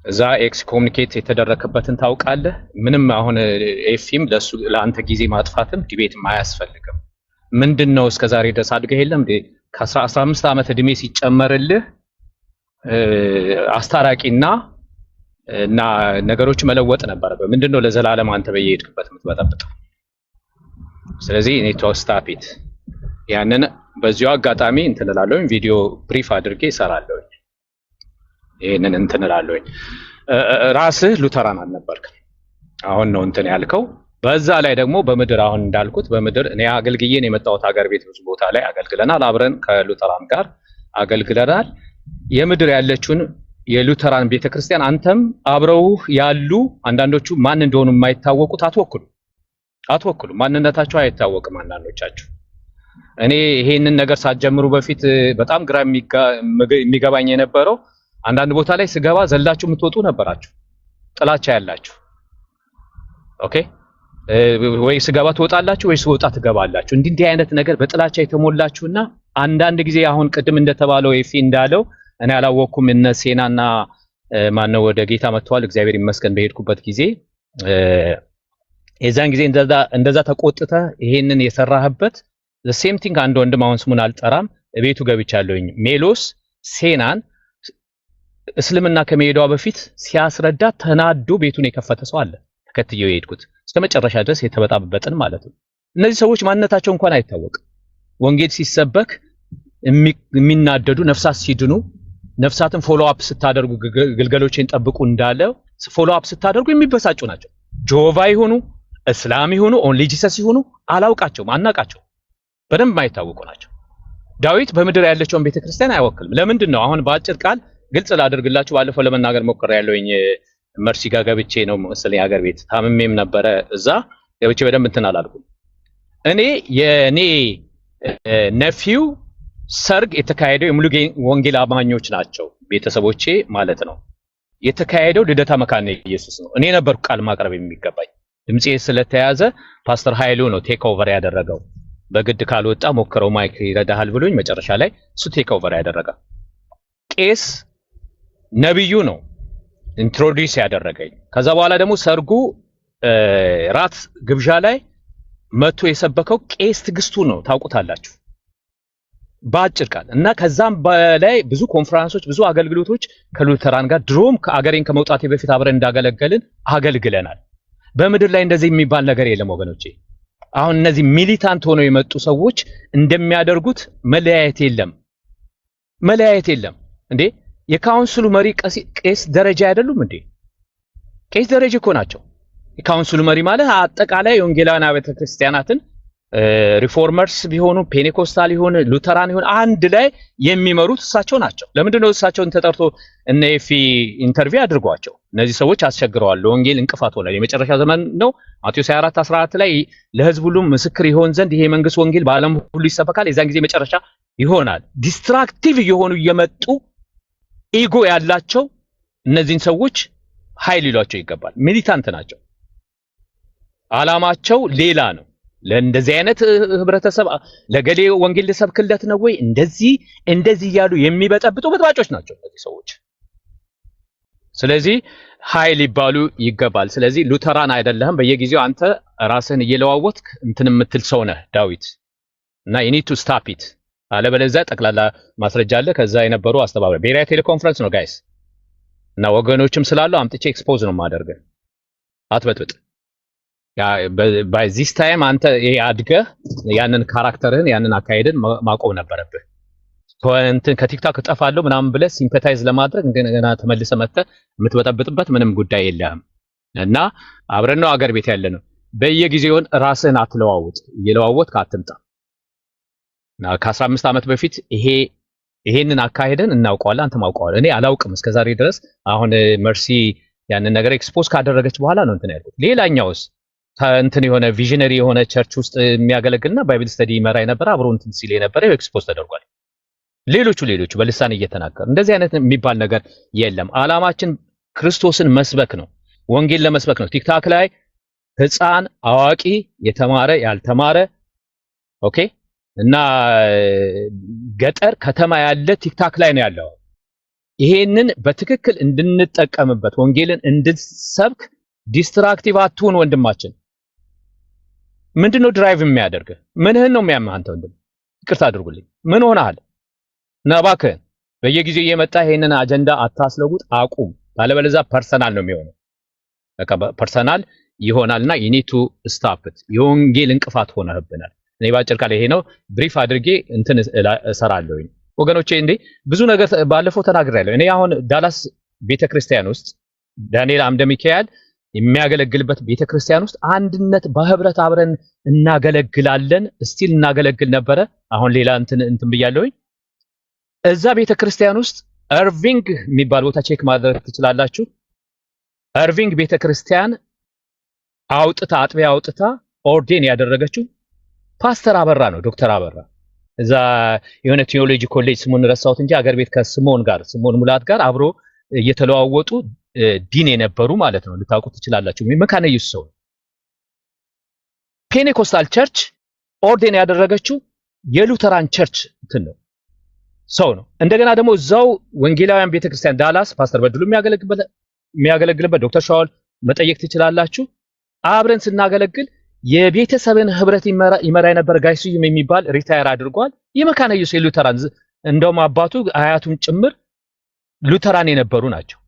እዛ ኤክስ ኮሙኒኬት የተደረከበትን ታውቃለህ። ምንም አሁን ኤፊም ለአንተ ጊዜ ማጥፋትም ዲቤትም አያስፈልግም። ምንድነው እስከዛሬ ድረስ አድገህ የለም ከ15 ዓመት እድሜ ሲጨመርልህ አስታራቂና እና ነገሮች መለወጥ ነበረበት። ምንድነው ለዘላለም አንተ በየሄድክበት የምትበጠብጠው? ስለዚህ እኔ ስታፒት ያንን በዚሁ አጋጣሚ እንትን እላለሁ። ቪዲዮ ብሪፍ አድርጌ እሰራለሁ። ይሄንን እንትን እላለሁኝ። ራስህ ሉተራን አልነበርክም፣ አሁን ነው እንትን ያልከው። በዛ ላይ ደግሞ በምድር አሁን እንዳልኩት በምድር እኔ አገልግዬን የመጣሁት ሀገር ቤት ብዙ ቦታ ላይ አገልግለናል፣ አብረን ከሉተራን ጋር አገልግለናል። የምድር ያለችውን የሉተራን ቤተክርስቲያን አንተም አብረው ያሉ አንዳንዶቹ ማን እንደሆኑ የማይታወቁት አትወክሉ፣ ማንነታቸው አይታወቅም አንዳንዶቻችሁ። እኔ ይሄንን ነገር ሳትጀምሩ በፊት በጣም ግራ የሚገባኝ የነበረው አንዳንድ ቦታ ላይ ስገባ ዘላችሁ የምትወጡ ነበራችሁ፣ ጥላቻ ያላችሁ። ኦኬ ወይ ስገባ ትወጣላችሁ ወይ ስወጣ ትገባላችሁ። እንዲህ አይነት ነገር በጥላቻ የተሞላችሁና አንዳንድ ጊዜ አሁን ቅድም እንደተባለው ኤፊ እንዳለው እኔ አላወቅኩም እነ ሴናና ማነው ወደ ጌታ መጥተዋል እግዚአብሔር ይመስገን በሄድኩበት ጊዜ የዛን ጊዜ እንደዛ ተቆጥተ ይሄንን የሰራህበት the same thing አንድ ወንድም አሁን ስሙን አልጠራም ቤቱ ገብቻለሁኝ ሜሎስ ሴናን እስልምና ከመሄዷ በፊት ሲያስረዳ ተናዶ ቤቱን የከፈተ ሰው አለ። ተከትየው የሄድኩት እስከመጨረሻ ድረስ የተበጣበጠን ማለት ነው። እነዚህ ሰዎች ማንነታቸው እንኳን አይታወቅም። ወንጌል ሲሰበክ የሚናደዱ ነፍሳት ሲድኑ ነፍሳትን ፎሎ አፕ ስታደርጉ ግልገሎችን ጠብቁ እንዳለው ፎሎ አፕ ስታደርጉ የሚበሳጩ ናቸው። ጆቫ ይሁኑ እስላም ይሁኑ ኦንሊ ጂሰስ ይሁኑ አላውቃቸውም፣ አናቃቸው በደንብ ማይታወቁ ናቸው። ዳዊት በምድር ያለችውን ቤተክርስቲያን አይወክልም። ለምንድን ነው? አሁን በአጭር ቃል ግልጽ ላደርግላችሁ ባለፈው ለመናገር ሞክሬያለሁኝ። መርሲ ጋር ገብቼ ነው መሰለኝ ሀገር ቤት ታምሜም ነበረ። እዛ ገብቼ በደንብ እንትን አላልኩም። የኔ ነፊው ሰርግ የተካሄደው የሙሉ ወንጌል አማኞች ናቸው ቤተሰቦቼ ማለት ነው። የተካሄደው ልደታ መካነ ኢየሱስ ነው። እኔ ነበርኩ ቃል ማቅረብ የሚገባኝ። ድምጼ ስለተያዘ ፓስተር ኃይሉ ነው ቴክ ኦቨር ያደረገው። በግድ ካልወጣ ሞክረው ማይክ ይረዳሃል ብሎኝ መጨረሻ ላይ እሱ ቴክ ኦቨር ያደረገ። ቄስ ነብዩ ነው ኢንትሮዲዩስ ያደረገኝ። ከዛ በኋላ ደግሞ ሰርጉ ራት ግብዣ ላይ መጥቶ የሰበከው ቄስ ትግስቱ ነው፣ ታውቁታላችሁ በአጭር ቃል። እና ከዛም በላይ ብዙ ኮንፈረንሶች ብዙ አገልግሎቶች ከሉተራን ጋር ድሮም ከአገሬን ከመውጣቴ በፊት አብረን እንዳገለገልን አገልግለናል። በምድር ላይ እንደዚህ የሚባል ነገር የለም ወገኖቼ። አሁን እነዚህ ሚሊታንት ሆነው የመጡ ሰዎች እንደሚያደርጉት መለያየት የለም እንዴ። የካውንስሉ መሪ ቄስ ደረጃ አይደሉም እንዴ? ቄስ ደረጃ እኮ ናቸው። የካውንስሉ መሪ ማለት አጠቃላይ የወንጌላውያን አብያተ ክርስቲያናትን ሪፎርመርስ ቢሆኑ ፔኔኮስታል ይሆን ሉተራን ይሆን አንድ ላይ የሚመሩት እሳቸው ናቸው። ለምንድን ነው እሳቸውን ተጠርቶ እነ ኤፊ ኢንተርቪው አድርጓቸው? እነዚህ ሰዎች አስቸግረዋል፣ ወንጌል እንቅፋት ሆነ። የመጨረሻ ዘመን ነው። ማቴዎስ 24:14 ላይ ለሕዝብ ሁሉ ምስክር ይሆን ዘንድ ይሄ መንግስት ወንጌል በዓለም ሁሉ ይሰበካል፣ የዛን ጊዜ መጨረሻ ይሆናል። ዲስትራክቲቭ እየሆኑ እየመጡ ኢጎ ያላቸው እነዚህን ሰዎች ኃይል ይሏቸው ይገባል። ሚሊታንት ናቸው። አላማቸው ሌላ ነው። ለእንደዚህ አይነት ህብረተሰብ ለገሌ ወንጌል ልሰብክለት ነው ወይ እንደዚህ ያሉ የሚበጠብጡ በጥባጮች ናቸው እነዚህ ሰዎች። ስለዚህ ኃይል ይባሉ ይገባል። ስለዚህ ሉተራን አይደለህም። በየጊዜው አንተ ራስህን እየለዋወጥክ እንትን የምትል ሰው ነህ ዳዊት። እና you need to stop it። አለበለዚያ ጠቅላላ ማስረጃ አለ። ከዛ የነበሩ አስተባባሪ ብሔራዊ ቴሌኮንፈረንስ ነው ጋይስ። እና ወገኖችም ስላሉ አምጥቼ ኤክስፖዝ ነው ማደርገው። አትበጥብጥ። by this time አንተ ይሄ አድገህ ያንን ካራክተርህን ያንን አካሄድን ማቆም ነበረብህ። እንትን ከቲክቶክ እጠፋለሁ ምናምን ብለህ ሲምፓታይዝ ለማድረግ እንደገና ተመልሰ መጥተህ የምትበጠብጥበት ምንም ጉዳይ የለህም። እና አብረን ነው አገር ቤት ያለ ነው። በየጊዜውን ራስህን አትለዋውጥ፣ እየለዋወጥክ አትምጣ። እና ከ15 ዓመት በፊት ይሄንን አካሄድን እናውቀዋለን፣ አንተም አውቀዋለህ። እኔ አላውቅም እስከዛሬ ድረስ። አሁን መርሲ ያንን ነገር ኤክስፖዝ ካደረገች በኋላ ነው እንትን ያልኩት። ሌላኛውስ እንትን የሆነ ቪዥነሪ የሆነ ቸርች ውስጥ የሚያገለግልና ባይብል ስተዲ ይመራ የነበረ አብሮ እንትን ሲል የነበረ ኤክስፖዝ ተደርጓል። ሌሎቹ በልሳን እየተናገሩ እንደዚህ አይነት የሚባል ነገር የለም። አላማችን ክርስቶስን መስበክ ነው፣ ወንጌል ለመስበክ ነው። ቲክታክ ላይ ህፃን፣ አዋቂ፣ የተማረ፣ ያልተማረ ኦኬ እና ገጠር ከተማ ያለ ቲክታክ ላይ ነው ያለው። ይሄንን በትክክል እንድንጠቀምበት ወንጌልን እንድንሰብክ ዲስትራክቲቭ አትሁን ወንድማችን። ምንድነው ድራይቭ የሚያደርግ? ምንህን ነው የሚያምህ አንተ ወንድም? ይቅርታ አድርጉልኝ። ምን ሆነሃል? እና እባክህን በየጊዜው እየመጣ ይሄንን አጀንዳ አታስለውጥ፣ አቁም። ባለበለዚያ ፐርሰናል ነው የሚሆነው። በቃ ፐርሰናል ይሆናልና you need to stop it። የወንጌል እንቅፋት ሆነህብናል። እኔ ባጭር ቃል ይሄ ነው ብሪፍ አድርጌ እንትን እሰራለሁኝ። ወገኖቼ እንዴ ብዙ ነገር ባለፈው ተናግሬያለሁ። እኔ አሁን ዳላስ ቤተክርስቲያን ውስጥ ዳንኤል አምደ ሚካኤል የሚያገለግልበት ቤተክርስቲያን ውስጥ አንድነት በህብረት አብረን እናገለግላለን። ስቲል እናገለግል ነበረ። አሁን ሌላ እንትን ብያለሁኝ። እዛ ቤተክርስቲያን ውስጥ እርቪንግ የሚባል ቦታ ቼክ ማድረግ ትችላላችሁ። እርቪንግ ቤተክርስቲያን አጥቢያ አውጥታ ኦርዴን ያደረገችው ፓስተር አበራ ነው፣ ዶክተር አበራ። እዛ የሆነ ቴዎሎጂ ኮሌጅ ስሙን ረሳሁት እንጂ አገር ቤት ስምዖን ሙላት ጋር አብሮ እየተለዋወጡ ዲን የነበሩ ማለት ነው። ልታውቁ ትችላላችሁ። መካነ ኢየሱስ ሰው ፔኔኮስታል ቸርች ኦርዴን ያደረገችው የሉተራን ቸርች እንትን ነው ሰው ነው። እንደገና ደግሞ እዛው ወንጌላውያን ቤተክርስቲያን ዳላስ ፓስተር በድሉ የሚያገለግልበት ዶክተር ሻውል መጠየቅ ትችላላችሁ። አብረን ስናገለግል የቤተሰብን ህብረት ይመራ የነበረ ጋይሱም የሚባል ሪታየር አድርጓል። የመካነ ኢየሱስ የሉተራን እንደውም አባቱ አያቱም ጭምር ሉተራን የነበሩ ናቸው።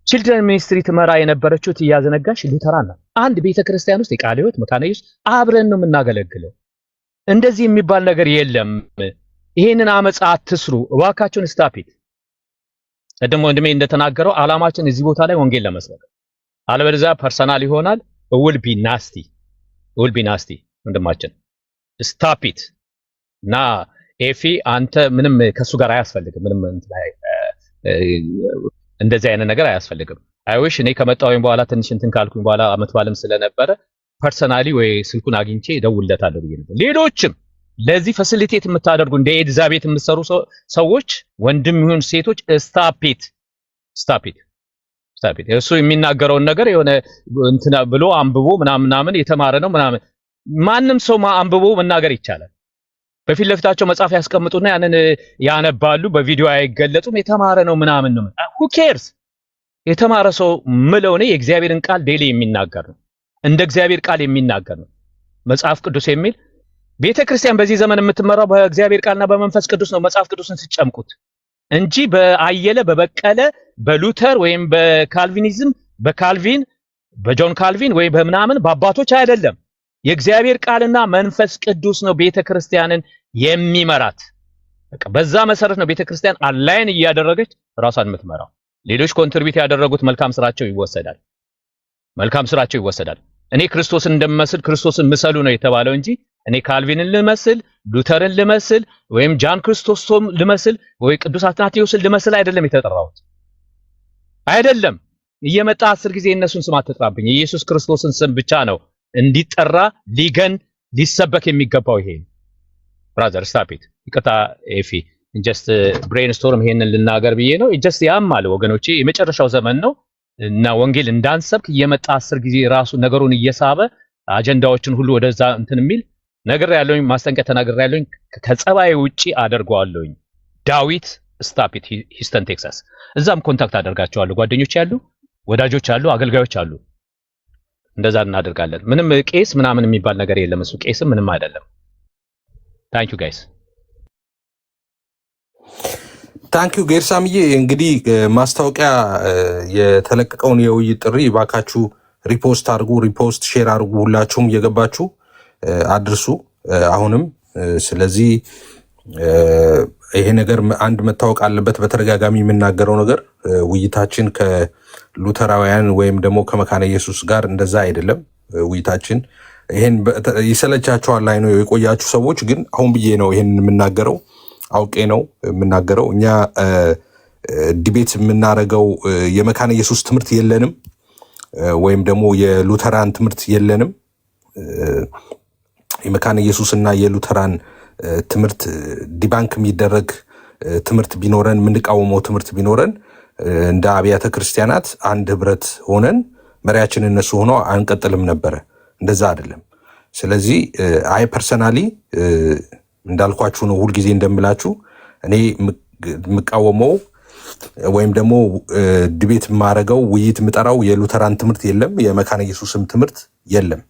ቺልድረን ሚኒስትሪ ትመራ የነበረችው ትያዘ ነጋሽ ሉተራን ናት። አንድ ቤተክርስቲያን ውስጥ የቃለ ሕይወት መካነ ኢየሱስ አብረን ነው የምናገለግለው። እንደዚህ የሚባል ነገር የለም። ይሄንን አመጻ አትስሩ እባካችሁን። ስታፒት ቀደም ወንድሜ እንደተናገረው አላማችን እዚህ ቦታ ላይ ወንጌል ለመስበክ አለበለዚያ ፐርሰናል ይሆናል። will be nasty ወንድማችን ስታፒት እና ኤፊ አንተ ምንም ከሱ ጋር አያስፈልግም። ምንም እንደዚህ አይነት ነገር አያስፈልግም። አይዊሽ እኔ ከመጣሁኝ በኋላ ትንሽ እንትን ካልኩኝ በኋላ አመት ባለም ስለነበረ ፐርሰናሊ ወይ ስልኩን አግኝቼ ደውልለታለሁ ብዬ ነበር። ሌሎችም ለዚህ ፋሲሊቴት የምታደርጉ እንደ ኤልዛቤት የምትሰሩ ሰዎች ወንድም ይሁን ሴቶች ስታፒት እሱ የሚናገረውን ነገር የሆነ እንትና ብሎ አንብቦ ምናምን የተማረ ነው ምናምን ማንም ሰው አንብቦ መናገር ይቻላል። በፊት ለፊታቸው መጽሐፍ ያስቀምጡና ያንን ያነባሉ። በቪዲዮ አይገለጡም። የተማረ ነው ምናምን ነው። who cares? የተማረ ሰው ምለው ነው የእግዚአብሔርን ቃል ዴሊ የሚናገር ነው። እንደ እግዚአብሔር ቃል የሚናገር ነው መጽሐፍ ቅዱስ የሚል ቤተክርስቲያን በዚህ ዘመን የምትመራው በእግዚአብሔር ቃልና በመንፈስ ቅዱስ ነው። መጽሐፍ ቅዱስን ሲጨምቁት እንጂ በአየለ በበቀለ በሉተር ወይም በካልቪኒዝም በጆን ካልቪን ወይ በምናምን በአባቶች አይደለም። የእግዚአብሔር ቃልና መንፈስ ቅዱስ ነው ቤተክርስቲያንን የሚመራት። በቃ በዛ መሰረት ነው ቤተክርስቲያን አላይን እያደረገች ራሷን የምትመራው። ሌሎች ኮንትሪቢዩት ያደረጉት መልካም ስራቸው ይወሰዳል። እኔ ክርስቶስን እንደምመስል ክርስቶስን ምሰሉ ነው የተባለው እንጂ እኔ ካልቪንን ልመስል ሉተርን ልመስል ወይም ጃን ክርስቶስም ልመስል ወይ ቅዱስ አትናቴዎስን ልመስል አይደለም የተጠራሁት። አይደለም እየመጣ 10 ጊዜ እነሱን ስም አትጥራብኝ። ኢየሱስ ክርስቶስን ስም ብቻ ነው እንዲጠራ ሊሰበክ የሚገባው። ይሄ ብራዘር ስታፒት ይቅርታ ኤፊ ጀስት ብሬንስቶርም ይሄንን ልናገር ብዬ ነው። ጀስት ያማል ወገኖቼ፣ የመጨረሻው ዘመን ነው እና ወንጌል እንዳንሰብክ እየመጣ 10 ጊዜ ራሱ ነገሩን እየሳበ አጀንዳዎችን ሁሉ ወደዛ እንትን የሚል ነገር ያለውኝ ማስጠንቀቂያ ተናገር ያለውኝ ከጸባይ ውጪ አደርገዋለሁኝ። ዳዊት ስታፒት ሂስተን ቴክሳስ፣ እዛም ኮንታክት አደርጋቸዋለሁ። ጓደኞች ያሉ፣ ወዳጆች አሉ፣ አገልጋዮች አሉ። እንደዛ እናደርጋለን። ምንም ቄስ ምናምን የሚባል ነገር የለም። እሱ ቄስም ምንም አይደለም። ታንክ ዩ ጋይስ። ታንክ ዩ ጌርሳምዬ። እንግዲህ ማስታወቂያ የተለቀቀውን የውይይት ጥሪ ባካችሁ ሪፖስት አድርጉ፣ ሼር አድርጉ። ሁላችሁም እየገባችሁ አድርሱ አሁንም። ስለዚህ ይሄ ነገር አንድ መታወቅ አለበት። በተደጋጋሚ የምናገረው ነገር ውይይታችን ከሉተራውያን ወይም ደግሞ ከመካነ ኢየሱስ ጋር እንደዛ አይደለም። ውይይታችን ይሄን ይሰለቻችኋል ላይ ነው የቆያችሁ ሰዎች፣ ግን አሁን ብዬ ነው ይሄን የምናገረው፣ አውቄ ነው የምናገረው። እኛ ዲቤት የምናደርገው የመካነ ኢየሱስ ትምህርት የለንም፣ ወይም ደግሞ የሉተራን ትምህርት የለንም። የመካነ ኢየሱስና የሉተራን ትምህርት ዲባንክ የሚደረግ ትምህርት ቢኖረን፣ የምንቃወመው ትምህርት ቢኖረን እንደ አብያተ ክርስቲያናት አንድ ህብረት ሆነን መሪያችን እነሱ ሆነው አንቀጥልም ነበረ። እንደዛ አይደለም። ስለዚህ አይ ፐርሰናሊ እንዳልኳችሁ ነው፣ ሁልጊዜ እንደምላችሁ እኔ የምቃወመው ወይም ደግሞ ዲቤት የማረገው ውይይት የምጠራው የሉተራን ትምህርት የለም፣ የመካነ ኢየሱስም ትምህርት የለም።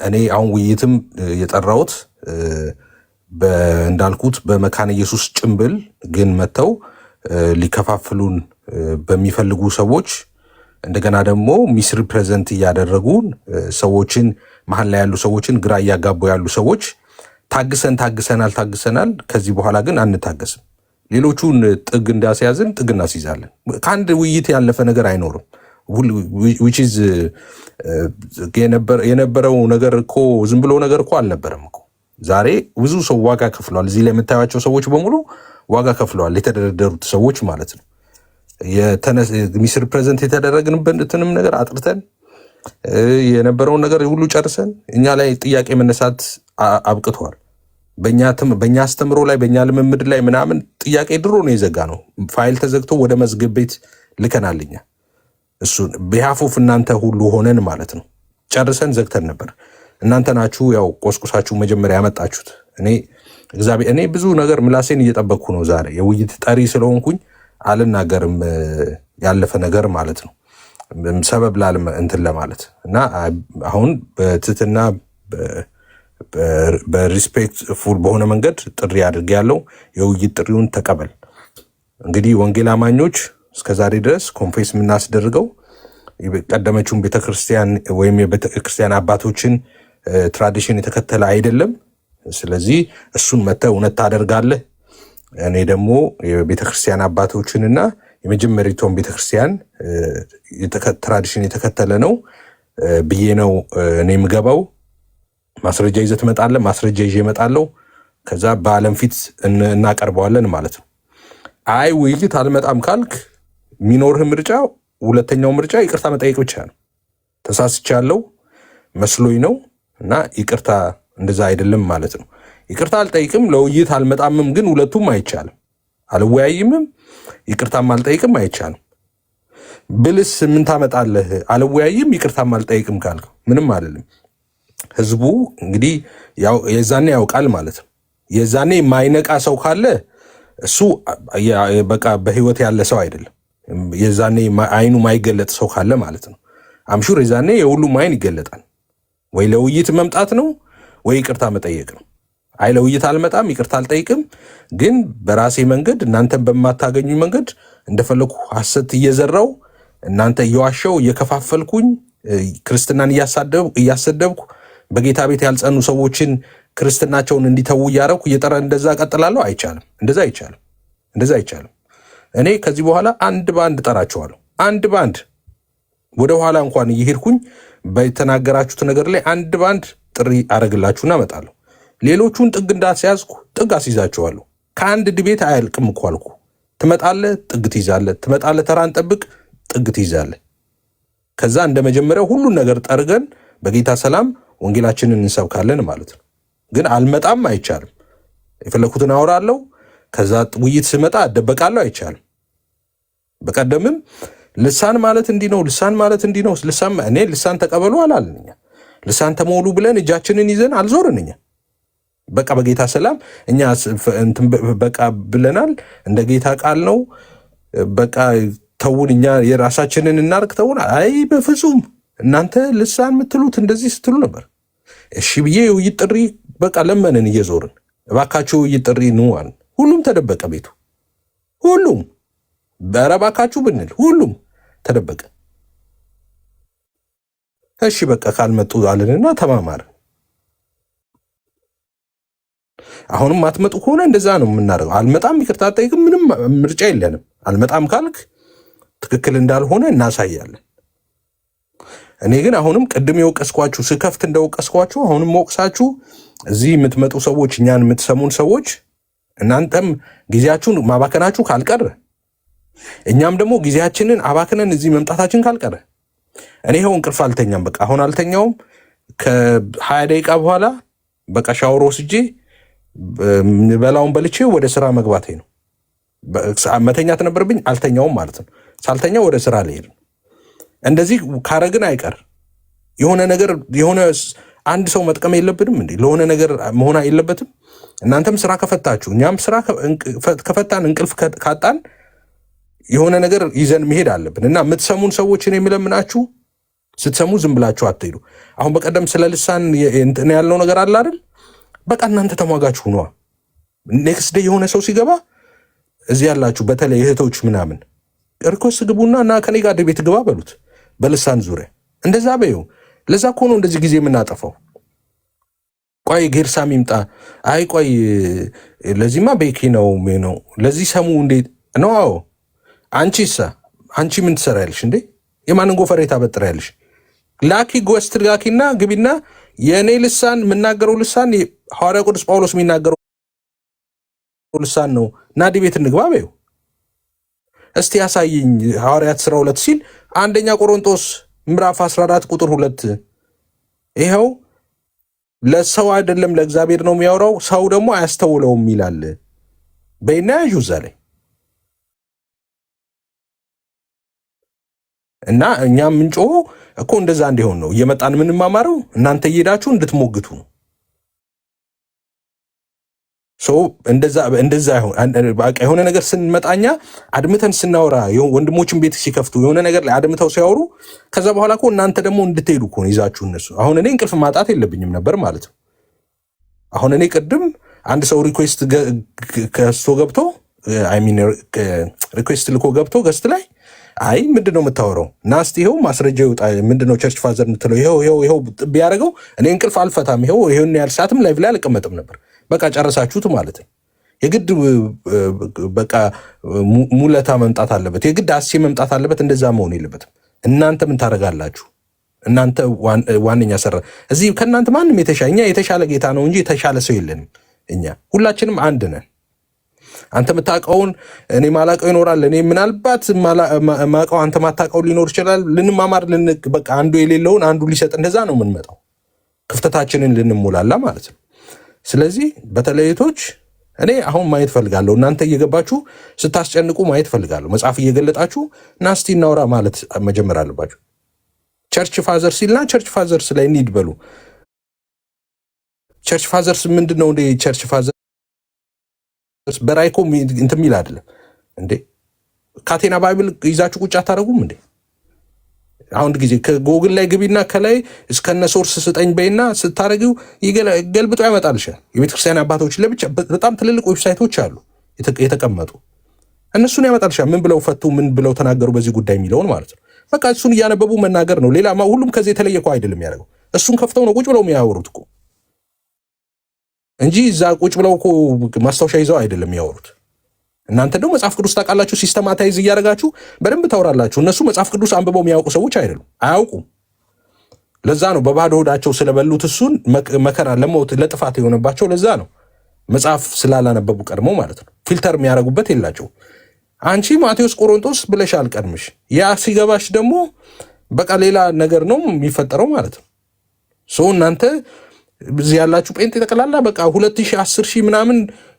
እኔ አሁን ውይይትም የጠራሁት እንዳልኩት በመካነ ኢየሱስ ጭምብል ግን መተው ሊከፋፍሉን በሚፈልጉ ሰዎች፣ እንደገና ደግሞ ሚስ ሪፕሬዘንት እያደረጉ ሰዎችን መሀል ላይ ያሉ ሰዎችን ግራ እያጋቡ ያሉ ሰዎች ታግሰናል። ከዚህ በኋላ ግን አንታገስም። ሌሎቹን ጥግ እንዳስያዝን ጥግ እናስይዛለን። ከአንድ ውይይት ያለፈ ነገር አይኖርም። which is የነበረው ነገር እኮ ዝም ብሎ ነገር እኮ አልነበረም እኮ። ዛሬ ብዙ ሰው ዋጋ ከፍለዋል። እዚህ ላይ የምታዩቸው ሰዎች በሙሉ ዋጋ ከፍለዋል። የተደረደሩት ሰዎች ማለት ነው። ሚስ ሪፕሬዘንት የተደረግንበትንም ነገር አጥርተን የነበረውን ነገር ሁሉ ጨርሰን እኛ ላይ ጥያቄ መነሳት አብቅተዋል። በእኛ አስተምሮ ላይ በእኛ ልምምድ ላይ ምናምን ጥያቄ ድሮ ነው የዘጋ ነው። ፋይል ተዘግቶ ወደ መዝገብ ቤት ልከናልኛ። እሱን ቢሃፎፍ እናንተ ሁሉ ሆነን ማለት ነው ጨርሰን ዘግተን ነበር። እናንተ ናችሁ ያው ቆስቁሳችሁ መጀመሪያ ያመጣችሁት። እኔ ብዙ ነገር ምላሴን እየጠበቅኩ ነው። ዛሬ የውይይት ጠሪ ስለሆንኩኝ አልናገርም ያለፈ ነገር ማለት ነው። ሰበብ ላልም እንትን ለማለት እና አሁን በትትና በሪስፔክት ፉል በሆነ መንገድ ጥሪ አድርጌ ያለው የውይይት ጥሪውን ተቀበል። እንግዲህ ወንጌል አማኞች እስከዛሬ ድረስ ኮንፌስ የምናስደርገው ቀደመችውን ቤተክርስቲያን ወይም የቤተክርስቲያን አባቶችን ትራዲሽን የተከተለ አይደለም። ስለዚህ እሱን መተህ እውነት ታደርጋለህ። እኔ ደግሞ የቤተክርስቲያን አባቶችንና የመጀመሪያውን ቤተክርስቲያን ትራዲሽን የተከተለ ነው ብዬ ነው እኔ የምገባው። ማስረጃ ይዘህ ትመጣለህ፣ ማስረጃ ይዤ እመጣለሁ። ከዛ በዓለም ፊት እናቀርበዋለን ማለት ነው። አይ ውይይት አልመጣም ካልክ የሚኖርህ ምርጫ፣ ሁለተኛው ምርጫ ይቅርታ መጠየቅ ብቻ ነው። ተሳስቻለሁ መስሎኝ ነው እና ይቅርታ እንደዛ አይደለም ማለት ነው። ይቅርታ አልጠይቅም፣ ለውይይት አልመጣምም፣ ግን ሁለቱም አይቻልም። አልወያይምም፣ ይቅርታም አልጠይቅም አይቻልም። ብልስ ምን ታመጣለህ? አልወያይም፣ ይቅርታም አልጠይቅም ካልክ ምንም አይደለም። ህዝቡ እንግዲህ የዛኔ ያውቃል ማለት ነው። የዛኔ የማይነቃ ሰው ካለ እሱ በቃ በህይወት ያለ ሰው አይደለም። የዛኔ አይኑ ማይገለጥ ሰው ካለ ማለት ነው። አምሹር የዛኔ የሁሉም አይን ይገለጣል። ወይ ለውይይት መምጣት ነው ወይ ይቅርታ መጠየቅ ነው። አይ ለውይይት አልመጣም፣ ይቅርታ አልጠይቅም፣ ግን በራሴ መንገድ እናንተን በማታገኙ መንገድ እንደፈለኩ ሐሰት እየዘራው እናንተ እየዋሸው እየከፋፈልኩኝ ክርስትናን እያሰደብኩ በጌታ ቤት ያልጸኑ ሰዎችን ክርስትናቸውን እንዲተዉ እያረኩ እየጠራ እንደዛ ቀጥላለሁ። አይቻልም። እንደዛ አይቻልም። እኔ ከዚህ በኋላ አንድ ባንድ ጠራቸዋለሁ። አንድ ባንድ ወደ ኋላ እንኳን እየሄድኩኝ በተናገራችሁት ነገር ላይ አንድ ባንድ ጥሪ አረግላችሁና እመጣለሁ። ሌሎቹን ጥግ እንዳስያዝኩ ጥግ አስይዛቸዋለሁ። ከአንድ ድቤት አያልቅም እኮ አልኩ። ትመጣለህ፣ ጥግ ትይዛለህ። ትመጣለህ፣ ተራን ጠብቅ፣ ጥግ ትይዛለህ። ከዛ እንደ መጀመሪያው ሁሉን ነገር ጠርገን በጌታ ሰላም ወንጌላችንን እንሰብካለን ማለት ነው። ግን አልመጣም አይቻልም። የፈለኩትን አወራለሁ። ከዛ ውይይት ስመጣ እደበቃለሁ። አይቻልም። በቀደምም ልሳን ማለት እንዲህ ነው፣ ልሳን ማለት እንዲህ ነው። እኔ ልሳን ተቀበሉ አላልንኛ። ልሳን ተሞሉ ብለን እጃችንን ይዘን አልዞርን። እኛ በቃ በጌታ ሰላም እኛ በቃ ብለናል። እንደ ጌታ ቃል ነው። በቃ ተውን፣ እኛ የራሳችንን እናርግ፣ ተውን። አይ በፍጹም እናንተ ልሳን የምትሉት እንደዚህ ስትሉ ነበር። እሺ ብዬ የውይይት ጥሪ በቃ ለመንን እየዞርን፣ እባካችሁ ውይይት ጥሪ ኑ አልን። ሁሉም ተደበቀ ቤቱ። ሁሉም ኧረ እባካችሁ ብንል ሁሉም ተደበቀ። እሺ በቃ ካልመጡ አልንና ተማማርን። አሁንም አትመጡ ከሆነ እንደዛ ነው የምናደርገው። አልመጣም፣ ይቅርታ አልጠይቅም፣ ምንም ምርጫ የለንም። አልመጣም ካልክ ትክክል እንዳልሆነ እናሳያለን። እኔ ግን አሁንም ቅድም የወቀስኳችሁ ስከፍት እንደወቀስኳችሁ አሁንም ወቅሳችሁ እዚህ የምትመጡ ሰዎች፣ እኛን የምትሰሙን ሰዎች እናንተም ጊዜያችሁን ማባከናችሁ ካልቀረ እኛም ደግሞ ጊዜያችንን አባክነን እዚህ መምጣታችን ካልቀረ እኔ ይኸው እንቅልፍ አልተኛም። በቃ አሁን አልተኛውም። ከ20 ደቂቃ በኋላ በቃ ሻወር ወስጄ በላውን በልቼ ወደ ስራ መግባቴ ነው። መተኛት ነበረብኝ፣ አልተኛውም ማለት ነው። ሳልተኛ ወደ ስራ ልሄድ። እንደዚህ ካረግን አይቀር የሆነ አንድ ሰው መጥቀም የለብንም እንዴ? ለሆነ ነገር መሆን የለበትም? እናንተም ስራ ከፈታችሁ እኛም ስራ ከፈታን እንቅልፍ ካጣን የሆነ ነገር ይዘን መሄድ አለብን። እና የምትሰሙን ሰዎችን የሚለምናችሁ ስትሰሙ ዝም ብላችሁ አትሄዱ። አሁን በቀደም ስለ ልሳን እንትን ያልነው ነገር አለ አይደል? በቃ እናንተ ተሟጋችሁ ነዋ። ኔክስት ዴይ የሆነ ሰው ሲገባ እዚህ ያላችሁ በተለይ እህቶች ምናምን ሪኮርስ ግቡና እና ከኔ ጋር ቤት ግባ በሉት በልሳን ዙሪያ እንደዛ በይው። ለዛ እኮ ነው እንደዚህ ጊዜ የምናጠፋው። ቆይ ጌርሳም ይምጣ። አይ ቆይ ለዚህማ ቤኪ ነው ለዚህ ሰሙ እንዴት ነው? አዎ አንቺሳ አንቺ ምን ትሰራያለሽ እንዴ? የማንን ጎፈሬ ታበጥሪያለሽ? ላኪ ጎስት ላኪና ግቢና የእኔ ልሳን የምናገረው ልሳን ሐዋርያ ቅዱስ ጳውሎስ የሚናገረው ልሳን ነው። ናዲ ቤት እንግባ በይው እስቲ ያሳይኝ። ሐዋርያት ሥራ 2 ሲል አንደኛ ቆሮንቶስ ምዕራፍ 14 ቁጥር 2 ይኸው ለሰው አይደለም ለእግዚአብሔር ነው የሚያወራው፣ ሰው ደግሞ አያስተውለውም ይላል። በይና ያዡ እዛ ላይ እና እኛም ምንጮ እኮ እንደዛ እንዲሆን ነው እየመጣን የምንማማረው፣ እናንተ እየሄዳችሁ እንድትሞግቱ ነው። እንደዛ የሆነ ነገር ስንመጣኛ አድምተን ስናወራ ወንድሞችን ቤት ሲከፍቱ የሆነ ነገር ላይ አድምተው ሲያወሩ ከዛ በኋላ እኮ እናንተ ደግሞ እንድትሄዱ እኮ ነው ይዛችሁ እነሱ። አሁን እኔ እንቅልፍ ማጣት የለብኝም ነበር ማለት ነው። አሁን እኔ ቅድም አንድ ሰው ሪኩዌስት ከስቶ ገብቶ ሪኩዌስት ልኮ ገብቶ ገስት ላይ አይ ምንድነው የምታወራው? ናስቲ ይኸው ማስረጃ ይውጣ። ምንድነው ቸርች ፋዘር የምትለው? ይኸው ቢያደርገው እኔ እንቅልፍ አልፈታም። ይሄን ያህል ሰዓትም ላይቭ ላይ አልቀመጥም ነበር። በቃ ጨረሳችሁት ማለት ነው። የግድ በቃ ሙለታ መምጣት አለበት፣ የግድ አሴ መምጣት አለበት። እንደዛ መሆን የለበትም። እናንተ ምን ታደርጋላችሁ? እናንተ ዋነኛ ሰራ እዚህ ከእናንተ ማንም እኛ የተሻለ ጌታ ነው እንጂ የተሻለ ሰው የለንም። እኛ ሁላችንም አንድ ነን። አንተ የምታውቀውን እኔ ማላውቀው ይኖራል። እኔ ምናልባት ማውቀው አንተ ማታውቀው ሊኖር ይችላል። ልንማማር በቃ አንዱ የሌለውን አንዱ ሊሰጥ እንደዛ ነው የምንመጣው፣ ክፍተታችንን ልንሞላላ ማለት ነው። ስለዚህ በተለይቶች እኔ አሁን ማየት ፈልጋለሁ። እናንተ እየገባችሁ ስታስጨንቁ ማየት ፈልጋለሁ። መጽሐፍ እየገለጣችሁ ናስቲ እናውራ ማለት መጀመር አለባችሁ። ቸርች ፋዘር ሲልና ቸርች ፋዘርስ ላይ እንሂድ በሉ። ቸርች ፋዘርስ ምንድን ነው እንዴ? ቸርች ፋዘር በራይኮ እንትን የሚል አይደለም እንዴ? ካቴና ባይብል ይዛችሁ ቁጭ አታደርጉም እንዴ? አሁን ጊዜ ከጎግል ላይ ግቢና ከላይ እስከነ ሶርስ ስጠኝ በይና ስታረጊው ገልብጦ ያመጣልሻል። የቤተክርስቲያን አባቶች ለብቻ በጣም ትልልቅ ዌብሳይቶች አሉ የተቀመጡ፣ እነሱን ያመጣልሻል። ምን ብለው ፈቱ፣ ምን ብለው ተናገሩ በዚህ ጉዳይ የሚለውን ማለት ነው። በቃ እሱን እያነበቡ መናገር ነው። ሌላ ሁሉም ከዚህ የተለየ እኮ አይደለም ያደርገው። እሱን ከፍተው ነው ቁጭ ብለው የሚያወሩት እኮ እንጂ እዛ ቁጭ ብለው እኮ ማስታወሻ ይዘው አይደለም የሚያወሩት። እናንተ ደግሞ መጽሐፍ ቅዱስ ታውቃላችሁ፣ ሲስተማታይዝ እያደረጋችሁ በደንብ ታወራላችሁ። እነሱ መጽሐፍ ቅዱስ አንብበው የሚያውቁ ሰዎች አይደሉም፣ አያውቁም። ለዛ ነው በባዶ ሆዳቸው ስለበሉት እሱን መከራ ለሞት ለጥፋት የሆነባቸው። ለዛ ነው መጽሐፍ ስላላነበቡ ቀድሞ ማለት ነው። ፊልተር የሚያደርጉበት የላቸው። አንቺ ማቴዎስ ቆሮንቶስ ብለሻል ቀድምሽ፣ ያ ሲገባሽ ደግሞ በቃ ሌላ ነገር ነው የሚፈጠረው ማለት ነው። እናንተ እዚህ ያላችሁ ጴንጤ ጠቅላላ በቃ 2010 ምናምን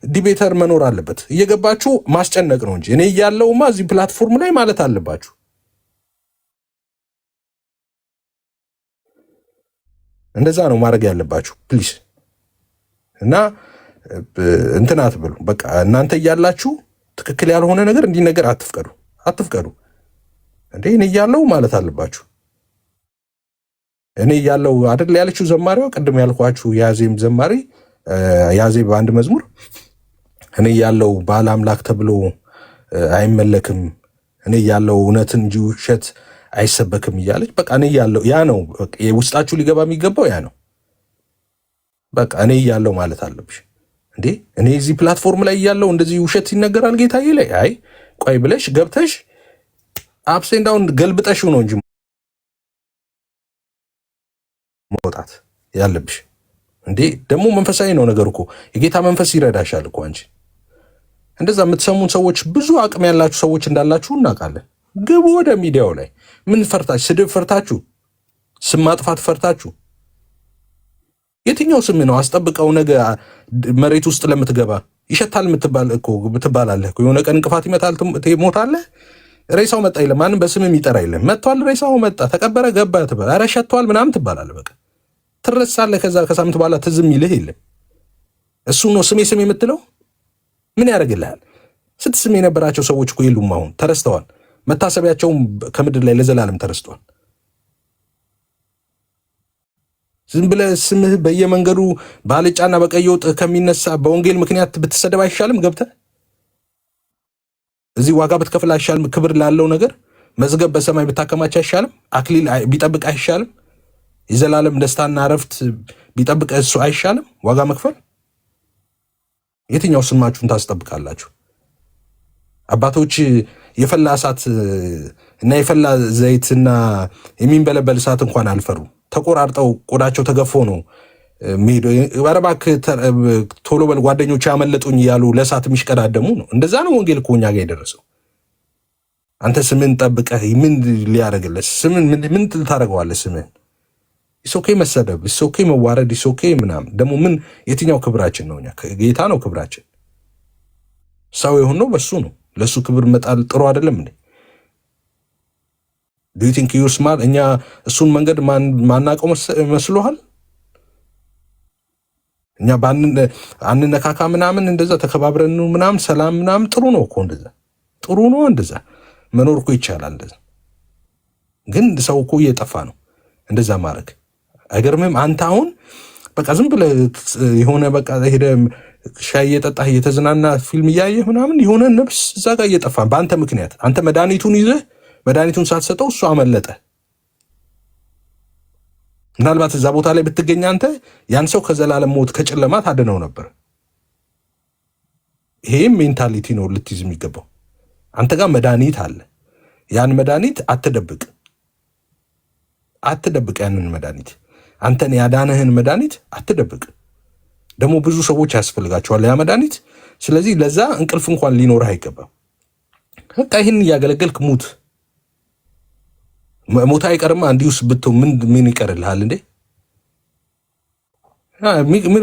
ዲቤተር መኖር አለበት። እየገባችሁ ማስጨነቅ ነው እንጂ እኔ እያለሁማ እዚህ ፕላትፎርም ላይ ማለት አለባችሁ። እንደዛ ነው ማድረግ ያለባችሁ ፕሊስ። እና እንትን አትበሉ። በቃ እናንተ እያላችሁ ትክክል ያልሆነ ነገር እንዲነገር አትፍቀዱ እንዴ። እኔ እያለሁ ማለት አለባችሁ። እኔ ያለው አይደል ያለችው ዘማሪዋ ቅድም ያልኳችሁ ያዜም ዘማሪ ያዜም በአንድ መዝሙር እኔ ያለው ባለ አምላክ ተብሎ አይመለክም፣ እኔ ያለው እውነትን እንጂ ውሸት አይሰበክም እያለች በቃ እኔ ያለው ያ ነው ውስጣችሁ ሊገባ የሚገባው ያ ነው። በቃ እኔ ያለው ማለት አለብሽ እንዴ። እኔ እዚህ ፕላትፎርም ላይ ያለው እንደዚህ ውሸት ይነገራል ጌታዬ ላይ አይ ቆይ ብለሽ ገብተሽ አፕሴን ዳውን ገልብጠሽው ነው እንጂ መውጣት ያለብሽ እንዴ። ደግሞ መንፈሳዊ ነው ነገር እኮ የጌታ መንፈስ ይረዳሻል እኮ አንቺ። እንደዛ የምትሰሙን ሰዎች ብዙ አቅም ያላችሁ ሰዎች እንዳላችሁ እናውቃለን። ግቡ ወደ ሚዲያው ላይ። ምን ፈርታችሁ? ስድብ ፈርታችሁ? ስም ማጥፋት ፈርታችሁ? የትኛው ስም ነው አስጠብቀው ነገ መሬት ውስጥ ለምትገባ ይሸታል ምትባላለህ እኮ። የሆነ ቀን እንቅፋት ይመታል ትሞታለህ። ሬሳው መጣ የለም ማንም በስምም ይጠራ የለም። መጥቷል፣ ሬሳው መጣ፣ ተቀበረ፣ ገባ ትባል፣ ኧረ ሸቷል ምናምን ትባላለህ። በቃ ትረሳለህ። ከዛ ከሳምንት በኋላ ትዝም ይልህ የለም። እሱ ነው ስሜ ስም የምትለው። ምን ያደርግልሃል? ስትስም የነበራቸው ሰዎች እኮ የሉም፣ አሁን ተረስተዋል። መታሰቢያቸውም ከምድር ላይ ለዘላለም ተረስተዋል። ዝም ብለህ ስምህ በየመንገዱ ባልጫና በቀይ ወጥ ከሚነሳ በወንጌል ምክንያት ብትሰደብ አይሻልም? ገብተህ እዚህ ዋጋ ብትከፍል አይሻልም? ክብር ላለው ነገር መዝገብ በሰማይ ብታከማች አይሻልም? አክሊል ቢጠብቅ አይሻልም? የዘላለም ደስታና እረፍት ቢጠብቅ እሱ አይሻልም? ዋጋ መክፈል የትኛው ስማችሁን ታስጠብቃላችሁ? አባቶች የፈላ እሳት እና የፈላ ዘይትና የሚንበለበል እሳት እንኳን አልፈሩ። ተቆራርጠው ቆዳቸው ተገፎ ነው ሜዶ ባረባክ ቶሎ በል ጓደኞች ያመለጡኝ ያሉ ለእሳት የሚሽቀዳደሙ ነው። እንደዛ ነው ወንጌል እኮ እኛ ጋር የደረሰው። አንተ ስምን ጠብቀህ ምን ሊያደርግልህ? ስምን ምን ታደርገዋለህ? ስምን ኢሶኬ መሰደብ፣ ኢሶኬ መዋረድ፣ ኢሶኬ ምናምን ደግሞ ምን የትኛው ክብራችን ነው? እኛ ጌታ ነው ክብራችን። ሰው የሆነው በሱ ነው። ለሱ ክብር መጣል ጥሩ አይደለም እንዴ? ዱ ዩ ቲንክ ዩ ስማርት? እኛ እሱን መንገድ ማናውቀው መስሎሃል? እኛ አንነካካ ምናምን እንደዛ ተከባብረን ምናምን ሰላም ምናምን ጥሩ ነው እኮ እንደዛ ጥሩ ነው። እንደዛ መኖር እኮ ይቻላል። እንደዛ ግን ሰው እኮ እየጠፋ ነው። እንደዛ ማድረግ አይገርምም? አንተ አሁን በቃ ዝም ብለህ የሆነ በቃ ሄደህ ሻይ እየጠጣህ እየተዝናና ፊልም እያየህ ምናምን የሆነ ነፍስ እዛ ጋር እየጠፋ በአንተ ምክንያት። አንተ መድኃኒቱን ይዘህ መድኃኒቱን ሳትሰጠው እሱ አመለጠ። ምናልባት እዛ ቦታ ላይ ብትገኝ አንተ ያን ሰው ከዘላለም ሞት ከጨለማ ታድነው ነበር። ይሄም ሜንታሊቲ ነው ልትይዝ የሚገባው። አንተ ጋር መድኃኒት አለ። ያን መድኃኒት አትደብቅ። ያንን መድኃኒት አንተን ያዳነህን መድኃኒት አትደብቅ። ደግሞ ብዙ ሰዎች ያስፈልጋቸዋል ያ መድኃኒት። ስለዚህ ለዛ እንቅልፍ እንኳን ሊኖርህ አይገባም። በቃ ይህን እያገለገልክ ሙት። ሞታ አይቀርማ። እንዲሁስ ብትው ምን ይቀርልሃል እንዴ?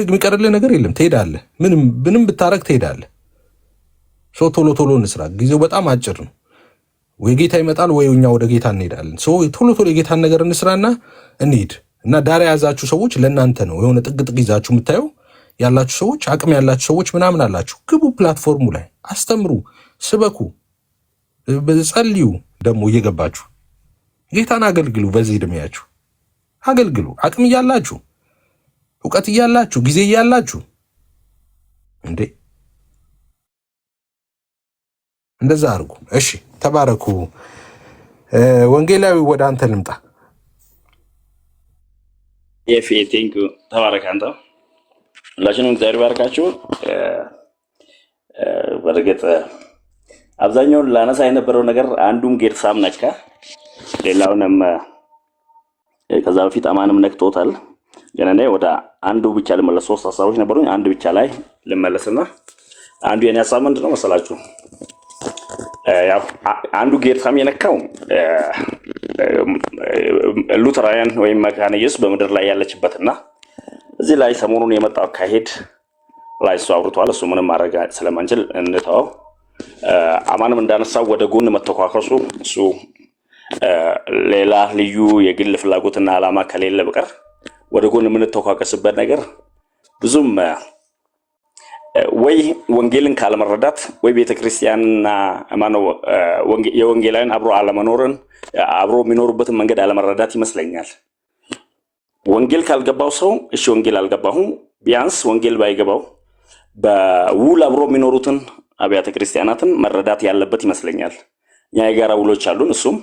የሚቀርልህ ነገር የለም። ትሄዳለህ። ምንም ብታረግ ትሄዳለህ። ሰው ቶሎ እንስራ። ጊዜው በጣም አጭር ነው። ወይ ጌታ ይመጣል ወይ እኛ ወደ ጌታ እንሄዳለን። ሰው ቶሎ የጌታን ነገር እንስራና እንሂድ። እና ዳር የያዛችሁ ሰዎች ለእናንተ ነው። የሆነ ጥግ ይዛችሁ የምታየው ያላችሁ ሰዎች፣ አቅም ያላችሁ ሰዎች ምናምን አላችሁ። ግቡ፣ ፕላትፎርሙ ላይ አስተምሩ፣ ስበኩ፣ ጸልዩ። ደግሞ እየገባችሁ ጌታን አገልግሉ። በዚህ ዕድሜያችሁ አገልግሉ። አቅም እያላችሁ፣ እውቀት እያላችሁ፣ ጊዜ እያላችሁ እንዴ እንደዛ አድርጉ። እሺ፣ ተባረኩ። ወንጌላዊ ወደ አንተ ልምጣ። ቴንክ ዩ። ተባረክ አንተ። ሁላችንም እግዚአብሔር ባርካችሁ። በእርግጥ አብዛኛውን ላነሳ የነበረው ነገር አንዱም ጌርሳም ነካ፣ ሌላውንም ከዛ በፊት አማንም ነክቶታል። ግን እኔ ወደ አንዱ ብቻ ልመለስ። 3 ሀሳቦች ነበሩኝ። አንዱ ብቻ ላይ ልመለስና አንዱ የኔ ሀሳብ ምንድነው መሰላችሁ? ያው አንዱ ጌርሳም የነካው ሉተራውያን ወይም መካነ ኢየሱስ በምድር ላይ ያለችበትና እዚህ ላይ ሰሞኑን የመጣው አካሄድ ላይ እሱ አውርቷል። እሱ ምንም ማድረግ ስለማንችል እንተዋው። አማንም እንዳነሳው ወደ ጎን መተኳከሱ እሱ ሌላ ልዩ የግል ፍላጎትና ዓላማ ከሌለ በቀር ወደ ጎን የምንተኳከስበት ነገር ብዙም ወይ ወንጌልን ካለመረዳት ወይ ቤተክርስቲያንና የወንጌላውያን አብሮ አለመኖርን አብሮ የሚኖሩበትን መንገድ አለመረዳት ይመስለኛል። ወንጌል ካልገባው ሰው እሺ ወንጌል አልገባሁም፣ ቢያንስ ወንጌል ባይገባው በውል አብሮ የሚኖሩትን አብያተ ክርስቲያናትን መረዳት ያለበት ይመስለኛል። እኛ የጋራ ውሎች አሉን። እሱም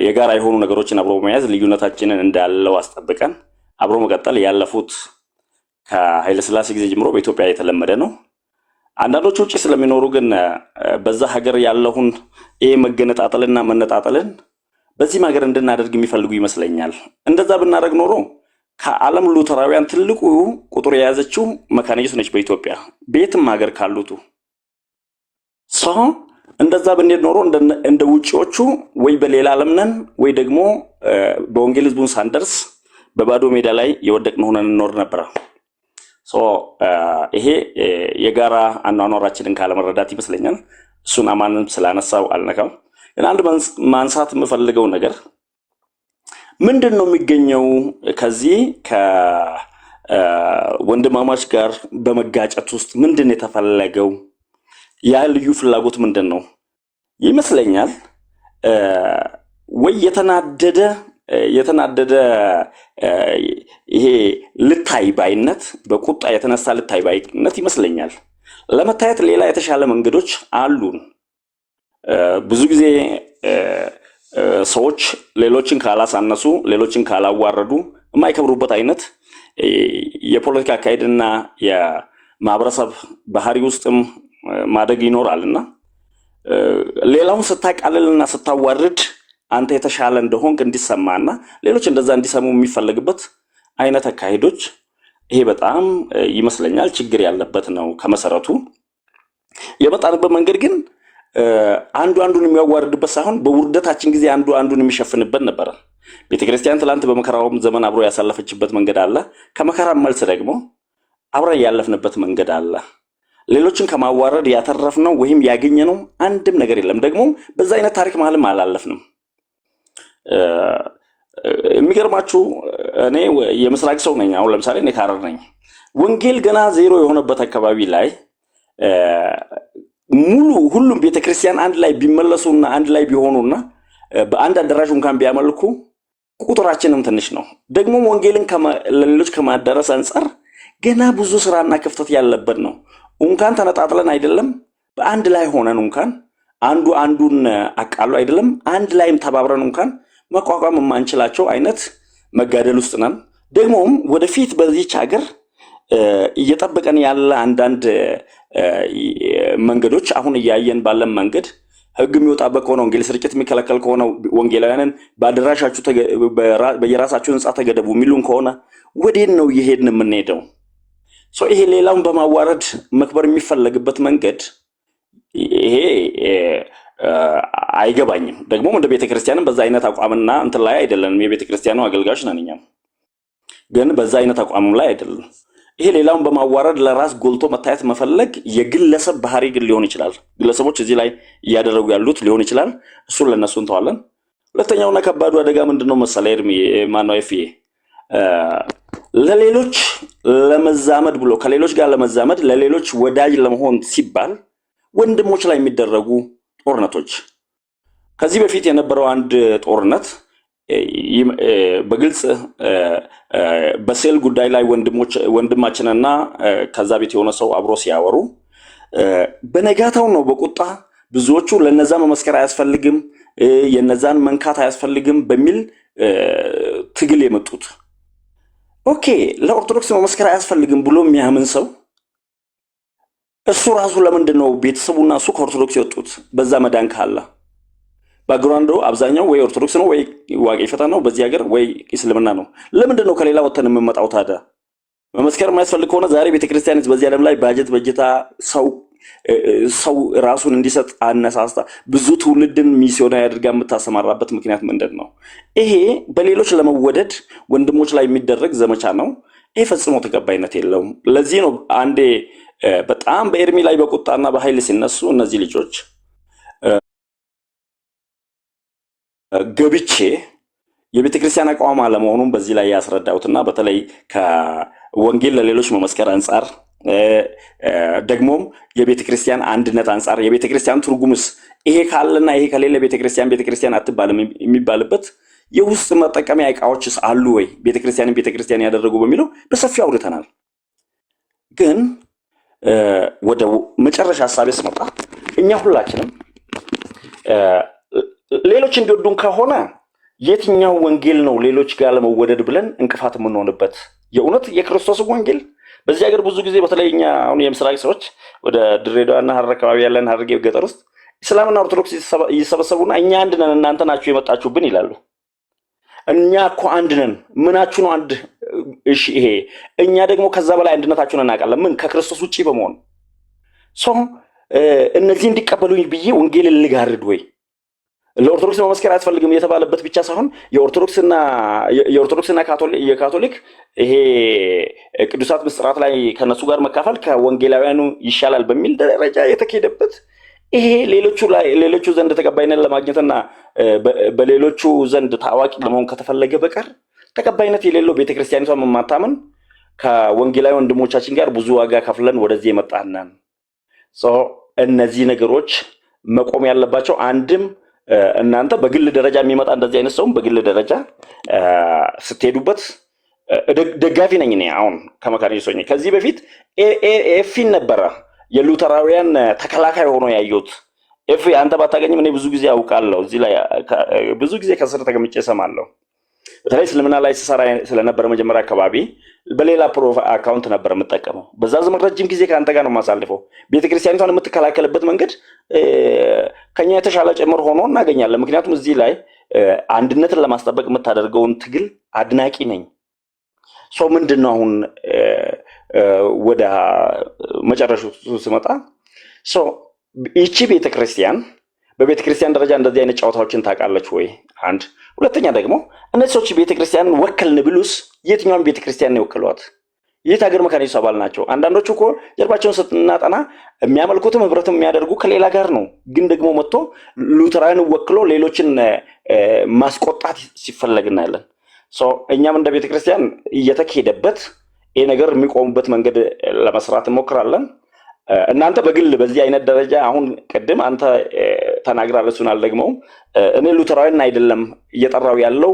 የጋራ የሆኑ ነገሮችን አብሮ መያዝ፣ ልዩነታችንን እንዳለው አስጠብቀን አብሮ መቀጠል ያለፉት ከኃይለ ሥላሴ ጊዜ ጀምሮ በኢትዮጵያ የተለመደ ነው። አንዳንዶቹ ውጪ ስለሚኖሩ ግን በዛ ሀገር ያለውን ይሄ መገነጣጠልና መነጣጠልን በዚህ ሀገር እንድናደርግ የሚፈልጉ ይመስለኛል። እንደዛ ብናደርግ ኖሮ ከዓለም ሉተራውያን ትልቁ ቁጥር የያዘችው መካነ ኢየሱስ ነች በኢትዮጵያ ቤትም ሀገር ካሉቱ ሰው እንደዛ ብንሄድ ኖሮ እንደ ውጪዎቹ ወይ በሌላ ዓለም ነን ወይ ደግሞ በወንጌል ህዝቡን ሳንደርስ በባዶ ሜዳ ላይ የወደቅን ሆነን እንኖር ነበር። ይሄ የጋራ አኗኗራችንን ካለመረዳት ይመስለኛል። እሱን አማንም ስላነሳው አልነካም። ግን አንድ ማንሳት የምፈልገው ነገር ምንድነው የሚገኘው ከዚህ ከወንድማማች ጋር በመጋጨት ውስጥ ምንድነው የተፈለገው? ያ ልዩ ፍላጎት ምንድነው ይመስለኛል? ወይ የተናደደ ይሄ ልታይ ባይነት፣ በቁጣ የተነሳ ልታይ ባይነት ይመስለኛል። ለመታየት ሌላ የተሻለ መንገዶች አሉን። ብዙ ጊዜ ሰዎች ሌሎችን ካላሳነሱ፣ ሌሎችን ካላዋረዱ የማይከብሩበት አይነት የፖለቲካ አካሄድና የማህበረሰብ ባህሪ ውስጥም ማደግ ይኖራልና ሌላውን ስታቃልልና ስታዋርድ አንተ የተሻለ እንደሆንክ እንዲሰማና ሌሎች እንደዛ እንዲሰሙ የሚፈልግበት አይነት አካሄዶች ይሄ በጣም ይመስለኛል ችግር ያለበት ነው። ከመሰረቱ የመጣንበት መንገድ ግን አንዱ አንዱን የሚያዋርድበት ሳይሆን በውርደታችን ጊዜ አንዱ አንዱን የሚሸፍንበት ነበር። ቤተክርስቲያን ትላንት በመከራውም ዘመን አብሮ ያሳለፈችበት መንገድ አለ። ከመከራ መልስ ደግሞ አብረ ያለፍንበት መንገድ አለ። ሌሎችን ከማዋረድ ያተረፍነው ወይም ያገኘነው አንድም ነገር የለም። ደግሞ በዛ አይነት ታሪክ መሀልም አላለፍንም። የሚገርማችሁ እኔ የምስራቅ ሰው ነኝ። አሁን ለምሳሌ እኔ ካረር ነኝ። ወንጌል ገና ዜሮ የሆነበት አካባቢ ላይ ሙሉ ሁሉም ቤተክርስቲያን አንድ ላይ ቢመለሱና አንድ ላይ ቢሆኑና በአንድ አዳራሽ እንኳን ቢያመልኩ ቁጥራችንም ትንሽ ነው። ደግሞ ወንጌልን ለሌሎች ከማዳረስ አንጻር ገና ብዙ ስራና ክፍተት ያለበት ነው። እንኳን ተነጣጥለን አይደለም በአንድ ላይ ሆነን እንኳን አንዱ አንዱን አቃሉ አይደለም አንድ ላይም ተባብረን እንኳን መቋቋም የማንችላቸው አይነት መጋደል ውስጥ ነን። ደግሞም ወደፊት በዚህች ሀገር እየጠበቀን ያለ አንዳንድ መንገዶች አሁን እያየን ባለን መንገድ ህግ የሚወጣበት ከሆነ ወንጌል ስርጭት የሚከለከል ከሆነ ወንጌላውያንን በአደራሻችሁ በየራሳችሁ ህንጻ ተገደቡ የሚሉን ከሆነ ወዴት ነው እየሄድን የምንሄደው? ይሄ ሌላውን በማዋረድ መክበር የሚፈለግበት መንገድ ይሄ አይገባኝም። ደግሞ እንደ ቤተክርስቲያንም በዛ አይነት አቋምና እንትን ላይ አይደለንም። የቤተክርስቲያኑ አገልጋዮች ነን እኛም፣ ግን በዛ አይነት አቋምም ላይ አይደለም። ይሄ ሌላውን በማዋረድ ለራስ ጎልቶ መታየት መፈለግ የግለሰብ ባህሪ ግን ሊሆን ይችላል። ግለሰቦች እዚህ ላይ እያደረጉ ያሉት ሊሆን ይችላል። እሱን ለነሱ እንተዋለን። ሁለተኛውና ከባዱ አደጋ ምንድነው መሰለህ? ማነው ኤፍዬ ለሌሎች ለመዛመድ ብሎ ከሌሎች ጋር ለመዛመድ ለሌሎች ወዳጅ ለመሆን ሲባል ወንድሞች ላይ የሚደረጉ ጦርነቶች። ከዚህ በፊት የነበረው አንድ ጦርነት በግልጽ በሴል ጉዳይ ላይ ወንድማችንና ከዛ ቤት የሆነ ሰው አብሮ ሲያወሩ በነጋታው ነው በቁጣ ብዙዎቹ ለነዛ መመስከር አያስፈልግም የነዛን መንካት አያስፈልግም በሚል ትግል የመጡት። ኦኬ ለኦርቶዶክስ መመስከር አያስፈልግም ብሎ የሚያምን ሰው እሱ ራሱ ለምንድነው ቤተሰቡና እሱ ከኦርቶዶክስ የወጡት? በዛ መዳን ካለ ባግራውንዱ አብዛኛው ወይ ኦርቶዶክስ ነው ወይ ዋቄ ፈታ ነው በዚህ ሀገር ወይ እስልምና ነው። ለምንድነው ከሌላ ወተን የምመጣው ታዲያ? መመስከር የማያስፈልግ ከሆነ ዛሬ ቤተክርስቲያን በዚህ ዓለም ላይ በጀታ ሰው ራሱን እንዲሰጥ አነሳስታ ብዙ ትውልድን ሚስዮናዊ አድርጋ የምታሰማራበት ምክንያት ምንድን ነው? ይሄ በሌሎች ለመወደድ ወንድሞች ላይ የሚደረግ ዘመቻ ነው። ይሄ ፈጽሞ ተቀባይነት የለውም። ለዚህ ነው አንዴ በጣም በኤርሚ ላይ በቁጣና በኃይል ሲነሱ እነዚህ ልጆች ገብቼ የቤተክርስቲያን አቋም አለመሆኑን በዚህ ላይ ያስረዳሁትና በተለይ ከወንጌል ለሌሎች መመስከር አንጻር ደግሞም የቤተክርስቲያን አንድነት አንጻር የቤተክርስቲያን ትርጉምስ ይሄ ካለና ይሄ ከሌለ ቤተክርስቲያን አትባልም የሚባልበት የውስጥ መጠቀሚያ ዕቃዎችስ አሉ ወይ ቤተክርስቲያን ያደረጉ በሚለው በሰፊው አውርተናል። ግን ወደ መጨረሻ ሐሳቤ ስመጣ እኛ ሁላችንም ሌሎች እንዲወዱን ከሆነ የትኛው ወንጌል ነው ሌሎች ጋር ለመወደድ ብለን እንቅፋት የምንሆንበት? የእውነት የክርስቶስ ወንጌል በዚህ ሀገር ብዙ ጊዜ በተለይኛ አሁን የምስራቅ ሰዎች ወደ ድሬዳዋና ሐረር አካባቢ ያለን ሐረርጌ ገጠር ውስጥ እስላምና ኦርቶዶክስ ይሰበሰቡና እኛ አንድ ነን እናንተ ናችሁ የመጣችሁብን ይላሉ። እኛ እኮ አንድ ነን። ምናችሁ ነው አንድ? እሺ ይሄ እኛ ደግሞ ከዛ በላይ አንድነታችሁን እናውቃለን። ምን ከክርስቶስ ውጪ በመሆን እነዚህ እንዲቀበሉኝ ብዬ ወንጌልን ልጋርድ ወይ? ለኦርቶዶክስ መመስከር አያስፈልግም የተባለበት ብቻ ሳይሆን የኦርቶዶክስና የካቶሊክ ይሄ ቅዱሳት ምስጢራት ላይ ከነሱ ጋር መካፈል ከወንጌላውያኑ ይሻላል በሚል ደረጃ የተካሄደበት ይሄ ሌሎቹ ዘንድ ተቀባይነት ለማግኘትና በሌሎቹ ዘንድ ታዋቂ ለመሆን ከተፈለገ በቀር ተቀባይነት የሌለው ቤተክርስቲያኒቷን መማታመን ከወንጌላዊ ወንድሞቻችን ጋር ብዙ ዋጋ ከፍለን ወደዚህ የመጣናን እነዚህ ነገሮች መቆም ያለባቸው አንድም እናንተ በግል ደረጃ የሚመጣ እንደዚህ አይነት ሰው በግል ደረጃ ስትሄዱበት ደጋፊ ነኝ እኔ። አሁን ከመካኒሶ ነኝ። ከዚህ በፊት ኤፊን ነበረ የሉተራውያን ተከላካይ ሆኖ ያዩት። ኤፊ አንተ ባታገኝም እኔ ብዙ ጊዜ አውቃለሁ። እዚህ ላይ ብዙ ጊዜ ከስር ተቀምጬ እሰማለሁ። በተለይ እስልምና ላይ ስሰራ ስለነበረ መጀመሪያ አካባቢ በሌላ አካውንት ነበር የምጠቀመው። በዛ ዘመን ረጅም ጊዜ ከአንተ ጋር ነው የማሳልፈው። ቤተክርስቲያኒቷን የምትከላከልበት መንገድ ከኛ የተሻለ ጭምር ሆኖ እናገኛለን። ምክንያቱም እዚህ ላይ አንድነትን ለማስጠበቅ የምታደርገውን ትግል አድናቂ ነኝ። ሰው ምንድን ነው አሁን ወደ መጨረሻው ስመጣ ይቺ ቤተክርስቲያን በቤተክርስቲያን ደረጃ እንደዚህ አይነት ጨዋታዎችን ታውቃለች ወይ? አንድ ሁለተኛ ደግሞ እነዚህ ሰዎች ቤተክርስቲያንን ወከልን ብሉስ የትኛውን ቤተክርስቲያን ነው የወከሏት? የት ሀገር መካነ ኢየሱስ አባል ናቸው? አንዳንዶቹ እኮ ጀርባቸውን ስናጠና የሚያመልኩትም ህብረትም የሚያደርጉ ከሌላ ጋር ነው። ግን ደግሞ መጥቶ ሉተራን ወክሎ ሌሎችን ማስቆጣት ሲፈለግ እናያለን። እኛም እንደ ቤተክርስቲያን እየተካሄደበት ይሄ ነገር የሚቆሙበት መንገድ ለመስራት እንሞክራለን። እናንተ በግል በዚህ አይነት ደረጃ አሁን ቅድም አንተ ተናግራለህ፣ እሱን አልደግመውም። እኔ ሉተራዊን አይደለም እየጠራው ያለው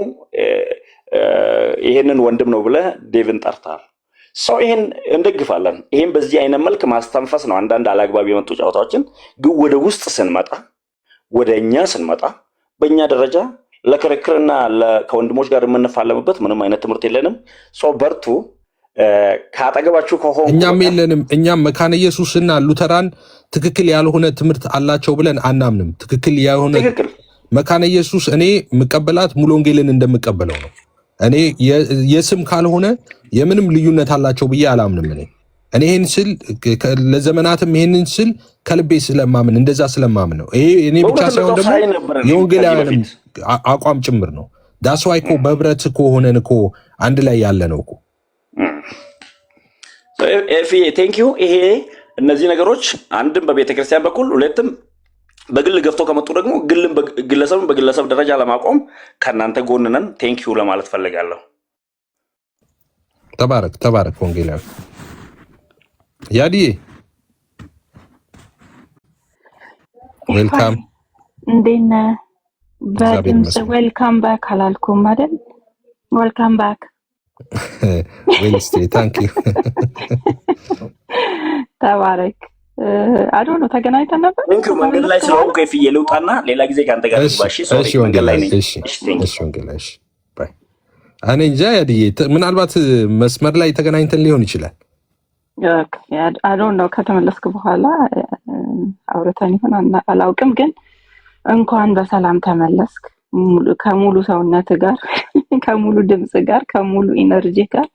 ይሄንን ወንድም ነው ብለህ ዴቭን ጠርታል። ይሄን እንደግፋለን። ይሄን በዚህ አይነት መልክ ማስተንፈስ ነው። አንዳንድ አላግባብ የመጡ ጨዋታዎችን ግን ወደ ውስጥ ስንመጣ ወደ እኛ ስንመጣ በእኛ ደረጃ ለክርክርና ከወንድሞች ጋር የምንፋለምበት ምንም አይነት ትምህርት የለንም። በርቱ። ካጠገባችሁ ከሆነ እኛም የለንም። እኛም መካነ ኢየሱስና ሉተራን ትክክል ያልሆነ ትምህርት አላቸው ብለን አናምንም። ትክክል ያልሆነ መካነ ኢየሱስ እኔ የምቀበላት ሙሉ ወንጌልን እንደምቀበለው ነው። እኔ የስም ካልሆነ የምንም ልዩነት አላቸው ብዬ አላምንም። እኔ ይሄን ስል ለዘመናትም ይሄንን ስል ከልቤ ስለማምን እንደዛ ስለማምን ነው። ይሄ እኔ ብቻ ሳይሆን ደግሞ የወንጌላውያንም አቋም ጭምር ነው። ዳስዋይ እኮ በህብረት እኮ ሆነን እኮ አንድ ላይ ያለ ነው እኮ። ቴንክ ዩ። ይሄ እነዚህ ነገሮች አንድም በቤተክርስቲያን በኩል ሁለትም በግል ገፍቶ ከመጡ ደግሞ ግለሰብን በግለሰብ ደረጃ ለማቆም ከእናንተ ጎን ነን። ቴንክ ዩ ለማለት ፈልጋለሁ። ተባረክ ወንጌላዊ ያዲዬ ዌልካም። እንዴት ነህ? በድምፅ ዌልካም ባክ አላልኩም አይደል? ዌልካም ባክ ዌልስቴ ታንክ ዩ ተባረክ። አዶ ነው ተገናኝተን ነበር። መንገድ ላይ ስለሆንኩ የፍዬ ልውጣና ሌላ ጊዜ ከአንተ ጋር ልባሽ። እሺ ወንጌላዊ እሺ ወንጌላዊ ባይ። እኔ እንጃ ያዲዬ ምናልባት መስመር ላይ ተገናኝተን ሊሆን ይችላል። አዶ ነው ከተመለስክ በኋላ አውርተን ይሆን አላውቅም፣ ግን እንኳን በሰላም ተመለስክ ከሙሉ ሰውነት ጋር ከሙሉ ድምጽ ጋር ከሙሉ ኢነርጂ ጋር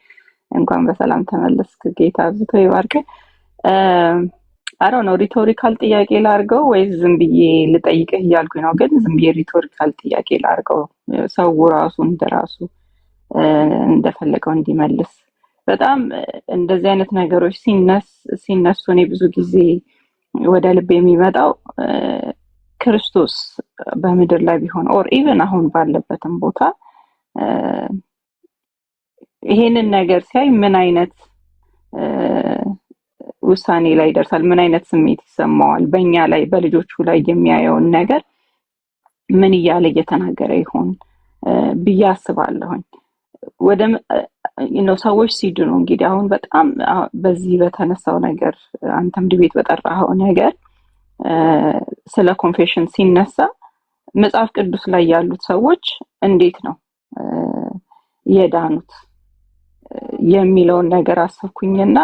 እንኳን በሰላም ተመለስክ። ጌታ አብዝቶ ይባርክ። ነው ሪቶሪካል ጥያቄ ላርገው ወይስ ዝም ብዬ ልጠይቅህ እያልኩኝ ነው። ግን ዝም ብዬ ሪቶሪካል ጥያቄ ላርገው፣ ሰው ራሱ እንደራሱ እንደፈለገው እንዲመልስ። በጣም እንደዚህ አይነት ነገሮች ሲነሱ እኔ ብዙ ጊዜ ወደ ልብ የሚመጣው ክርስቶስ በምድር ላይ ቢሆን ኦር ኢቨን አሁን ባለበትም ቦታ ይሄንን ነገር ሲያይ ምን አይነት ውሳኔ ላይ ይደርሳል? ምን አይነት ስሜት ይሰማዋል? በእኛ ላይ በልጆቹ ላይ የሚያየውን ነገር ምን እያለ እየተናገረ ይሆን ብዬ አስባለሁኝ። ወደ ሰዎች ሲድኑ እንግዲህ አሁን በጣም በዚህ በተነሳው ነገር አንተም ድቤት በጠራኸው ነገር ስለ ኮንፌሽን ሲነሳ መጽሐፍ ቅዱስ ላይ ያሉት ሰዎች እንዴት ነው የዳኑት የሚለውን ነገር አሰብኩኝና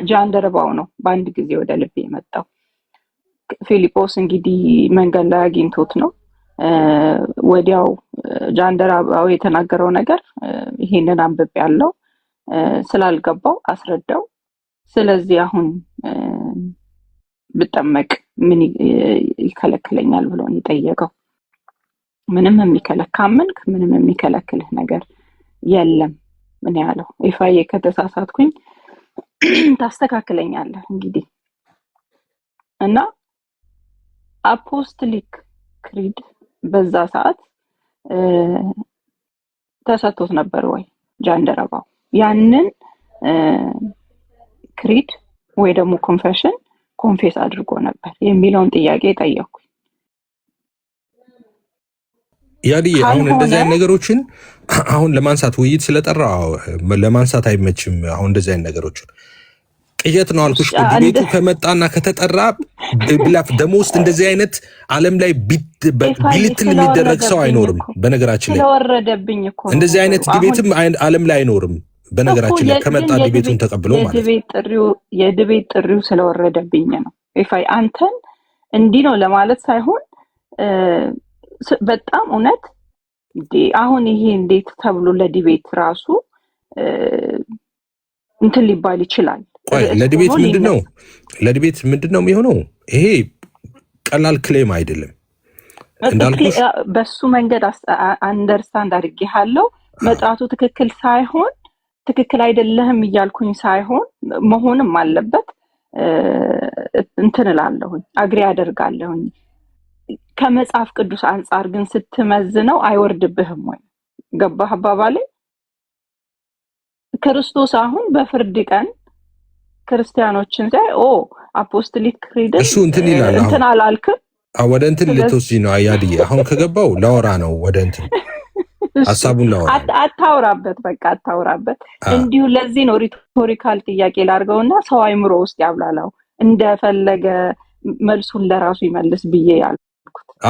ጃንደረባው ነው በአንድ ጊዜ ወደ ልቤ የመጣው። ፊልጶስ እንግዲህ መንገድ ላይ አግኝቶት ነው ወዲያው ጃንደረባው የተናገረው ነገር ይሄንን አንብቤ ያለው ስላልገባው አስረዳው። ስለዚህ አሁን ብጠመቅ ምን ይከለክለኛል ብሎ ነው የጠየቀው። ምንም የሚከለካምንክ ምንም የሚከለክልህ ነገር የለም ምን ያለው። ኢፋዬ ከተሳሳትኩኝ ታስተካክለኛለህ እንግዲህ። እና አፖስቶሊክ ክሪድ በዛ ሰዓት ተሰጥቶት ነበር ወይ ጃንደረባው? ያንን ክሪድ ወይ ደግሞ ኮንፌሽን ኮንፌስ አድርጎ ነበር የሚለውን ጥያቄ ጠየቅኩኝ። ያዲ አሁን እንደዚህ አይነት ነገሮችን አሁን ለማንሳት ውይይት ስለጠራ ለማንሳት አይመችም። አሁን እንደዚህ አይነት ነገሮችን ቅየት ነው አልኩሽ። ቤቱ ከመጣና ከተጠራ ብላፍ ደሞስት እንደዚህ አይነት ዓለም ላይ ቢልትል የሚደረግ ሰው አይኖርም። በነገራችን ላይ ስለወረደብኝ እኮ እንደዚህ አይነት ዲቤትም ዓለም ላይ አይኖርም። በነገራችን ላይ ከመጣ ዲቤቱን ተቀብሎ ማለት የዲቤት ጥሪው ስለወረደብኝ ነው። ኢፋይ አንተን እንዲህ ነው ለማለት ሳይሆን በጣም እውነት አሁን ይሄ እንዴት ተብሎ ለዲቤት ራሱ እንትን ሊባል ይችላል? ለዲቤት ምንድነው የሚሆነው? ይሄ ቀላል ክሌም አይደለም እንዳልኩሽ። በሱ መንገድ አንደርስታንድ አድርጌሃለሁ። መጥራቱ ትክክል ሳይሆን ትክክል አይደለህም እያልኩኝ ሳይሆን መሆንም አለበት እንትን እላለሁኝ፣ አግሪ አደርጋለሁኝ። ከመጽሐፍ ቅዱስ አንጻር ግን ስትመዝነው አይወርድብህም ወይ? ገባህ አባባሌ? ክርስቶስ አሁን በፍርድ ቀን ክርስቲያኖችን ሳይ አፖስቶሊክ ክሪድ እሱ እንትን ይላል። እንትን አላልክም? ወደ እንትን ልትወስጂ ነው አያድዬ። አሁን ከገባው ላወራ ነው ወደ እንትን ሐሳቡን ላወራ። አታውራበት፣ በቃ አታውራበት። እንዲሁ ለዚህ ነው ሪቶሪካል ጥያቄ ላድርገውና ሰው አይምሮ ውስጥ ያብላላው እንደፈለገ መልሱን ለራሱ ይመልስ ብዬ ያልኩት።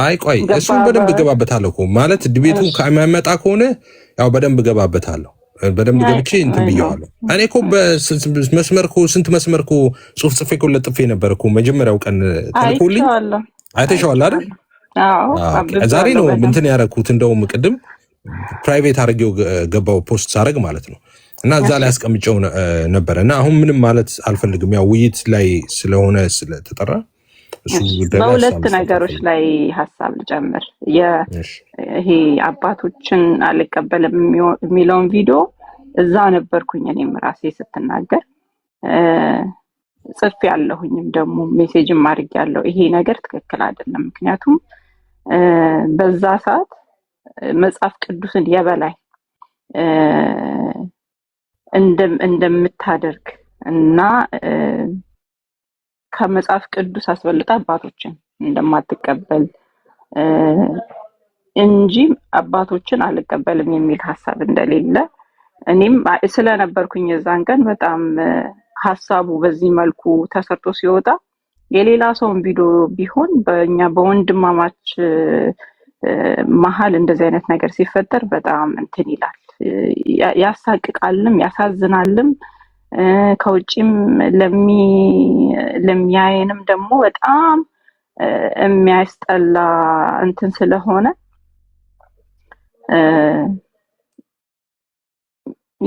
አይ ቆይ እሱን በደንብ ገባበታለሁ እኮ ማለት ዲቤቱን ከማይመጣ ከሆነ ያው በደንብ ገባበታለሁ። በደንብ ገብቼ እንትን ብየዋለሁ። እኔ እኮ በመስመር እኮ ስንት መስመር እኮ ጽሁፍ ጽፌ እኮ ለጥፌ ነበር እኮ መጀመሪያው ቀን ተልኮልኝ። አይተሽዋል አይደል? ዛሬ ነው እንትን ያደረኩት። እንደውም ቅድም ፕራይቬት አድርጌው ገባው ፖስት ሳደርግ ማለት ነው። እና እዛ ላይ አስቀምጨው ነበረ እና አሁን ምንም ማለት አልፈልግም። ያው ውይይት ላይ ስለሆነ ስለተጠራ በሁለት ነገሮች ላይ ሀሳብ ልጨምር። ይሄ አባቶችን አልቀበልም የሚለውን ቪዲዮ እዛ ነበርኩኝ እኔም ራሴ ስትናገር ጽፌ ያለሁኝም ደግሞ ሜሴጅም አድርጌ ያለው ይሄ ነገር ትክክል አይደለም። ምክንያቱም በዛ ሰዓት መጽሐፍ ቅዱስን የበላይ እንደምታደርግ እና ከመጽሐፍ ቅዱስ አስበልጣ አባቶችን እንደማትቀበል እንጂ አባቶችን አልቀበልም የሚል ሐሳብ እንደሌለ እኔም ስለነበርኩኝ የዛን ቀን በጣም ሐሳቡ በዚህ መልኩ ተሰርቶ ሲወጣ የሌላ ሰውን ቪዲዮ ቢሆን በእኛ በወንድማማች መሀል እንደዚህ አይነት ነገር ሲፈጠር በጣም እንትን ይላል፣ ያሳቅቃልም ያሳዝናልም። ከውጪም ለሚያየንም ደግሞ በጣም የሚያስጠላ እንትን ስለሆነ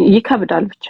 ይከብዳል ብቻ።